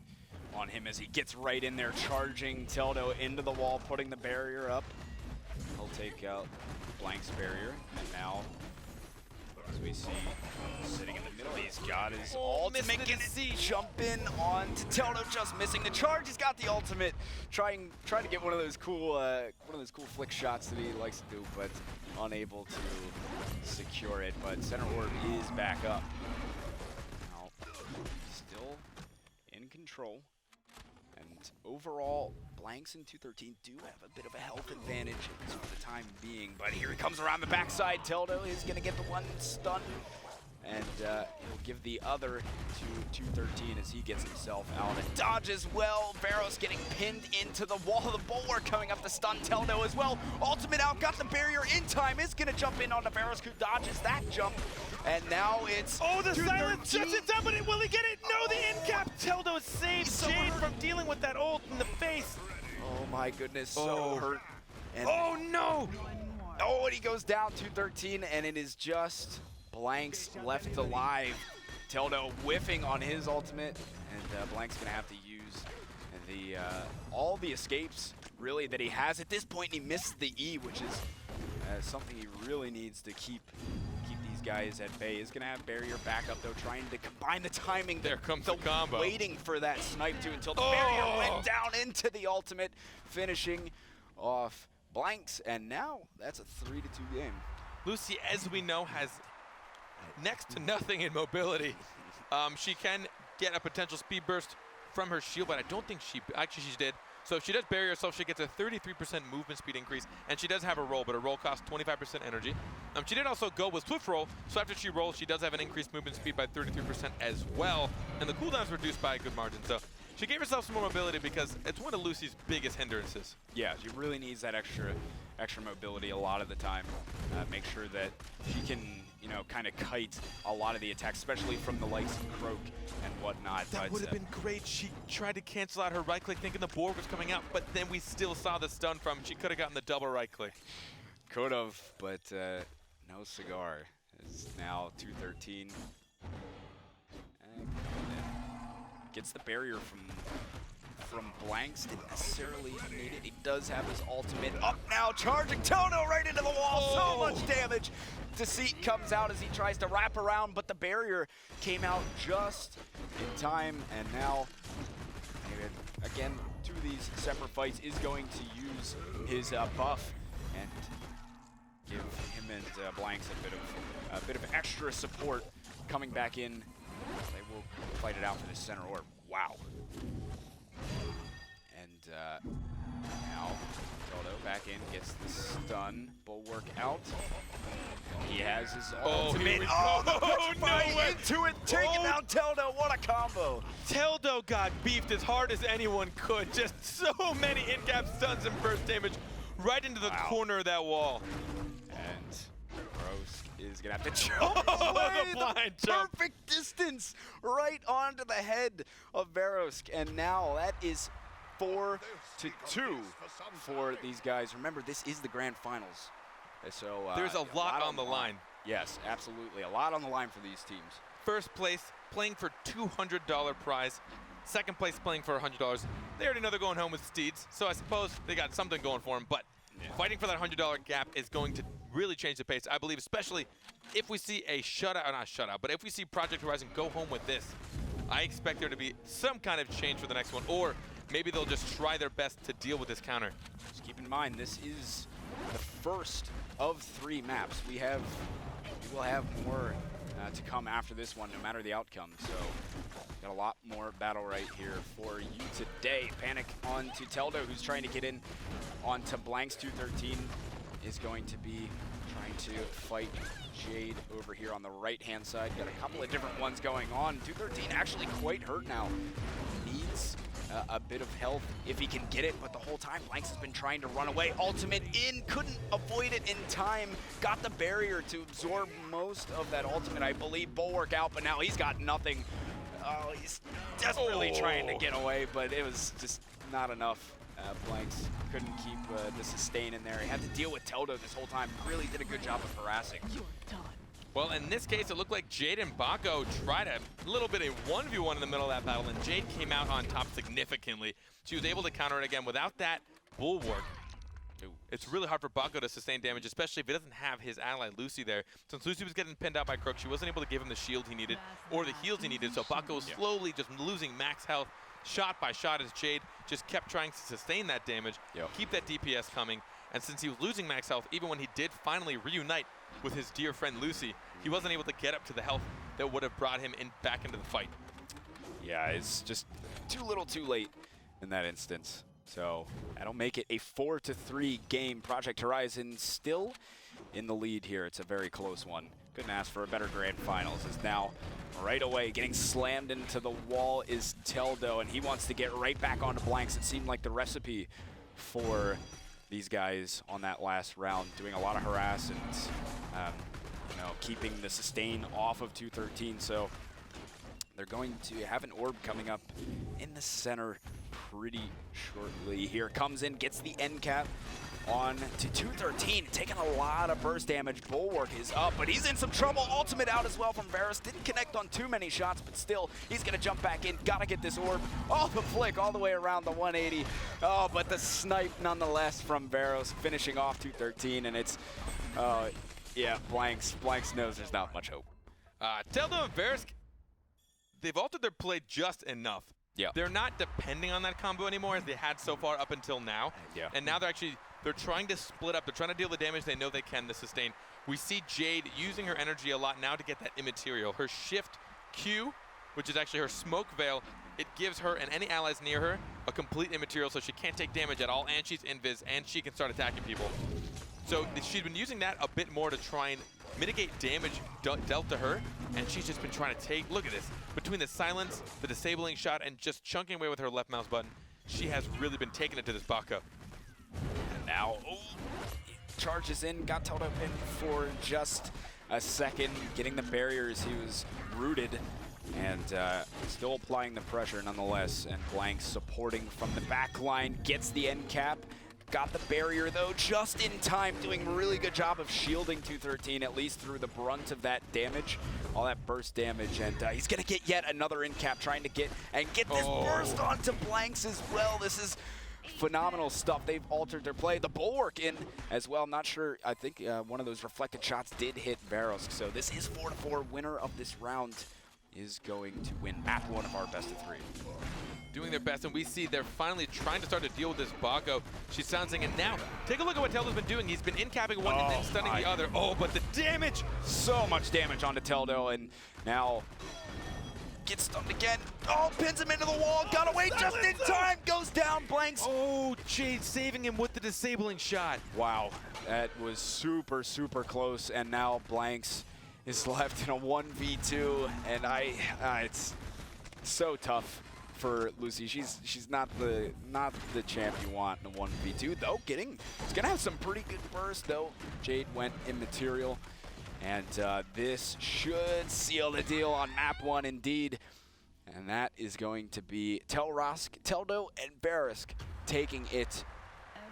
on him as he gets right in there, charging Teldo into the wall, putting the barrier up. He'll take out Blank's barrier, and now, as we see, sitting in the middle, he's got his ultimate, jump in on to Teldo, just missing the charge. He's got the ultimate, trying to get one of those cool flick shots that he likes to do, but unable to secure it. But center orb is back up. Now, still in control. And overall, Blanks and 213 do have a bit of a health advantage for the time being. But here he comes around the backside. Teldo is going to get the one stun. And he'll give the other to 213 as he gets himself out and dodges well. Barrows getting pinned into the wall. The bulwark coming up to stun Teldo as well. Ultimate out, got the barrier in time. Is going to jump in onto Barrows, who dodges that jump. And now it's the silence shuts it down, but will he get it? No, the end cap. Teldo saves Jade from dealing with that ult in the face. Oh my goodness, so hurt. And oh no! Oh, and he goes down 213, and it is just Blanks left alive. Teldo whiffing on his ultimate, and Blank's gonna have to use the all the escapes really that he has at this point. And he missed the E, which is something he really needs to keep these guys at bay. Is going to have barrier back up, though, trying to combine the timing. There comes the combo. Waiting for that snipe, too, until the barrier went down into the ultimate, finishing off Blanks, and now that's a 3-2 game. Lucy, as we know, has next to nothing in mobility. She can get a potential speed burst from her shield, but I don't think she did. So if she does bury herself, she gets a 33% movement speed increase, and she does have a roll, but her roll costs 25% energy. She did also go with Swift Roll, so after she rolls, she does have an increased movement speed by 33% as well, and the cooldown is reduced by a good margin. So she gave herself some more mobility because it's one of Lucy's biggest hindrances. Yeah, she really needs that extra mobility a lot of the time. Make sure that she can, you know, kind of kite a lot of the attacks, especially from the likes of Croak and whatnot. That would have been great. She tried to cancel out her right click thinking the board was coming out, but then we still saw the stun from. She could have gotten the double right click. Could have, but no cigar. It's now 213. Gets the barrier from Blanks. Didn't necessarily need it. He does have his ultimate up now, charging Toto right into the wall. So much damage. Deceit comes out as he tries to wrap around, but the barrier came out just in time, and now, again, two of these separate fights is going to use his buff and give him and Blanks a bit of extra support coming back in. They will fight it out for the center orb. Wow. And now Toto back in, gets the stun. Bulwark out. He has his ultimate. No way. Into it, taking down Teldo. What a combo. Teldo got beefed as hard as anyone could. Just so many in-cap stuns and burst damage right into the corner of that wall. And Brosk is going to have to jump away the blind jump. Perfect distance right onto the head of Verosk. And now that is 4-2 for these guys. Remember, this is the grand finals. So there's a lot on the line. Yes, absolutely. A lot on the line for these teams. First place playing for $200 prize. Second place playing for $100. They already know they're going home with steeds, so I suppose they got something going for them. But fighting for that $100 gap is going to really change the pace, I believe, especially if we see a shutout, not shutout, but if we see Project Horizon go home with this. I expect there to be some kind of change for the next one, or maybe they'll just try their best to deal with this counter. Just keep in mind, this is the first of 3 maps. We will have more to come after this one, no matter the outcome. So got a lot more BattleRekt here for you today. Panic on to Teldo, who's trying to get in onto Blanks. 213 is going to be trying to fight Jade over here on the right-hand side. Got a couple of different ones going on. 213 actually quite hurt now. Needs a bit of health if he can get it, but the whole time Blanks has been trying to run away. Ultimate in, couldn't avoid it in time. Got the barrier to absorb most of that ultimate, I believe. Bulwark out, but now he's got nothing. Oh, he's desperately trying to get away, but it was just not enough. Blanks couldn't keep the sustain in there. He had to deal with Teldo this whole time. Really did a good job of harassing. Well, in this case, it looked like Jade and Bako tried a little bit of 1v1 in the middle of that battle, and Jade came out on top significantly. She was able to counter it again without that Bulwark. It's really hard for Bako to sustain damage, especially if he doesn't have his ally Lucy there. Since Lucy was getting pinned out by Crook, she wasn't able to give him the shield he needed or the heals he needed, so Bako was slowly just losing max health shot by shot as Jade just kept trying to sustain that damage, keep that DPS coming. And since he was losing max health, even when he did finally reunite with his dear friend Lucy, he wasn't able to get up to the health that would have brought him back into the fight. Yeah, it's just too little too late in that instance. So that'll make it a 4-3 game. Project Horizon still in the lead here. It's a very close one. Couldn't ask for a better grand finals, as now right away getting slammed into the wall is Teldo, and he wants to get right back onto Blanks. It seemed like the recipe for these guys on that last round, doing a lot of harass and you know, keeping the sustain off of 213. So they're going to have an orb coming up in the center pretty shortly. Here comes in, gets the end cap on to 213, taking a lot of burst damage. Bulwark is up, but he's in some trouble. Ultimate out as well from Varus. Didn't connect on too many shots, but still, he's gonna jump back in. Gotta get this orb. Oh, the flick all the way around the 180. Oh, but the snipe nonetheless from Varus, finishing off 213, and it's Yeah, Blanks knows there's not much hope. Teldo and Verisk, they've altered their play just enough. Yeah. They're not depending on that combo anymore as they had so far up until now. Yeah. And now they're trying to split up. They're trying to deal the damage they know they can to sustain. We see Jade using her energy a lot now to get that immaterial. Her shift Q, which is actually her smoke veil, it gives her and any allies near her a complete immaterial so she can't take damage at all, and she's invis, and she can start attacking people. So she's been using that a bit more to try and mitigate damage dealt to her, and she's just been trying to take, look at this, between the silence, the disabling shot, and just chunking away with her left mouse button, she has really been taking it to this Baka. And now, charges in, got Teldo in for just a second, getting the barriers. He was rooted and still applying the pressure nonetheless, and Blank supporting from the back line, gets the end cap. Got the barrier though, just in time, doing a really good job of shielding 213, at least through the brunt of that damage, all that burst damage, and he's gonna get yet another end cap, trying to get this burst onto Blanks as well. This is phenomenal stuff. They've altered their play. The Bulwark in as well. Not sure, I think one of those reflected shots did hit Verosk, so this is 4-4. Winner of this round is going to win map 1 of our best of 3. Doing their best, and we see they're finally trying to start to deal with this Bako. She's silencing, and now take a look at what Teldo's been doing. He's been in-capping one and then stunning the other. Oh, but the damage! So much damage onto Teldo, and now gets stunned again. Oh, pins him into the wall, got away just in time, goes down, Blanks. Oh, Jade saving him with the disabling shot. Wow, that was super, super close, and now Blanks is left in a 1v2, and it's so tough for Lucy. She's not the champ you want in a 1v2 though. It's gonna have some pretty good burst though. Jade went immaterial, and this should seal the deal on map 1 indeed. And that is going to be Teldo and Verisk taking it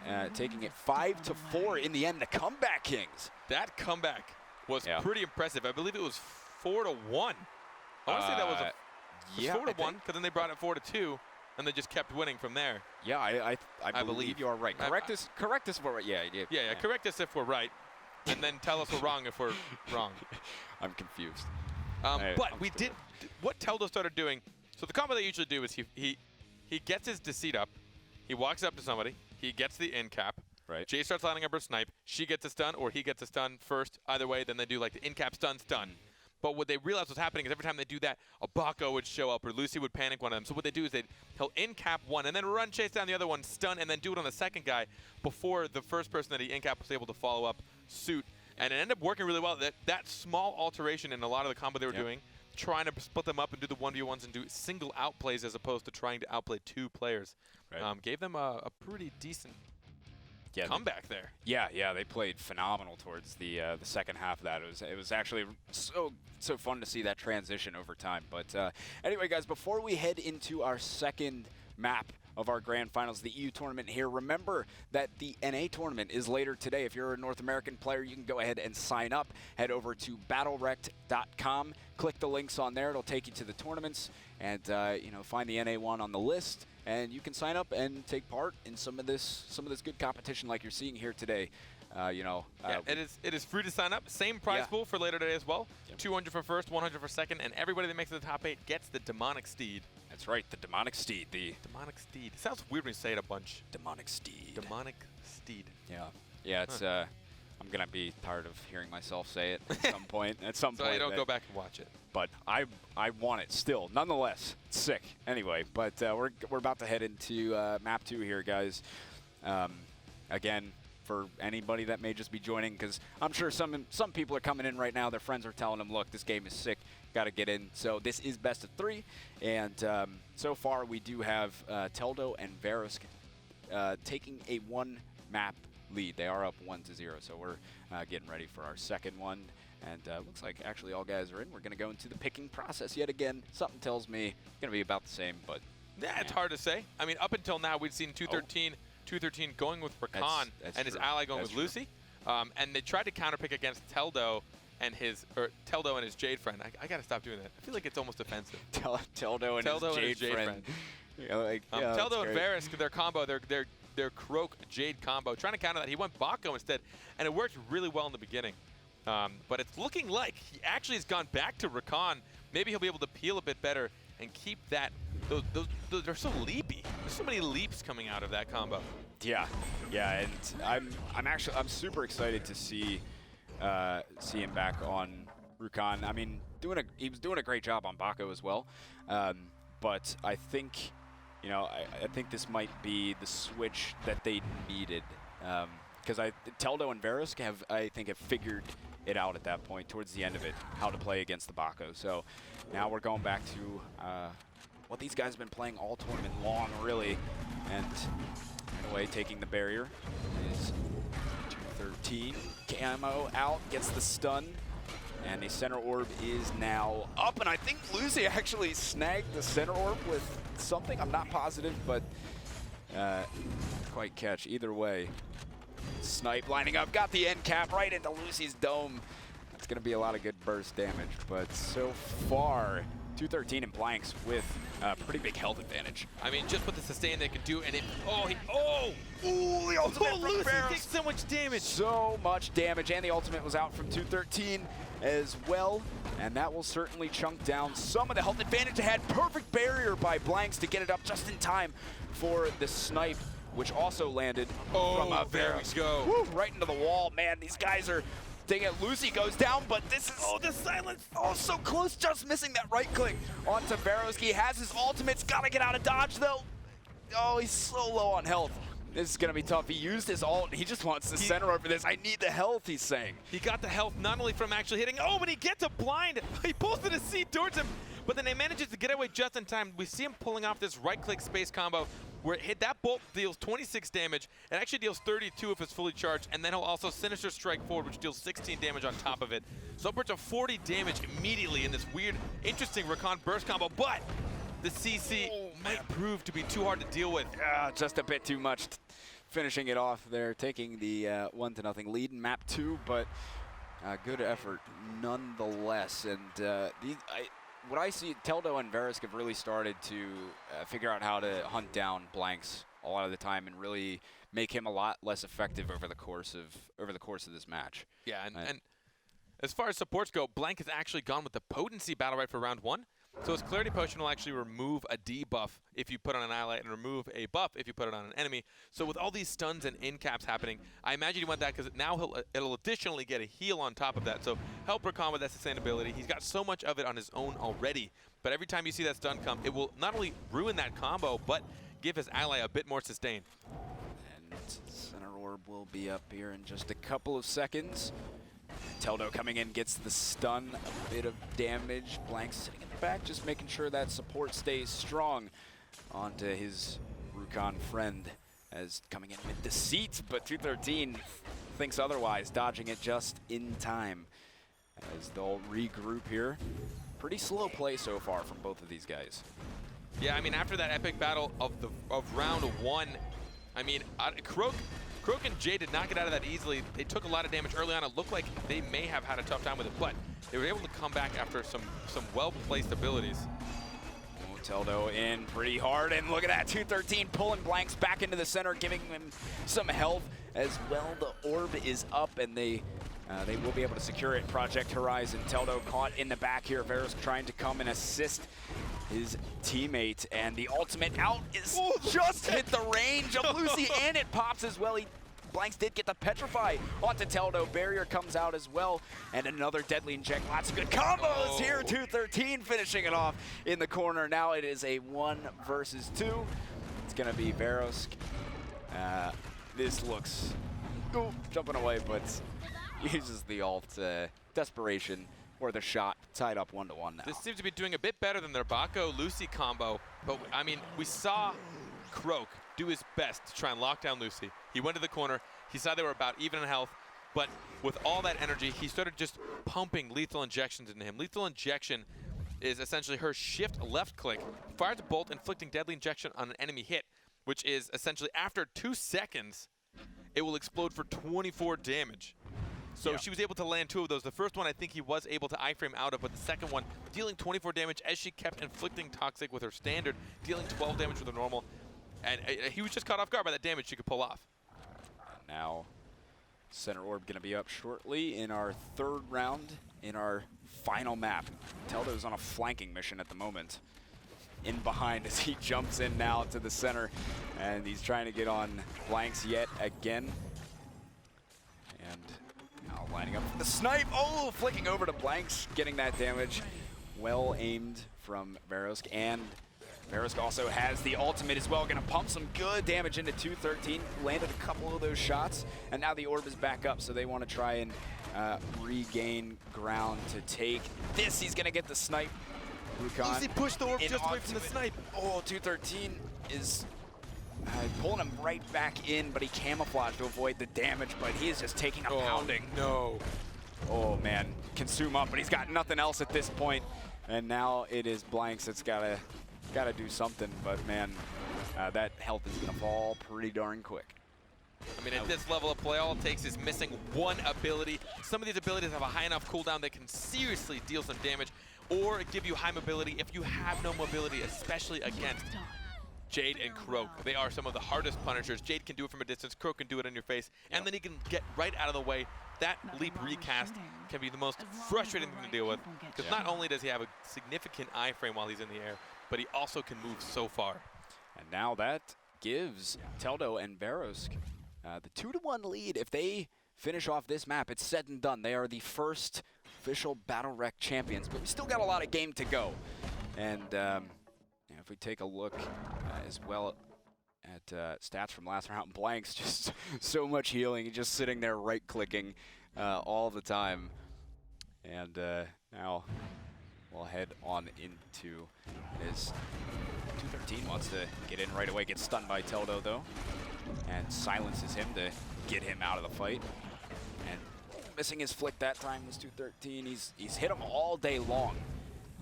5-4 in the end. The comeback kings. That comeback was pretty impressive. I believe it was 4-1. I want to say that was yeah, 4-1, because then they brought it 4-2, and they just kept winning from there. Yeah, I believe you are right. Correct us if we're right. Yeah. Correct us if we're right, and then tell us we're wrong if we're wrong. I'm confused. What Teldo started doing, so the combo they usually do is he gets his deceit up, he walks up to somebody, he gets the in cap, right. Jay starts lining up her snipe, she gets a stun, or he gets a stun first. Either way, then they do like the in cap stun. But what they realized was happening is every time they do that, a Bako would show up or Lucy would panic one of them. So what they do is he'll in-cap one and then run chase down the other one, stun, and then do it on the second guy before the first person that he in-cap was able to follow up suit. And it ended up working really well. That small alteration in a lot of the combo they were doing, trying to split them up and do the 1v1s and do single outplays as opposed to trying to outplay 2 players, gave them a pretty decent comeback there. Yeah, they played phenomenal towards the second half of that. It was actually so fun to see that transition over time. But anyway, guys, before we head into our second map of our grand finals, the EU tournament here, remember that the NA tournament is later today. If you're a North American player, you can go ahead and sign up. Head over to BattleRekt.com, click the links on there. It'll take you to the tournaments, and find the NA one on the list, and you can sign up and take part in some of this good competition like you're seeing here today. It is free to sign up. Same prize pool for later today as well. 200 for first, 100 for second, and everybody that makes it to the top 8 gets the Demonic Steed. That's right, the Demonic Steed. The Demonic Steed. It sounds weird when you say it a bunch. Demonic Steed. Demonic Steed. Yeah. It's I'm gonna be tired of hearing myself say it at some point. So you don't go back and watch it. But I want it still. Nonetheless, it's sick. Anyway, but we're about to head into map 2 here, guys. Again, for anybody that may just be joining, because I'm sure some people are coming in right now. Their friends are telling them, look, this game is sick. Got to get in. So this is best of 3, and so far we do have Teldo and Verisk taking a 1-map lead. They are up 1-0, so we're getting ready for our second one. And looks like actually all guys are in. We're going to go into the picking process yet again. Something tells me it's going to be about the same, but yeah, it's hard to say. I mean, up until now, we'd seen 213 going with Rakan and his ally going with Lucy. And they tried to counterpick against Teldo and his Jade friend. I got to stop doing that. I feel like it's almost offensive. Teldo and his Jade friend. Teldo and Verisk, their combo, they're their Croak Jade combo. Trying to counter that, he went Bako instead, and it worked really well in the beginning. But it's looking like he actually has gone back to Rakan. Maybe he'll be able to peel a bit better and keep that. They're so leapy. There's so many leaps coming out of that combo. Yeah, and I'm super excited to see him back on Rakan. I mean, he was doing a great job on Bako as well. But I think, I think this might be the switch that they needed. Because Teldo and Verisk have figured it out at that point, towards the end of it, how to play against the Bako. So now we're going back to what these guys have been playing all tournament long, really. And in a way, taking the barrier is 213. Camo out, gets the stun. And the center orb is now up, and I think Lucy actually snagged the center orb with something. I'm not positive, but quite catch. Either way, Snipe lining up, got the end cap right into Lucy's dome. That's going to be a lot of good burst damage, but so far, 213 and Blanks with a pretty big health advantage. I mean, just with the sustain they could do, and the ultimate Lucy takes so much damage. So much damage, and the ultimate was out from 213 as well, and that will certainly chunk down some of the health advantage. It had perfect barrier by Blanks to get it up just in time for the snipe, which also landed from a there we go. Right into the wall. Man, these guys are thinking Lucy goes down, but this is the silence. Oh, so close, just missing that right click onto Veros. He has his ultimates, gotta get out of dodge though. Oh, he's so low on health. This is gonna be tough. He used his ult. He just wants the center over this. I need the health, he's saying. He got the health not only from actually hitting, but he gets a blind. He pulls the seat towards him, but then he manages to get away just in time. We see him pulling off this right-click space combo where that bolt deals 26 damage. It actually deals 32 if it's fully charged, and then he'll also Sinister Strike forward, which deals 16 damage on top of it. So upwards of 40 damage immediately in this weird, interesting Rakan burst combo, but the CC might prove to be too hard to deal with. Just a bit too much. Finishing it off there, taking the 1-0 lead in map 2, but good effort nonetheless. And what I see, Teldo and Verisk have really started to figure out how to hunt down Blanks a lot of the time and really make him a lot less effective over the course of this match. Yeah, and as far as supports go, Blank has actually gone with the potency BattleRekt for round 1. So his Clarity Potion will actually remove a debuff if you put on an ally and remove a buff if you put it on an enemy. So with all these stuns and in caps happening, I imagine you want that because now it'll additionally get a heal on top of that. So help Rakan with that sustainability. He's got so much of it on his own already. But every time you see that stun come, it will not only ruin that combo, but give his ally a bit more sustain. And center orb will be up here in just a couple of seconds. Teldo coming in, gets the stun, a bit of damage. Blank sitting in the back, just making sure that support stays strong onto his Rakan friend as coming in with deceit, but 213 thinks otherwise, dodging it just in time as they'll regroup here. Pretty slow play so far from both of these guys. Yeah, I mean, after that epic battle of round 1, I mean, Croak and Jay did not get out of that easily. They took a lot of damage early on. It looked like they may have had a tough time with it, but they were able to come back after some well-placed abilities. Teldo in pretty hard, and look at that, 213 pulling Blanks back into the center, giving him some health as well. The orb is up, and they will be able to secure it. Project Horizon, Teldo caught in the back here. Verisk trying to come and assist his teammate, and the ultimate out is just hit the range of Lucy, and it pops as well. Blanks did get the Petrify onto Teldo. Barrier comes out as well, and another deadly inject. Lots of good combos here. 213 finishing it off in the corner. Now it is a 1 versus 2. It's going to be Verosk. This looks jumping away, but uses the ult desperation or the shot, tied up 1-1 now. This seems to be doing a bit better than their Bako-Lucy combo, but I mean, we saw Croak do his best to try and lock down Lucy. He went to the corner, he saw they were about even in health, but with all that energy, he started just pumping lethal injections into him. Lethal injection is essentially her shift left click, fires a bolt inflicting deadly injection on an enemy hit, which is essentially after 2 seconds, it will explode for 24 damage. So she was able to land 2 of those. The first one I think he was able to iframe out of, but the second one dealing 24 damage as she kept inflicting Toxic with her standard, dealing 12 damage with her normal. And he was just caught off guard by that damage she could pull off. And now, center orb going to be up shortly in our third round in our final map. Teldo's on a flanking mission at the moment. In behind as he jumps in now to the center, and he's trying to get on Blanks yet again. And now lining up for the snipe. Oh, flicking over to Blanks, getting that damage. Well aimed from Verosk, and Verosk also has the ultimate as well. Gonna pump some good damage into 213. Landed a couple of those shots, and now the orb is back up, so they want to try and regain ground to take this. He's gonna get the snipe. Easy push the orb just away from the snipe. Oh, 213 is pulling him right back in, but he camouflaged to avoid the damage, but he is just taking a pounding. No. Oh man, consume up, but he's got nothing else at this point. And now it is Blanks that's gotta do something, but man, that health is gonna fall pretty darn quick. I mean, at this level of play, all it takes is missing one ability. Some of these abilities have a high enough cooldown that can seriously deal some damage, or give you high mobility if you have no mobility, especially against Jade and Croak. They are some of the hardest punishers. Jade can do it from a distance, Croak can do it in your face, and then he can get right out of the way. That leap recast can be the most frustrating thing to deal with, because not only does he have a significant iframe while he's in the air, but he also can move so far. And now that gives Teldo and Verosk the 2-1 lead. If they finish off this map, it's said and done. They are the first official BattleRekt champions, but we still got a lot of game to go. And if we take a look as well at stats from last round, Blanks just so much healing, just sitting there right-clicking all the time. And now we'll head on into his 213 wants to get in right away, gets stunned by Teldo though, and silences him to get him out of the fight. And missing his flick that time was 213. He's hit him all day long.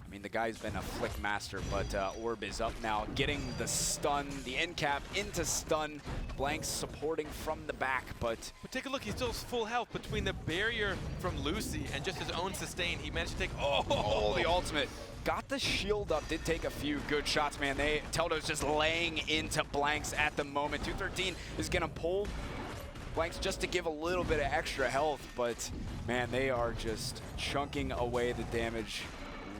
I mean, the guy's been a flick master, but Orb is up now, getting the stun, the end cap into stun. Blanks supporting from the back, but take a look, he's still full health between the barrier from Lucy and just his own sustain. He managed to take, oh, the ultimate. Got the shield up, did take a few good shots, man. Teldo's just laying into Blanks at the moment. 213 is gonna pull Blanks just to give a little bit of extra health, but man, they are just chunking away the damage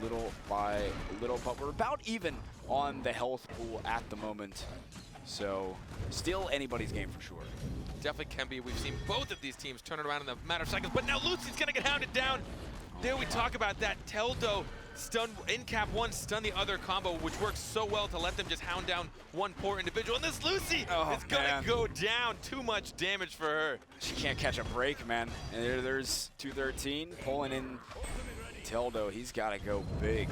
little by little, but we're about even on the health pool at the moment. So still anybody's game for sure. Definitely can be. We've seen both of these teams turn it around in a matter of seconds, but now Lucy's gonna get hounded down. There we talk about that. Teldo stun in cap one, stun the other combo, which works so well to let them just hound down one poor individual. And this Lucy is gonna go down. Too much damage for her. She can't catch a break, man. And there's 213 pulling in Teldo. He's gotta go big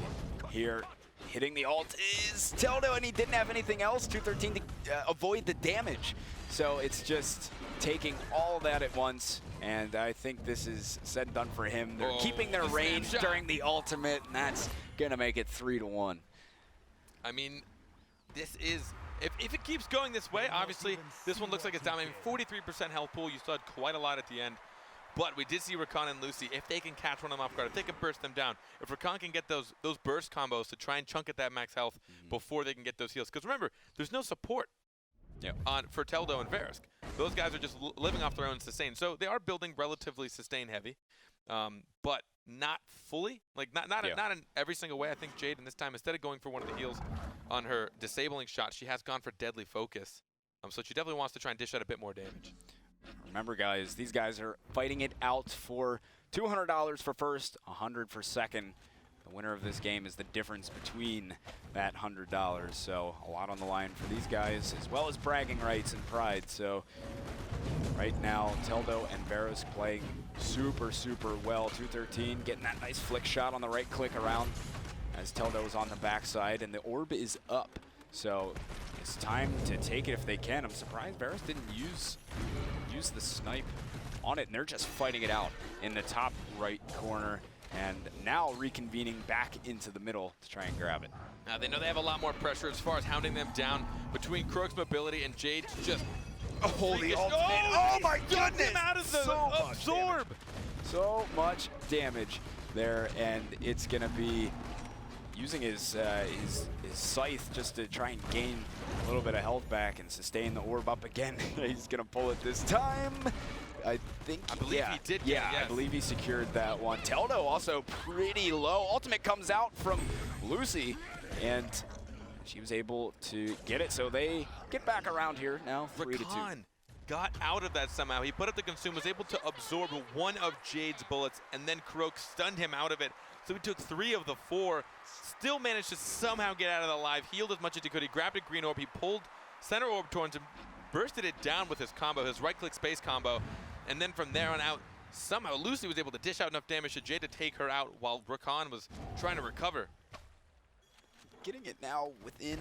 here. Hitting the ult is Teldo, and he didn't have anything else. 213 to avoid the damage. So it's just taking all that at once, and I think this is said and done for him. They're keeping their range during the ultimate, and that's gonna make it 3-1. I mean, this is, if it keeps going this way, obviously this one looks like it's down maybe 43% health pool. You still had quite a lot at the end. But we did see Rakan and Lucy, if they can catch one of them off guard, if they can burst them down, if Rakan can get those burst combos to try and chunk at that max health before they can get those heals. Because remember, there's no support for Teldo and Verosk. Those guys are just living off their own sustain. So they are building relatively sustain heavy, but not fully. Like not in every single way. I think Jade in this time, instead of going for one of the heals on her disabling shot, she has gone for deadly focus. So she definitely wants to try and dish out a bit more damage. Remember, guys, these guys are fighting it out for $200 for first, $100 for second. The winner of this game is the difference between that $100. So a lot on the line for these guys, as well as bragging rights and pride. So right now, Teldo and Verosk playing super, super well. 213 getting that nice flick shot on the right click around as Teldo is on the backside, and the orb is up. So it's time to take it if they can. I'm surprised Verosk didn't use the snipe on it, and they're just fighting it out in the top right corner, and now reconvening back into the middle to try and grab it. Now they know they have a lot more pressure as far as hounding them down between Croak's mobility and Jade's just the ultimate. Oh my goodness! Him out of the absorb. So much damage there, and it's gonna be using his scythe just to try and gain a little bit of health back and sustain the orb up again. He's gonna pull it this time. I believe he did. Yeah, yes. I believe he secured that one. Teldo also pretty low. Ultimate comes out from Lucy, and she was able to get it. So they get back around here now, 3-2. Got out of that somehow. He put up the consume, was able to absorb one of Jade's bullets, and then Kroak stunned him out of it. So he took 3 of the 4, still managed to somehow get out of the live, healed as much as he could. He grabbed a green orb, he pulled center orb towards him, bursted it down with his combo, his right-click space combo, and then from there on out, somehow Lucy was able to dish out enough damage to Jade to take her out while Rakan was trying to recover. Getting it now within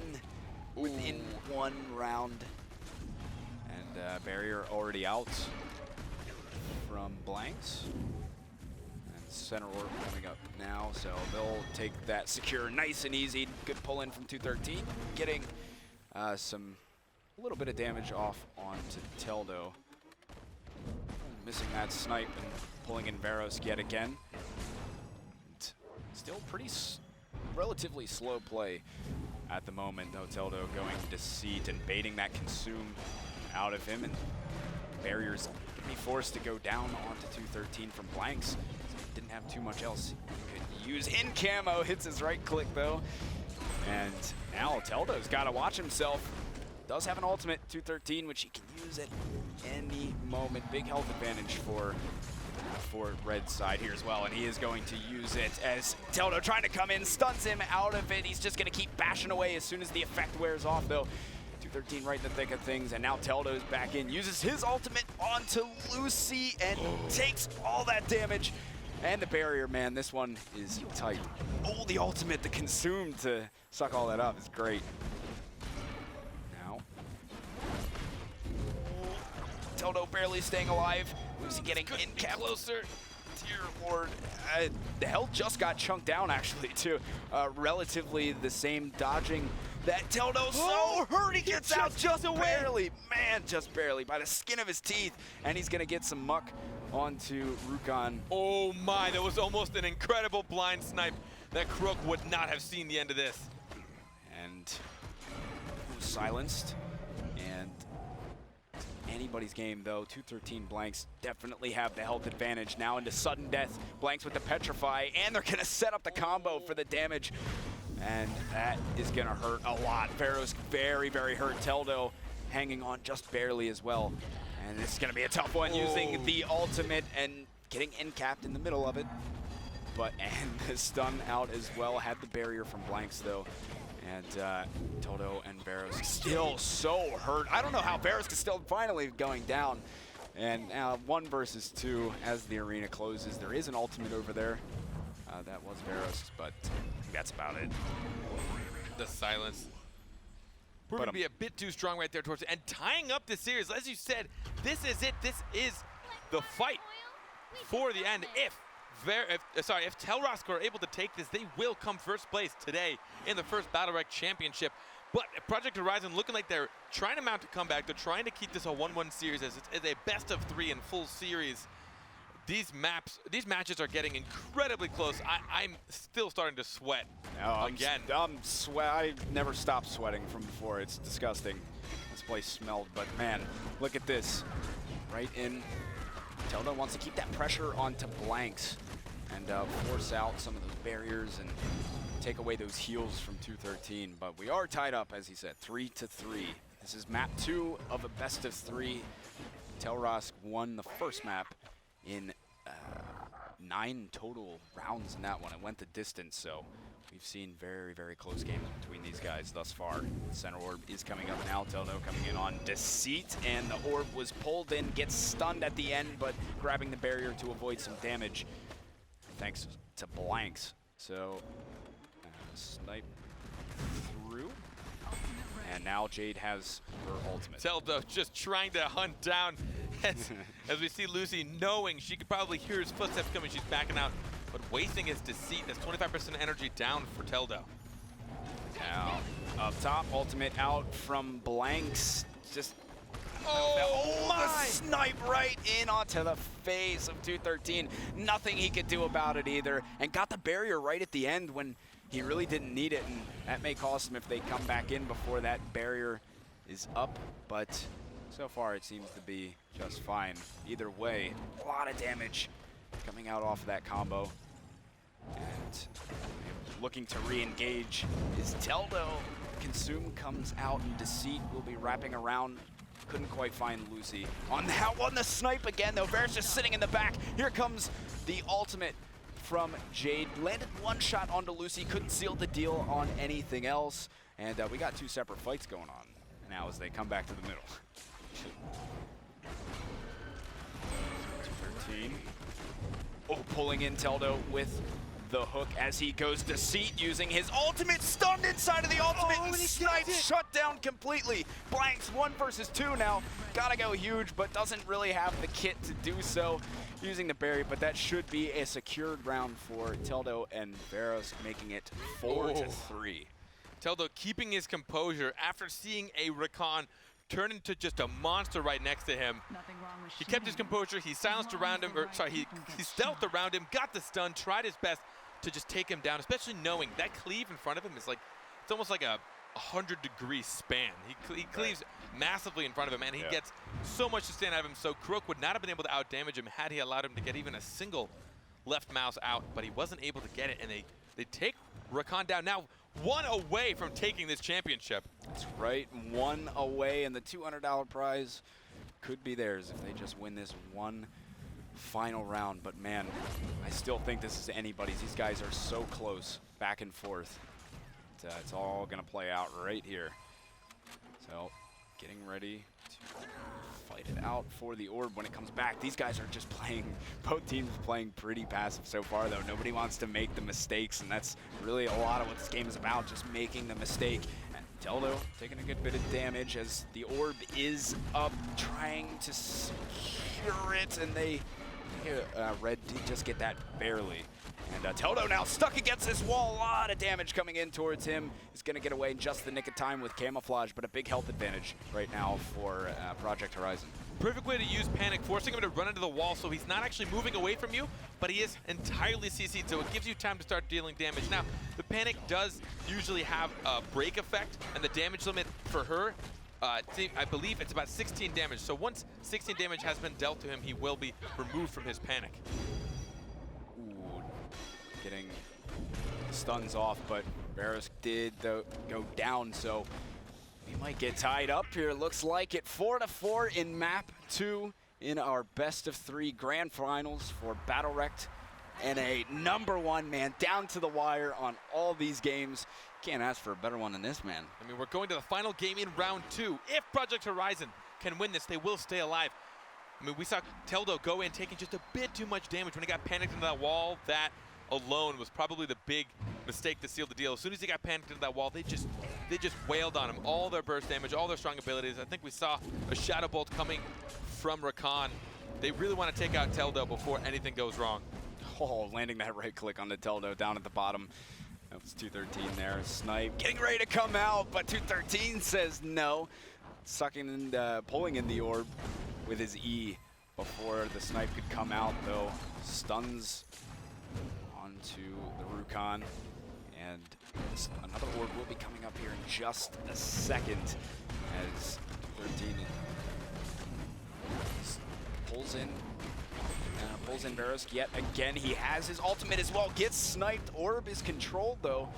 1 round. And barrier already out from Blanks. And center orb coming up now, so they'll take that secure nice and easy. Good pull in from 213, getting a little bit of damage off onto Teldo. Missing that snipe and pulling in Veros yet again. And still pretty relatively slow play at the moment, though. Teldo going to CET and baiting that consume out of him, and barriers can be forced to go down onto 213 from Blanks. Didn't have too much else he could use. In camo, hits his right click though. And now Teldo's got to watch himself. Does have an ultimate, 213, which he can use at any moment. Big health advantage for Red's side here as well, and he is going to use it as Teldo trying to come in, stuns him out of it. He's just going to keep bashing away as soon as the effect wears off though. 213 right in the thick of things, and now Teldo's back in, uses his ultimate onto Lucy and takes all that damage. And the barrier, man, this one is tight. Oh, the ultimate, the consume to suck all that up is great. Now, Teldo barely staying alive. Lucy getting in cap closer to your ward. The health just got chunked down actually too. Relatively the same dodging that Teldo's so hurt. He gets out just barely. Man, just barely by the skin of his teeth. And he's gonna get some muck onto Rakan. Oh my, that was almost an incredible blind snipe that Kroak would not have seen the end of this. And silenced. And anybody's game though. 213 Blanks definitely have the health advantage now into sudden death. Blanks with the petrify, and they're gonna set up the combo for the damage. And that is gonna hurt a lot. Veros very, very hurt. Teldo hanging on just barely as well. And this is gonna be a tough one, using the ultimate and getting in-capped in the middle of it. And the stun out as well. Had the barrier from Blanks though. And Teldo and Veros still so hurt. I don't know how Veros is still finally going down. And now 1 versus 2 as the arena closes. There is an ultimate over there. That was Veros, but that's about it. The silence. We're going to be a bit too strong right there towards it. And tying up this series, as you said, this is it. This is the fight for the end. If Telrask are able to take this, they will come first place today in the first BattleRekt Championship. But Project Horizon looking like they're trying to mount a comeback. They're trying to keep this a 1-1 series as it's a best of 3 in full series. These matches are getting incredibly close. I'm still starting to sweat again. I never stopped sweating from before. It's disgusting. This place smelled, but man, look at this. Right in. Teldo wants to keep that pressure onto Blanks and force out some of those barriers and take away those heals from 213. But we are tied up, as he said, 3-3. This is map 2 of a best of 3. Telrask won the first map in 9 total rounds in that one. It went the distance, so we've seen very, very close games between these guys thus far. Center orb is coming up now. Teldo coming in on Deceit, and the orb was pulled in, gets stunned at the end, but grabbing the barrier to avoid some damage thanks to Blanks. So snipe through, and now Jade has her ultimate. Teldo just trying to hunt down as we see Lucy knowing she could probably hear his footsteps coming. She's backing out, but wasting his Deceit. That's 25% energy down for Teldo. Now up top, ultimate out from Blanks. Just the snipe right in onto the face of 213. Nothing he could do about it either, and got the barrier right at the end when he really didn't need it, and that may cost him if they come back in before that barrier is up, but so far it seems to be just fine. Either way, a lot of damage coming out off of that combo. And looking to re-engage is Teldo. Consume comes out, and Deceit will be wrapping around. Couldn't quite find Lucy. On the snipe again, though. Varus just sitting in the back. Here comes the ultimate from Jade. Landed one shot onto Lucy, couldn't seal the deal on anything else. And we got two separate fights going on now as they come back to the middle. 213. Oh, pulling in Teldo with the hook as he goes Deceit using his ultimate, stunned inside of the ultimate, and Snipe shut down completely. Blanks 1 versus 2 now. Gotta go huge, but doesn't really have the kit to do so using the berry, but that should be a secured round for Teldo and Varus, making it 4-3. Teldo keeping his composure after seeing a Rakan turn into just a monster right next to him. He kept his composure, he silenced around him, he stealthed around him, got the stun, tried his best to just take him down, especially knowing that cleave in front of him is like, it's almost like a 100-degree span. He cleaves massively in front of him, and he gets so much to stand out of him, so Crook would not have been able to out-damage him had he allowed him to get even a single left mouse out, but he wasn't able to get it, and they take Rakan down. Now, 1 away from taking this championship. That's right, 1 away, and the $200 prize could be theirs if they just win this one final round. But man, I still think this is anybody's. These guys are so close, back and forth. It's all gonna play out right here. So, getting ready to fight it out for the orb when it comes back. These guys are just playing, both teams playing pretty passive so far, though. Nobody wants to make the mistakes, and that's really a lot of what this game is about, just making the mistake. And Teldo taking a good bit of damage as the orb is up, trying to secure it, and Red did just get that barely. And Teldo now stuck against this wall. A lot of damage coming in towards him. He's going to get away in just the nick of time with camouflage, but a big health advantage right now for Project Horizon. Perfect way to use Panic, forcing him to run into the wall so he's not actually moving away from you, but he is entirely CC'd, so it gives you time to start dealing damage. Now, the Panic does usually have a break effect, and the damage limit for her, I believe it's about 16 damage. So once 16 damage has been dealt to him, he will be removed from his Panic. Ooh, getting stuns off, but Varus did go down, so we might get tied up here. Looks like it. 4-4 in map 2 in our best of 3 grand finals for BattleRekt, and a #1 man down to the wire on all these games. Can't ask for a better one than this, man. I mean, we're going to the final game in round 2. If Project Horizon can win this, they will stay alive. I mean, we saw Teldo go in taking just a bit too much damage when he got panicked into that wall. That alone was probably the big mistake to seal the deal. As soon as he got panicked into that wall, they just wailed on him. All their burst damage, all their strong abilities. I think we saw a Shadow Bolt coming from Rakan. They really want to take out Teldo before anything goes wrong. Oh, landing that right click on the Teldo down at the bottom. That was 213 there. Snipe getting ready to come out, but 213 says no. Sucking and pulling in the orb with his E before the snipe could come out, though. Stuns onto the Rakan, and another orb will be coming up here in just a second as 213 pulls in Varus yet again. He has his ultimate as well. Gets sniped. Orb is controlled though,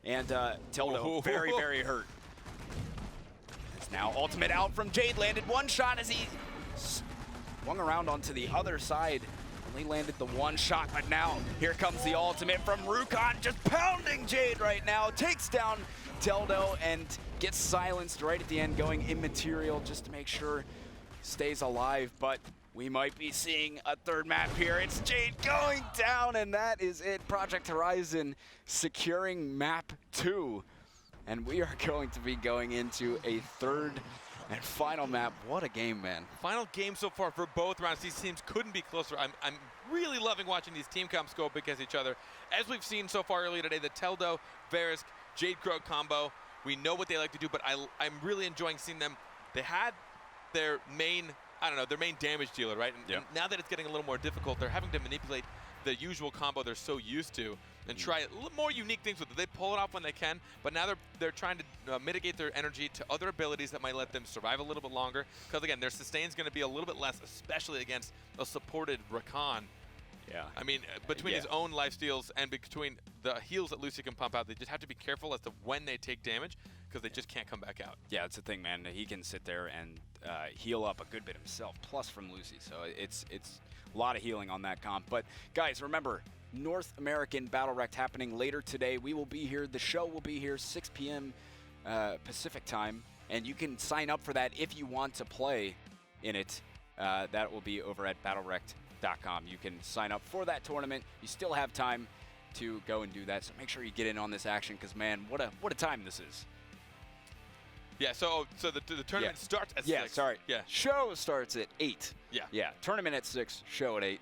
and Teldo very, very hurt. It's now ultimate out from Jade. Landed one shot as he swung around onto the other side. Only landed the one shot, but now here comes the ultimate from Rakan, just pounding Jade right now. Takes down Teldo and gets silenced right at the end, going immaterial just to make sure stays alive, but we might be seeing a third map here. It's Jade going down, and that is it. Project Horizon securing map 2. And we are going to be going into a third and final map. What a game, man. Final game so far for both rounds. These teams couldn't be closer. I'm really loving watching these team comps go up against each other. As we've seen so far earlier today, the Teldo, Varus, Jade Crow combo, we know what they like to do, but I'm really enjoying seeing them. They had their main, their main damage dealer, right? And now that it's getting a little more difficult, they're having to manipulate the usual combo they're so used to. and try a little more unique things with it. They pull it off when they can, but now they're trying to mitigate their energy to other abilities that might let them survive a little bit longer. Because again, their sustain's going to be a little bit less, especially against a supported Rakan. Yeah. I mean, between his own lifesteals and between the heals that Lucy can pump out, they just have to be careful as to when they take damage, because they just can't come back out. Yeah, it's the thing, man. He can sit there and heal up a good bit himself, plus from Lucy. So it's a lot of healing on that comp. But guys, remember, North American BattleRekt happening later today. We will be here. The show will be here 6 p.m. Pacific time, and you can sign up for that if you want to play in it. That will be over at BattleRekt.com. You can sign up for that tournament. You still have time to go and do that, so make sure you get in on this action, because man, what a time this is. Yeah, so the tournament starts at 6. Yeah, sorry. Yeah. Show starts at 8. Yeah. Yeah, tournament at 6, show at 8.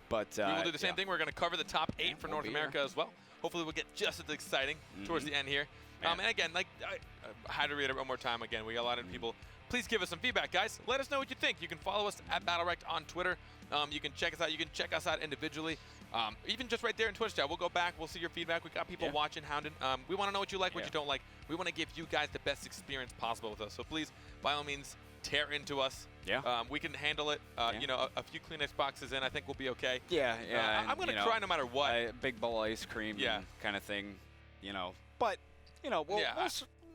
But we will do the same thing. We're going to cover the top 8 for we'll North America as well. Hopefully we'll get just as exciting towards the end here. And again, like I had to read it one more time again. We got a lot of people. Please give us some feedback, guys. Let us know what you think. You can follow us at BattleRekt on Twitter. You can check us out. You can check us out individually. Even just right there in Twitch chat. We'll go back. We'll see your feedback. We got people watching, hounding. We want to know what you like, what you don't like. We want to give you guys the best experience possible with us. So please, by all means, tear into us. Yeah. We can handle it. You know, a few Kleenex boxes in, I think we'll be okay. Yeah, I'm going to cry no matter what. Big bowl of ice cream kind of thing, you know. But, you know, we'll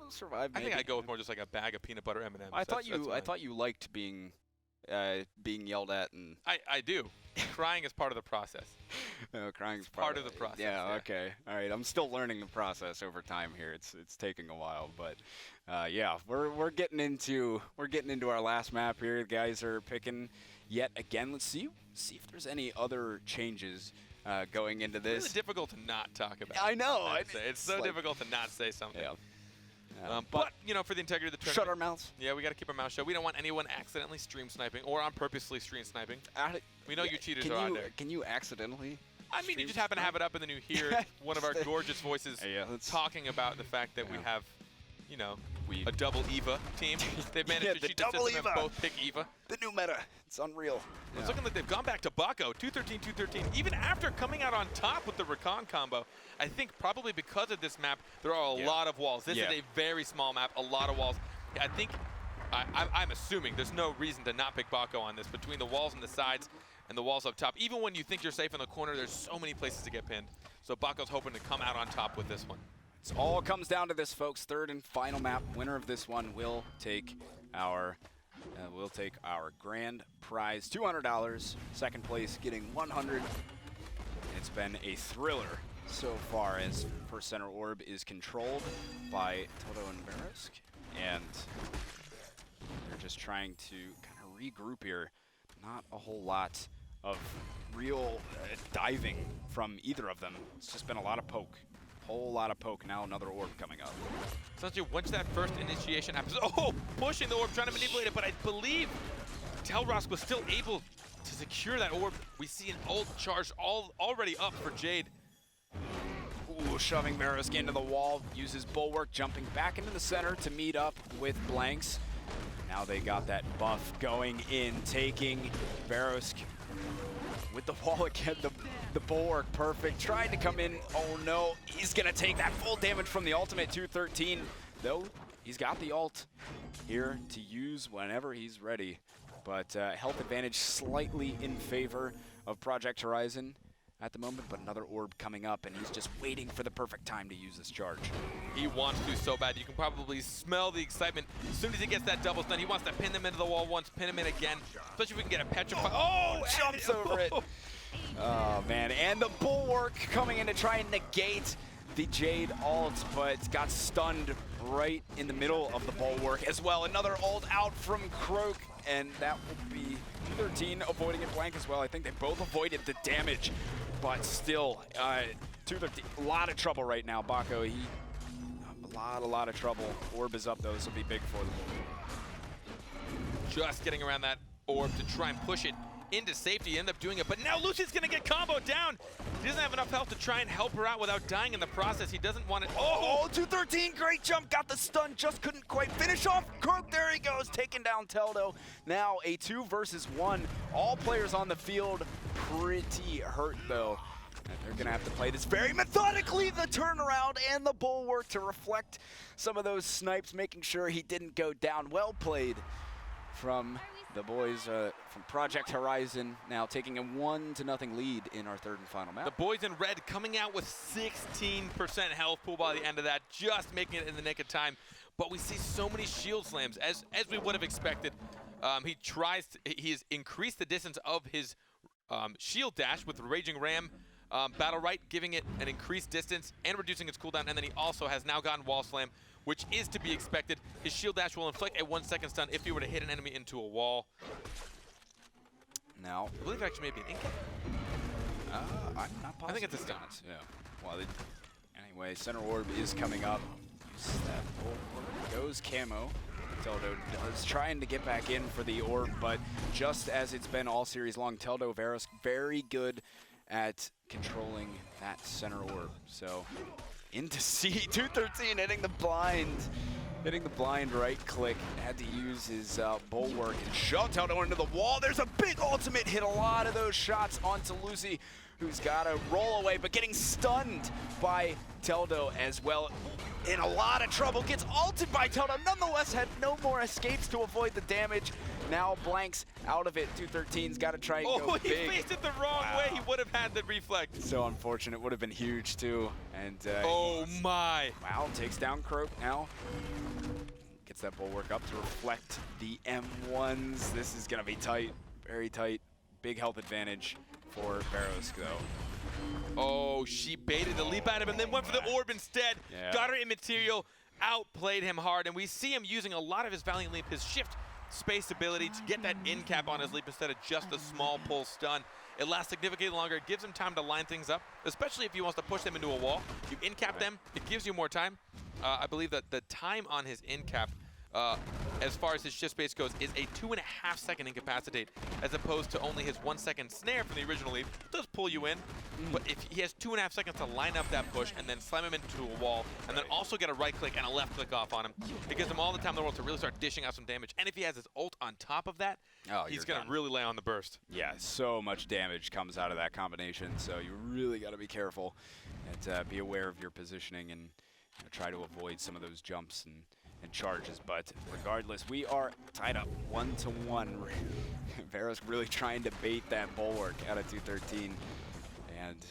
survive, maybe. I think I'd go with more just like a bag of peanut butter M&Ms. I thought you liked being yelled at, and I do. Crying is part of the process. No, crying is part of the process. Yeah, okay. All right. I'm still learning the process over time here. It's taking a while, but yeah, we're getting into our last map here. The guys are picking yet again. Let's see if there's any other changes going into this. It's really difficult to not talk about. I know. It's so difficult to not say something. Yeah. But, you know, for the integrity of the tournament. Shut our mouths. Yeah, we got to keep our mouths shut. We don't want anyone accidentally stream sniping or on purposely stream sniping. We know you cheaters are out there. Can you accidentally? I mean, you just happen to have it up and then you hear one of our gorgeous voices talking about the fact that we have, you know, a double EVA team. They've managed to cheat the system and both pick EVA. The new meta. It's unreal. It's looking like they've gone back to Baco, 213-213. Even after coming out on top with the Rakan combo, I think probably because of this map, there are a lot of walls. This is a very small map, a lot of walls. I think, I'm assuming there's no reason to not pick Baco on this. Between the walls and the sides and the walls up top, even when you think you're safe in the corner, there's so many places to get pinned. So Baco's hoping to come out on top with this one. It all comes down to this, folks. Third and final map. Winner of this one will take our grand prize, $200. Second place getting $100. It's been a thriller so far, as first center orb is controlled by Toto and BattleRekt, and they're just trying to kind of regroup here. Not a whole lot of real diving from either of them. It's just been a lot of poke. Whole lot of poke. Now another orb coming up. Essentially, once that first initiation happens, pushing the orb, trying to manipulate it, but I believe Telrosk was still able to secure that orb. We see an ult charge already up for Jade. Ooh, shoving BattleRekt into the wall, uses Bulwark, jumping back into the center to meet up with Blanks. Now they got that buff going in, taking BattleRekt with the wall again, the Bulwark perfect, trying to come in. Oh no, he's gonna take that full damage from the ultimate 213, though he's got the ult here to use whenever he's ready. But health advantage slightly in favor of Project Horizon at the moment, but another orb coming up, and he's just waiting for the perfect time to use this charge. He wants to so bad. You can probably smell the excitement. As soon as he gets that double stun, he wants to pin them into the wall once, pin him in again, especially if we can get a petrify. Oh, jumps over it. Oh, man, and the Bulwark coming in to try and negate the Jade ult, but got stunned right in the middle of the Bulwark as well. Another ult out from Croak, and that will be 213 avoiding it blank as well. I think they both avoided the damage, but still, 213, a lot of trouble right now. Baco, a lot of trouble. Orb is up though, this will be big for them. Just getting around that orb to try and push it into safety, end up doing it, but now Lucy's gonna get comboed down. He doesn't have enough health to try and help her out without dying in the process. He doesn't want it. Oh, 213, great jump, got the stun, just couldn't quite finish off Croak. There he goes, taking down Teldo. Now a 2 versus 1. All players on the field pretty hurt though. And they're going to have to play this very methodically, the turnaround and the bulwark to reflect some of those snipes, making sure he didn't go down. Well played from the boys from Project Horizon, now taking a 1-0 lead in our third and final map. The boys in red coming out with 16% health pool by the end of that, just making it in the nick of time. But we see so many shield slams, as we would have expected. He has increased the distance of his shield dash with Raging Ram. BattleRekt giving it an increased distance and reducing its cooldown, and then he also has now gotten Wall Slam, which is to be expected. His shield dash will inflict a 1-second stun if he were to hit an enemy into a wall. Now, I believe it actually may be an incap. I'm not positive. I think it's a stun. Yeah. Well, anyway, center orb is coming up. Use that orb. Goes camo. Teldo is trying to get back in for the orb, but just as it's been all series long, Teldo Veros very good at controlling that center orb. So into C213, hitting the blind right click. Had to use his bulwark and shove Teldo into the wall. There's a big ultimate, hit a lot of those shots onto Lucy, who's got to roll away, but getting stunned by Teldo as well. In a lot of trouble, gets ulted by Teldo, nonetheless had no more escapes to avoid the damage. Now blanks out of it. 213's got to try and go big. He faced it the wrong way. He would have had the reflect. So unfortunate, would have been huge too. And oh my. Wow, takes down Croak now. Gets that bulwark up to reflect the M1s. This is gonna be tight, very tight. Big health advantage for Veros though. Oh, she baited the leap at him and then went for the orb instead. Yeah. Got her immaterial, outplayed him hard, and we see him using a lot of his Valiant Leap, his shift space ability to get that in cap on his leap instead of just a small pull stun. It lasts significantly longer. It gives him time to line things up, especially if he wants to push them into a wall. You in cap them, it gives you more time. I believe that the time on his in cap, as far as his shift space goes, is a 2.5-second incapacitate, as opposed to only his 1-second snare from the original leap. It does pull you in, but if he has 2.5 seconds to line up that push and then slam him into a wall, and then also get a right click and a left click off on him, it gives him all the time in the world to really start dishing out some damage. And if he has his ult on top of that, he's going to really lay on the burst. Yeah, so much damage comes out of that combination, so you really got to be careful and be aware of your positioning and try to avoid some of those jumps and charges. But regardless, we are tied up 1-1. Veros really trying to bait that bulwark out of 213. And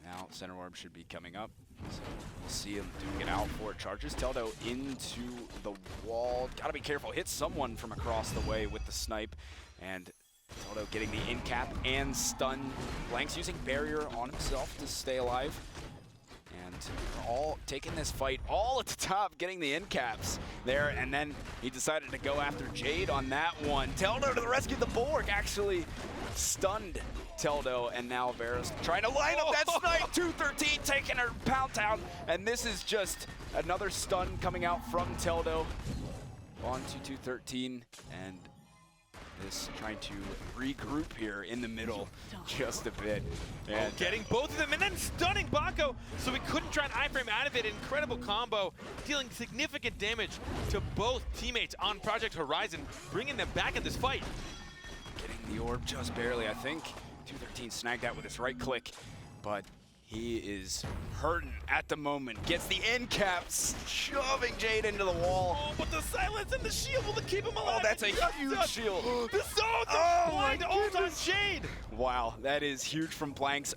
now center orb should be coming up. So we'll see him doing it out for it. Charges Teldo into the wall. Gotta be careful. Hits someone from across the way with the snipe. And Teldo getting the in cap and stun. Blanks using barrier on himself to stay alive. And we're all taking this fight all at the top, getting the end caps there, and then he decided to go after Jade on that one. Teldo to the rescue. The bulwark actually stunned Teldo, and now Veros trying to line up that snipe. 213 taking her pound town, and this is just another stun coming out from Teldo onto 213, and this trying to regroup here in the middle just a bit. And getting both of them and then stunning Bako, so he couldn't try and iframe out of it. Incredible combo, dealing significant damage to both teammates on Project Horizon, bringing them back in this fight. Getting the orb just barely, I think. 213 snagged that with his right click, but he is hurting at the moment. Gets the end caps, shoving Jade into the wall. Oh, but the silence and the shield will keep him alive. Oh, that's a huge shield. The blind ult on Jade. Wow, that is huge from Blanks.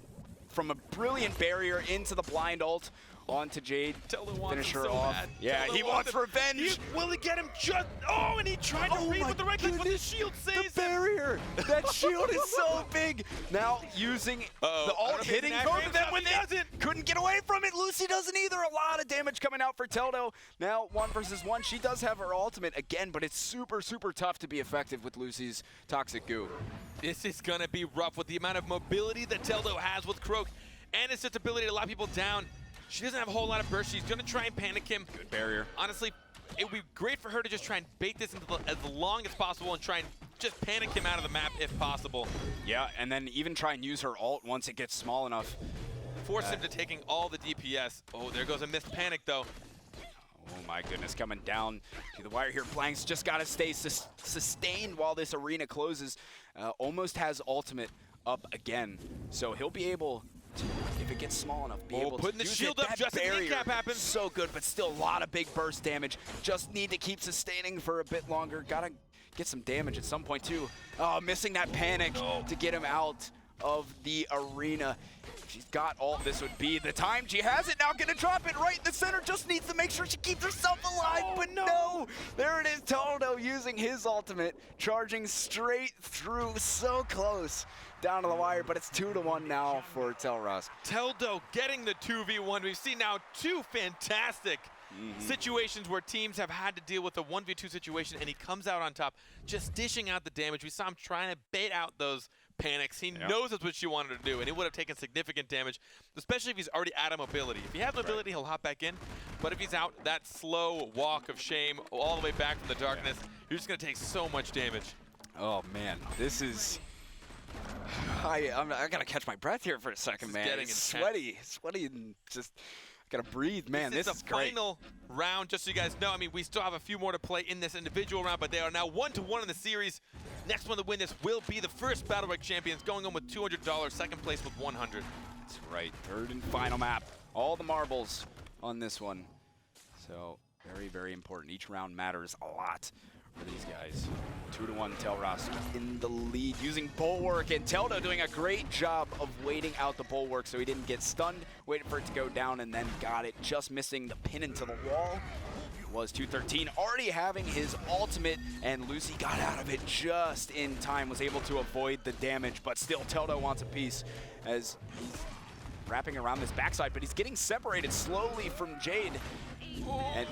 From a brilliant barrier into the blind ult onto Jade. Finish her off. Yeah, he wants revenge. Will he get him just? Oh, and he tried to read with the right click, but the shield saves the barrier. That shield is so big. Now using the ult, hitting both of them with it. Couldn't get away from it. Lucy doesn't either. A lot of damage coming out for Teldo. Now 1 versus 1. She does have her ultimate again, but it's super, super tough to be effective with Lucy's toxic goo. This is going to be rough with the amount of mobility that Teldo has with Croak and its ability to lock people down. She doesn't have a whole lot of burst. She's going to try and panic him. Good barrier. Honestly, it would be great for her to just try and bait this into as long as possible and try and just panic him out of the map if possible. Yeah, and then even try and use her ult once it gets small enough. Force him to taking all the DPS. Oh, there goes a missed panic, though. Oh my goodness, coming down to the wire here. Blanks just got to stay sustained while this arena closes. Almost has ultimate up again, so he'll be able if it gets small enough, be able putting to the use shield it. up That just as the barrier, incap happens. so good, but still a lot of big burst damage. Just need to keep sustaining for a bit longer. Gotta get some damage at some point too. Oh, missing that panic to get him out of the arena. She's got all this would be the time. She has it now, gonna drop it right in the center. Just needs to make sure she keeps herself alive, but no. There it is, Toldo using his ultimate, charging straight through, so close down to the wire, but it's 2-1 now for Telras. Teldo getting the 2v1. We've seen now two fantastic situations where teams have had to deal with a 1v2 situation, and he comes out on top, just dishing out the damage. We saw him trying to bait out those panics. He knows that's what she wanted to do, and he would have taken significant damage, especially if he's already out of mobility. If he has mobility, he'll hop back in, but if he's out, that slow walk of shame all the way back from the darkness, you're just going to take so much damage. Oh man, this is... I gotta catch my breath here for a second, man. Getting It's intense. sweaty, and just gotta breathe, man. This is the great. final round, just so you guys know. I mean, we still have a few more to play in this individual round, but they are now 1-1 in the series. Next one to win this will be the first BattleRekt champions, going on with $200, second place with 100. That's right, third and final map. All the marbles on this one. So very, very important. Each round matters a lot for these guys. 2-1 Telras in the lead using Bulwark, and Teldo doing a great job of waiting out the Bulwark so he didn't get stunned, waited for it to go down, and then got it, just missing the pin into the wall. It was 213 already having his ultimate, and Lucy got out of it just in time, was able to avoid the damage, but still Teldo wants a piece as he's wrapping around this backside, but he's getting separated slowly from Jade. And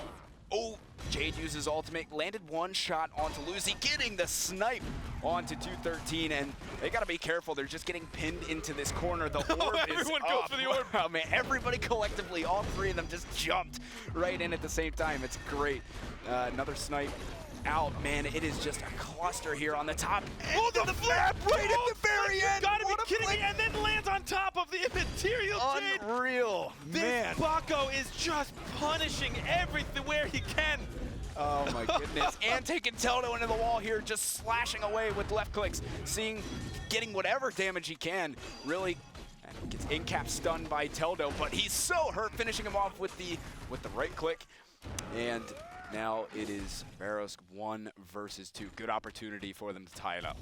Jade uses ultimate, landed one shot onto Lucy, getting the snipe onto 213, and they gotta be careful. They're just getting pinned into this corner. The orb is Everyone up. goes for the orb. Oh, man, everybody collectively, all three of them just jumped right in at the same time. It's great. Another snipe out, man. It is just a cluster here on the top. Oh, the map right at the very end. Gotta be What a kidding me! play. And then lands on top of the immaterial Jade. Unreal, man. This Baco is just punishing everywhere he can. Oh my goodness. And taking Teldo into the wall here, just slashing away with left clicks, getting whatever damage he can. Really gets in-cap stunned by Teldo, but he's so hurt, finishing him off with the right click. And now it is BattleRekt 1 versus 2. Good opportunity for them to tie it up.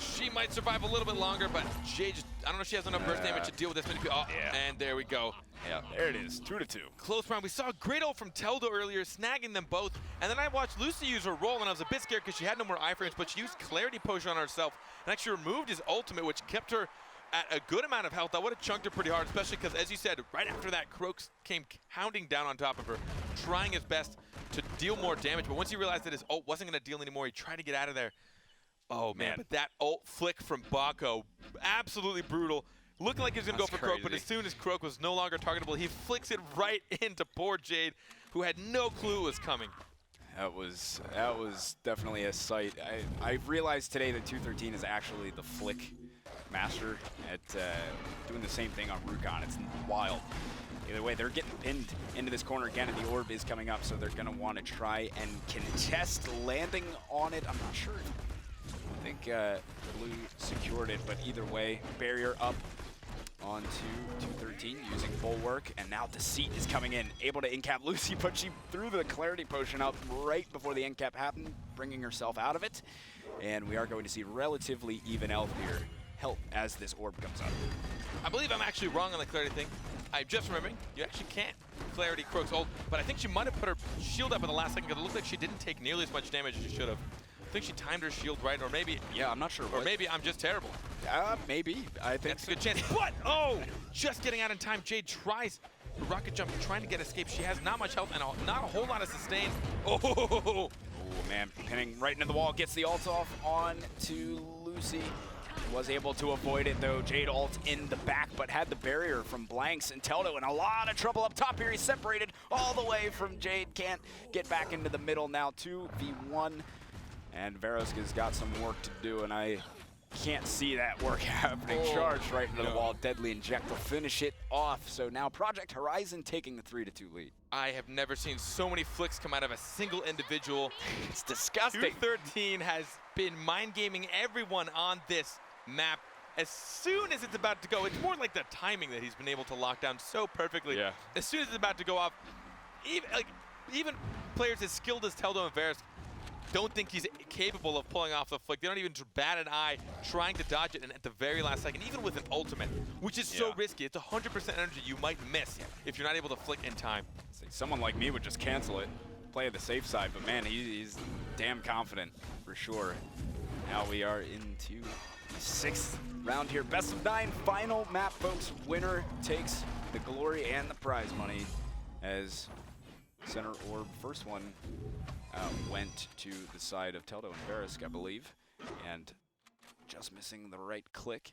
She might survive a little bit longer, but Jade just, I don't know if she has enough burst damage to deal with this many people. Oh, and there we go. Yeah, there it is, 2-2. Close round. We saw a great ult from Teldo earlier, snagging them both. And then I watched Lucy use her roll, and I was a bit scared because she had no more iframes, but she used Clarity Potion on herself and actually removed his ultimate, which kept her at a good amount of health. That would have chunked her pretty hard, especially because, as you said, right after that, Croaks came hounding down on top of her, trying his best to deal more damage. But once he realized that his ult wasn't going to deal anymore, he tried to get out of there. Oh, man. But that ult flick from Baco, absolutely brutal. Looking like he was going to go for Croak, but as soon as Croak was no longer targetable, he flicks it right into poor Jade, who had no clue it was coming. That was definitely a sight. I realized today that 213 is actually the flick master at doing the same thing on Rukon. It's wild. Either way, they're getting pinned into this corner again, and the orb is coming up, so they're going to want to try and contest landing on it. I'm not sure. I think Blue secured it, but either way, barrier up onto 213 using Bulwark, and now Deceit is coming in, able to in-cap Lucy, but she threw the Clarity Potion out right before the in-cap happened, bringing herself out of it. And we are going to see relatively even health here, as this orb comes up. I believe I'm actually wrong on the Clarity thing. I'm just remembering, you actually can't Clarity Croak's ult, but I think she might have put her shield up in the last second because it looked like she didn't take nearly as much damage as she should have. I think she timed her shield right, or maybe... Yeah, I'm not sure Or maybe I'm just terrible. Maybe. I think that's a good chance. What? Oh! Just getting out in time. Jade tries the rocket jump, trying to get escape. She has not much health and not a whole lot of sustain. Oh, man. Pinning right into the wall. Gets the ult off on to Lucy. Was able to avoid it, though. Jade ult in the back, but had the barrier from Blanks, and Teldo in a lot of trouble up top here. He's separated all the way from Jade. Can't get back into the middle now. 2v1. And BattleRekt has got some work to do, and I can't see that work happening. Charged right into the wall. Deadly Inject will finish it off. So now Project Horizon taking the 3-2 lead. I have never seen so many flicks come out of a single individual. It's disgusting. 213 has been mind gaming everyone on this map, as soon as it's about to go, it's more like the timing that he's been able to lock down so perfectly. Yeah. As soon as it's about to go off, even players as skilled as Teldo and Varus don't think he's capable of pulling off the flick. They don't even bat an eye trying to dodge it, and at the very last second, even with an ultimate, which is so risky. It's 100% energy you might miss if you're not able to flick in time. Someone like me would just cancel it, play the safe side, but man, he's damn confident for sure. Now we are into the 6th round here. Best of 9, final map, folks. Winner takes the glory and the prize money, as center orb first one went to the side of Teldo and Varus, I believe, and just missing the right click.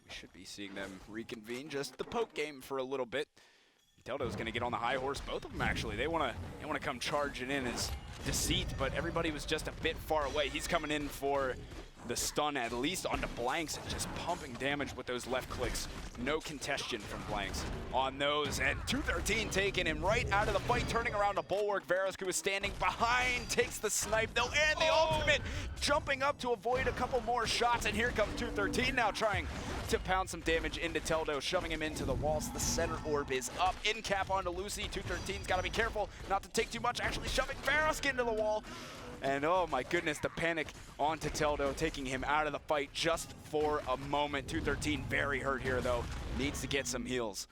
We should be seeing them reconvene, just the poke game for a little bit. Teldo's gonna get on the high horse. Both of them actually. They wanna come charging in as Deceit, but everybody was just a bit far away. He's coming in for the stun, at least onto Blanks, and just pumping damage with those left clicks. No contestion from Blanks on those, and 213 taking him right out of the fight, turning around to Bulwark. Varus, who is standing behind, takes the snipe though, and the ultimate, jumping up to avoid a couple more shots, and here comes 213 now trying to pound some damage into Teldo, shoving him into the walls. The center orb is up, in cap onto Lucy. 213's gotta be careful not to take too much, actually shoving Varus into the wall. And oh my goodness, the panic onto Teldo, taking him out of the fight just for a moment. 213 very hurt here though, needs to get some heals.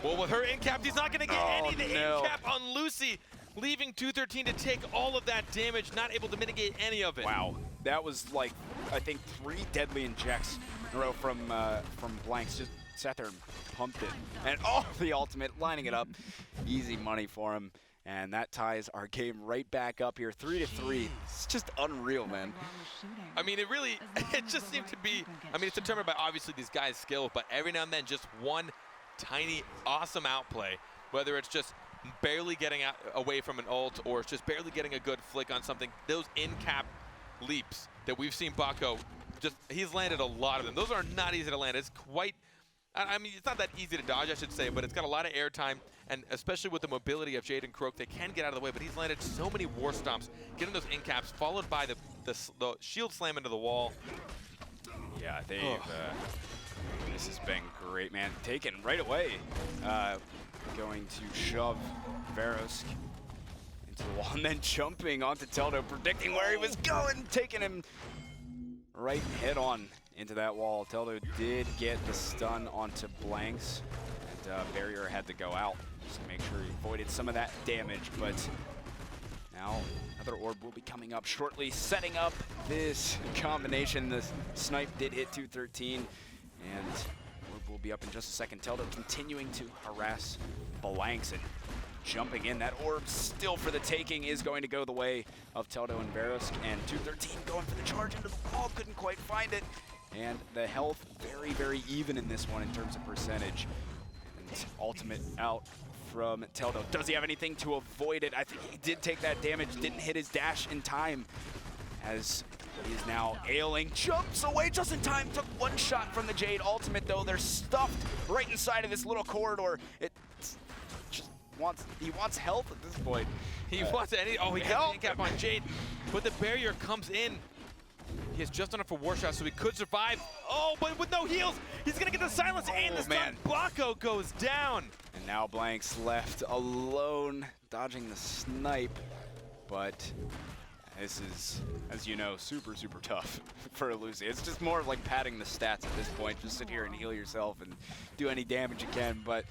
Well, with her in-cap, he's not gonna get any. The no. in-cap on Lucy, leaving 213 to take all of that damage, not able to mitigate any of it. Wow, that was like, I think 3 deadly injects in a row from Blanks. Just sat there and pumped it. And oh, the ultimate, lining it up. Easy money for him. And that ties our game right back up here, 3-3. It's just unreal, man. I mean, it just seemed to be, I mean, it's determined by obviously these guys' skill, but every now and then just one tiny, awesome outplay, whether it's just barely getting out, away from an ult, or it's just barely getting a good flick on something. Those in-cap leaps that we've seen Bako, he's landed a lot of them. Those are not easy to land. It's quite, I mean, it's not that easy to dodge, I should say, but it's got a lot of airtime, and especially with the mobility of Jade and Croak, they can get out of the way, but he's landed so many war stomps, getting those in-caps, followed by the shield slam into the wall. Yeah, this has been great, man. Taken right away. Going to shove Varus into the wall, and then jumping onto Teldo, predicting where he was going, taking him right head on into that wall. Teldo did get the stun onto Blanks, and Barrier had to go out just to make sure he avoided some of that damage, but now another orb will be coming up shortly, setting up this combination. The snipe did hit 213, and orb will be up in just a second. Teldo continuing to harass Blanks and jumping in. That orb still for the taking is going to go the way of Teldo and Varus, and 213 going for the charge into the wall, couldn't quite find it. And the health very, very even in this one in terms of percentage. And ultimate out from Teldo. Does he have anything to avoid it? I think he did take that damage, didn't hit his dash in time, as he is now ailing, jumps away just in time, took one shot from the Jade ultimate though. They're stuffed right inside of this little corridor. He wants health at this point. He wants any, oh, he got the in-cap on Jade, but the barrier comes in. He has just enough for war shot, so he could survive. Oh, but with no heals, he's gonna get the silence and the stun. Bako goes down. And now Blanks left alone, dodging the snipe. But this is, as you know, super, super tough for Lucy. It's just more of like padding the stats at this point. Just sit here and heal yourself and do any damage you can. But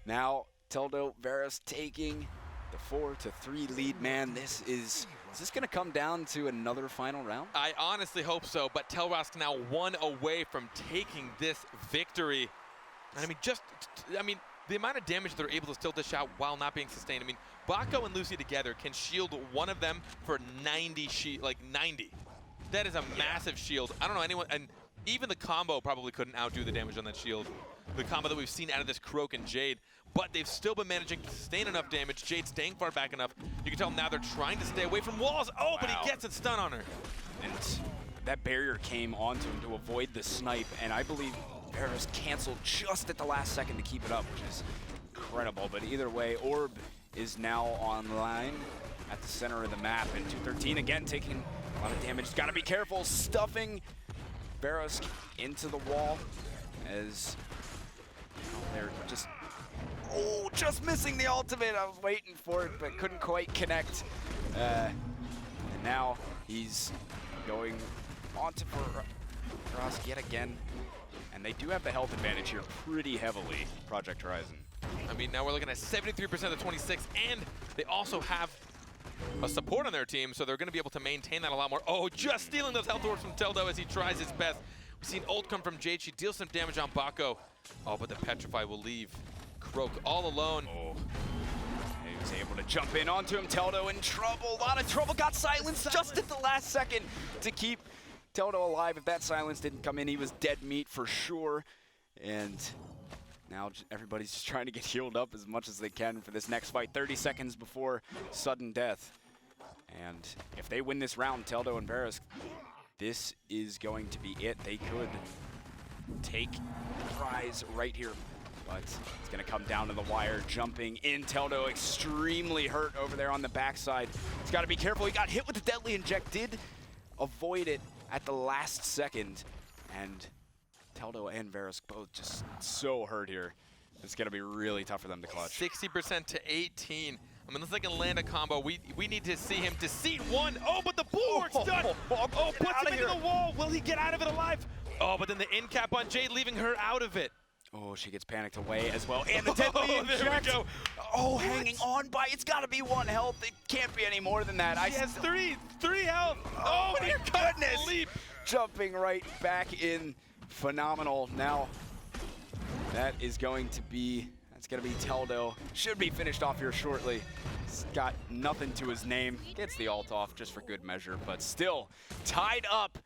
now Teldo, Varus taking the 4-3 lead. Man, is this going to come down to another final round? I honestly hope so, but Telrask now 1 away from taking this victory. And I mean, the amount of damage they're able to still dish out while not being sustained. I mean, Bako and Lucy together can shield one of them for 90, like 90. That is a massive shield. I don't know anyone, and even the combo probably couldn't outdo the damage on that shield. The combo that we've seen out of this Croak and Jade, but they've still been managing to sustain enough damage. Jade staying far back enough. You can tell now they're trying to stay away from walls. Oh, wow. But he gets a stun on her. And that barrier came onto him to avoid the snipe, and I believe Varus canceled just at the last second to keep it up, which is incredible. But either way, Orb is now online at the center of the map, and 213 again taking a lot of damage. Got to be careful, stuffing Barrows into the wall as they're just missing the ultimate. I was waiting for it, but couldn't quite connect. And now he's going on to Ross yet again. And they do have the health advantage here pretty heavily, Project Horizon. I mean, now we're looking at 73% of the 26, and they also have a support on their team, so they're going to be able to maintain that a lot more. Oh, just stealing those health orbs from Teldo as he tries his best. We've seen ult come from Jade. She deals some damage on Bako. Oh, but the Petrify will leave Croak all alone. Oh. He was able to jump in onto him. Teldo in trouble. A lot of trouble. Got silenced just at the last second to keep Teldo alive. If that silence didn't come in, he was dead meat for sure. And now everybody's just trying to get healed up as much as they can for this next fight. 30 seconds before sudden death. And if they win this round, Teldo and Barrows, this is going to be it. They could take the prize right here. But it's going to come down to the wire. Jumping in, Teldo extremely hurt over there on the backside. He's got to be careful. He got hit with the deadly inject. Did avoid it at the last second. And Teldo and Varus both just so hurt here. It's going to be really tough for them to clutch. 60% to 18. I mean, unless they can land a combo, we need to see him to seat one. Oh, but the bulwark's done. Oh, puts him into the wall. Will he get out of it alive? Oh, but then the in cap on Jade, leaving her out of it. Oh, she gets panicked away as well. And the deadly inject. There we go. Oh, hanging on by. It's got to be 1 health. It can't be any more than that. He has three health. Oh, my goodness. Leap. Jumping right back in. Phenomenal. Now, that's going to be Teldo. Should be finished off here shortly. He's got nothing to his name. Gets the ult off just for good measure, but still tied up.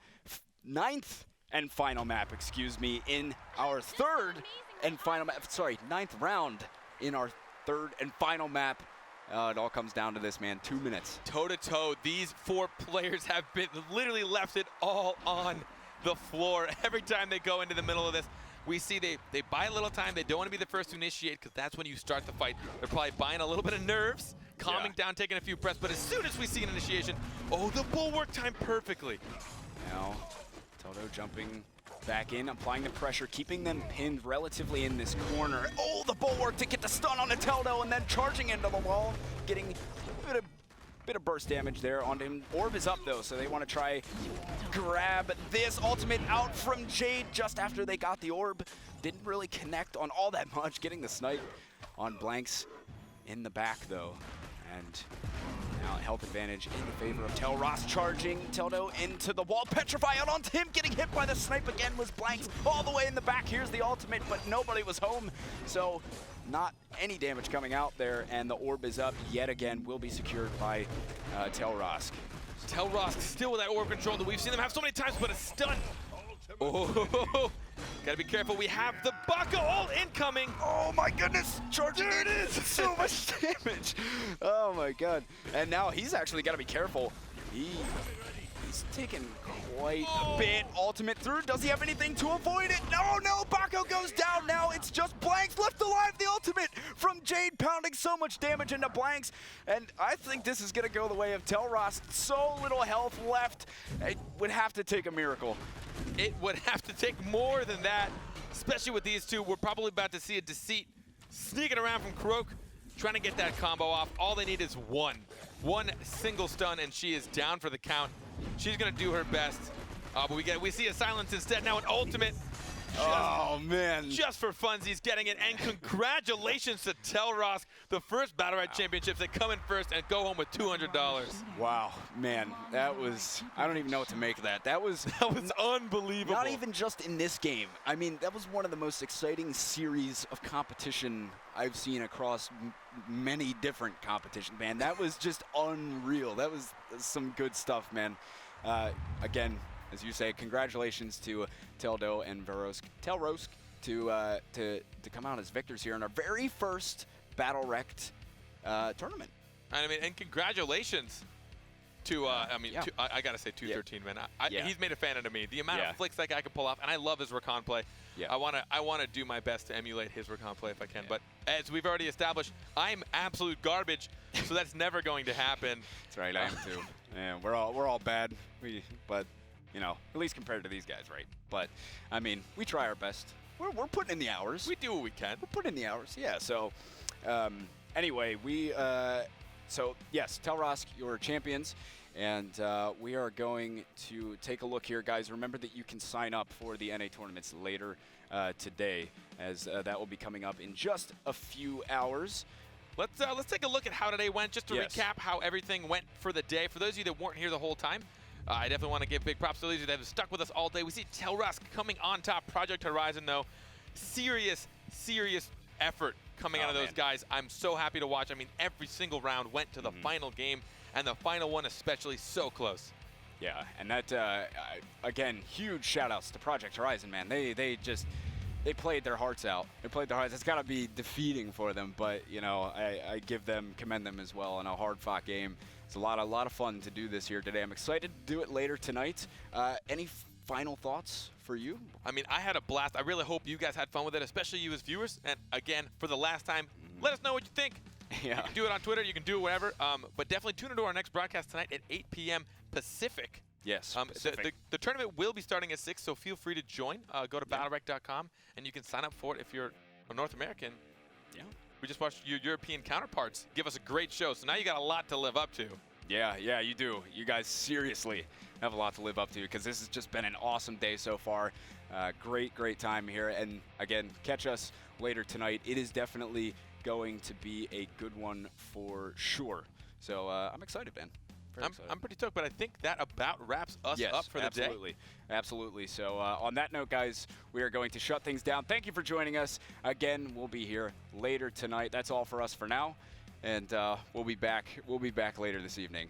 9th and final map, in our 3rd and final map. Sorry, 9th round in our 3rd and final map. It all comes down to this, man. 2 minutes. Toe to toe, these 4 players have been literally left it all on the floor. Every time they go into the middle of this, we see they buy a little time. They don't want to be the first to initiate because that's when you start the fight. They're probably buying a little bit of nerves, calming down, taking a few breaths. But as soon as we see an initiation, oh, the bulwark timed perfectly. Now, Teldo jumping back in, applying the pressure, keeping them pinned relatively in this corner. Oh, the bulwark to get the stun on the Teldo and then charging into the wall, getting a bit of burst damage there onto him. Orb is up though, so they want to try grab this ultimate out from Jade just after they got the orb. Didn't really connect on all that much, getting the snipe on Blanks in the back though. And now health advantage in the favor of Telross, charging Teldo into the wall. Petrify out onto him, getting hit by the snipe again was Blanks all the way in the back. Here's the ultimate, but nobody was home. So not any damage coming out there, and the orb is up yet again, will be secured by Telross. Telross still with that orb control that we've seen them have so many times, but a stun. Oh, gotta be careful. We have the Baka ult incoming. Oh my goodness, charging. There it is. So much damage. Oh my god. And now he's actually gotta be careful. He's taken quite a bit. Ultimate through. Does he have anything to avoid it? No, Bako goes down now. It's just Blanks left alive. The ultimate from Jade pounding so much damage into Blanks. And I think this is going to go the way of Telross. So little health left. It would have to take a miracle. It would have to take more than that, especially with these two. We're probably about to see a Deceit sneaking around from Croak, trying to get that combo off. All they need is one single stun, and she is down for the count. She's gonna do her best, but we see a silence instead. Now an ultimate. Oh man! Just for funsies, getting it, and congratulations to Telross, the first BattleRekt championships that come in first and go home with $200. Wow, man, that was—I don't even know what to make of that. That was unbelievable. Not even just in this game. I mean, that was one of the most exciting series of competition I've seen across many different competitions. Man, that was just unreal. That was some good stuff, man. Again, as you say, congratulations to Teldo and Telross to come out as victors here in our very first BattleRekt tournament. I mean, and congratulations to I gotta say 213, man. He's made a fan out of me. The amount of flicks that guy can pull off, and I love his recon play. I wanna do my best to emulate his recon play if I can. But as we've already established, I'm absolute garbage, so that's never going to happen. That's right, I am too. Yeah, we're all bad. But you know, at least compared to these guys, right? But, I mean, we try our best. We're putting in the hours. We do what we can. We're putting in the hours, yeah. So, anyway, so yes, Telrosk, you're champions. And we are going to take a look here, guys. Remember that you can sign up for the NA tournaments later today, as that will be coming up in just a few hours. Let's take a look at how today went, just to recap how everything went for the day. For those of you that weren't here the whole time, I definitely want to give big props to those of you that have stuck with us all day. We see Telrosk coming on top. Project Horizon, though, serious effort coming out of those guys. I'm so happy to watch. I mean, every single round went to the final game, and the final one especially, so close. Yeah, and that, again, huge shout-outs to Project Horizon, man. They played their hearts out. They played their hearts. It's got to be defeating for them, but, you know, I commend them as well in a hard-fought game. It's a lot of fun to do this here today. I'm excited to do it later tonight. Any final thoughts for you? I mean, I had a blast. I really hope you guys had fun with it, especially you as viewers. And again, for the last time, let us know what you think. Yeah. You can do it on Twitter. You can do it wherever. But definitely tune into our next broadcast tonight at 8 p.m. Pacific. Yes, Pacific. The tournament will be starting at 6, so feel free to join. Go to BattleRekt.com, and you can sign up for it if you're a North American. Yeah. We just watched your European counterparts give us a great show, so now you got a lot to live up to. Yeah, you do. You guys seriously have a lot to live up to, because this has just been an awesome day so far. Great time here. And again, catch us later tonight. It is definitely going to be a good one for sure. So I'm excited, Ben. I'm pretty stoked, but I think that about wraps us up for the day. Absolutely. So on that note, guys, we are going to shut things down. Thank you for joining us. Again, we'll be here later tonight. That's all for us for now, and we'll be back later this evening.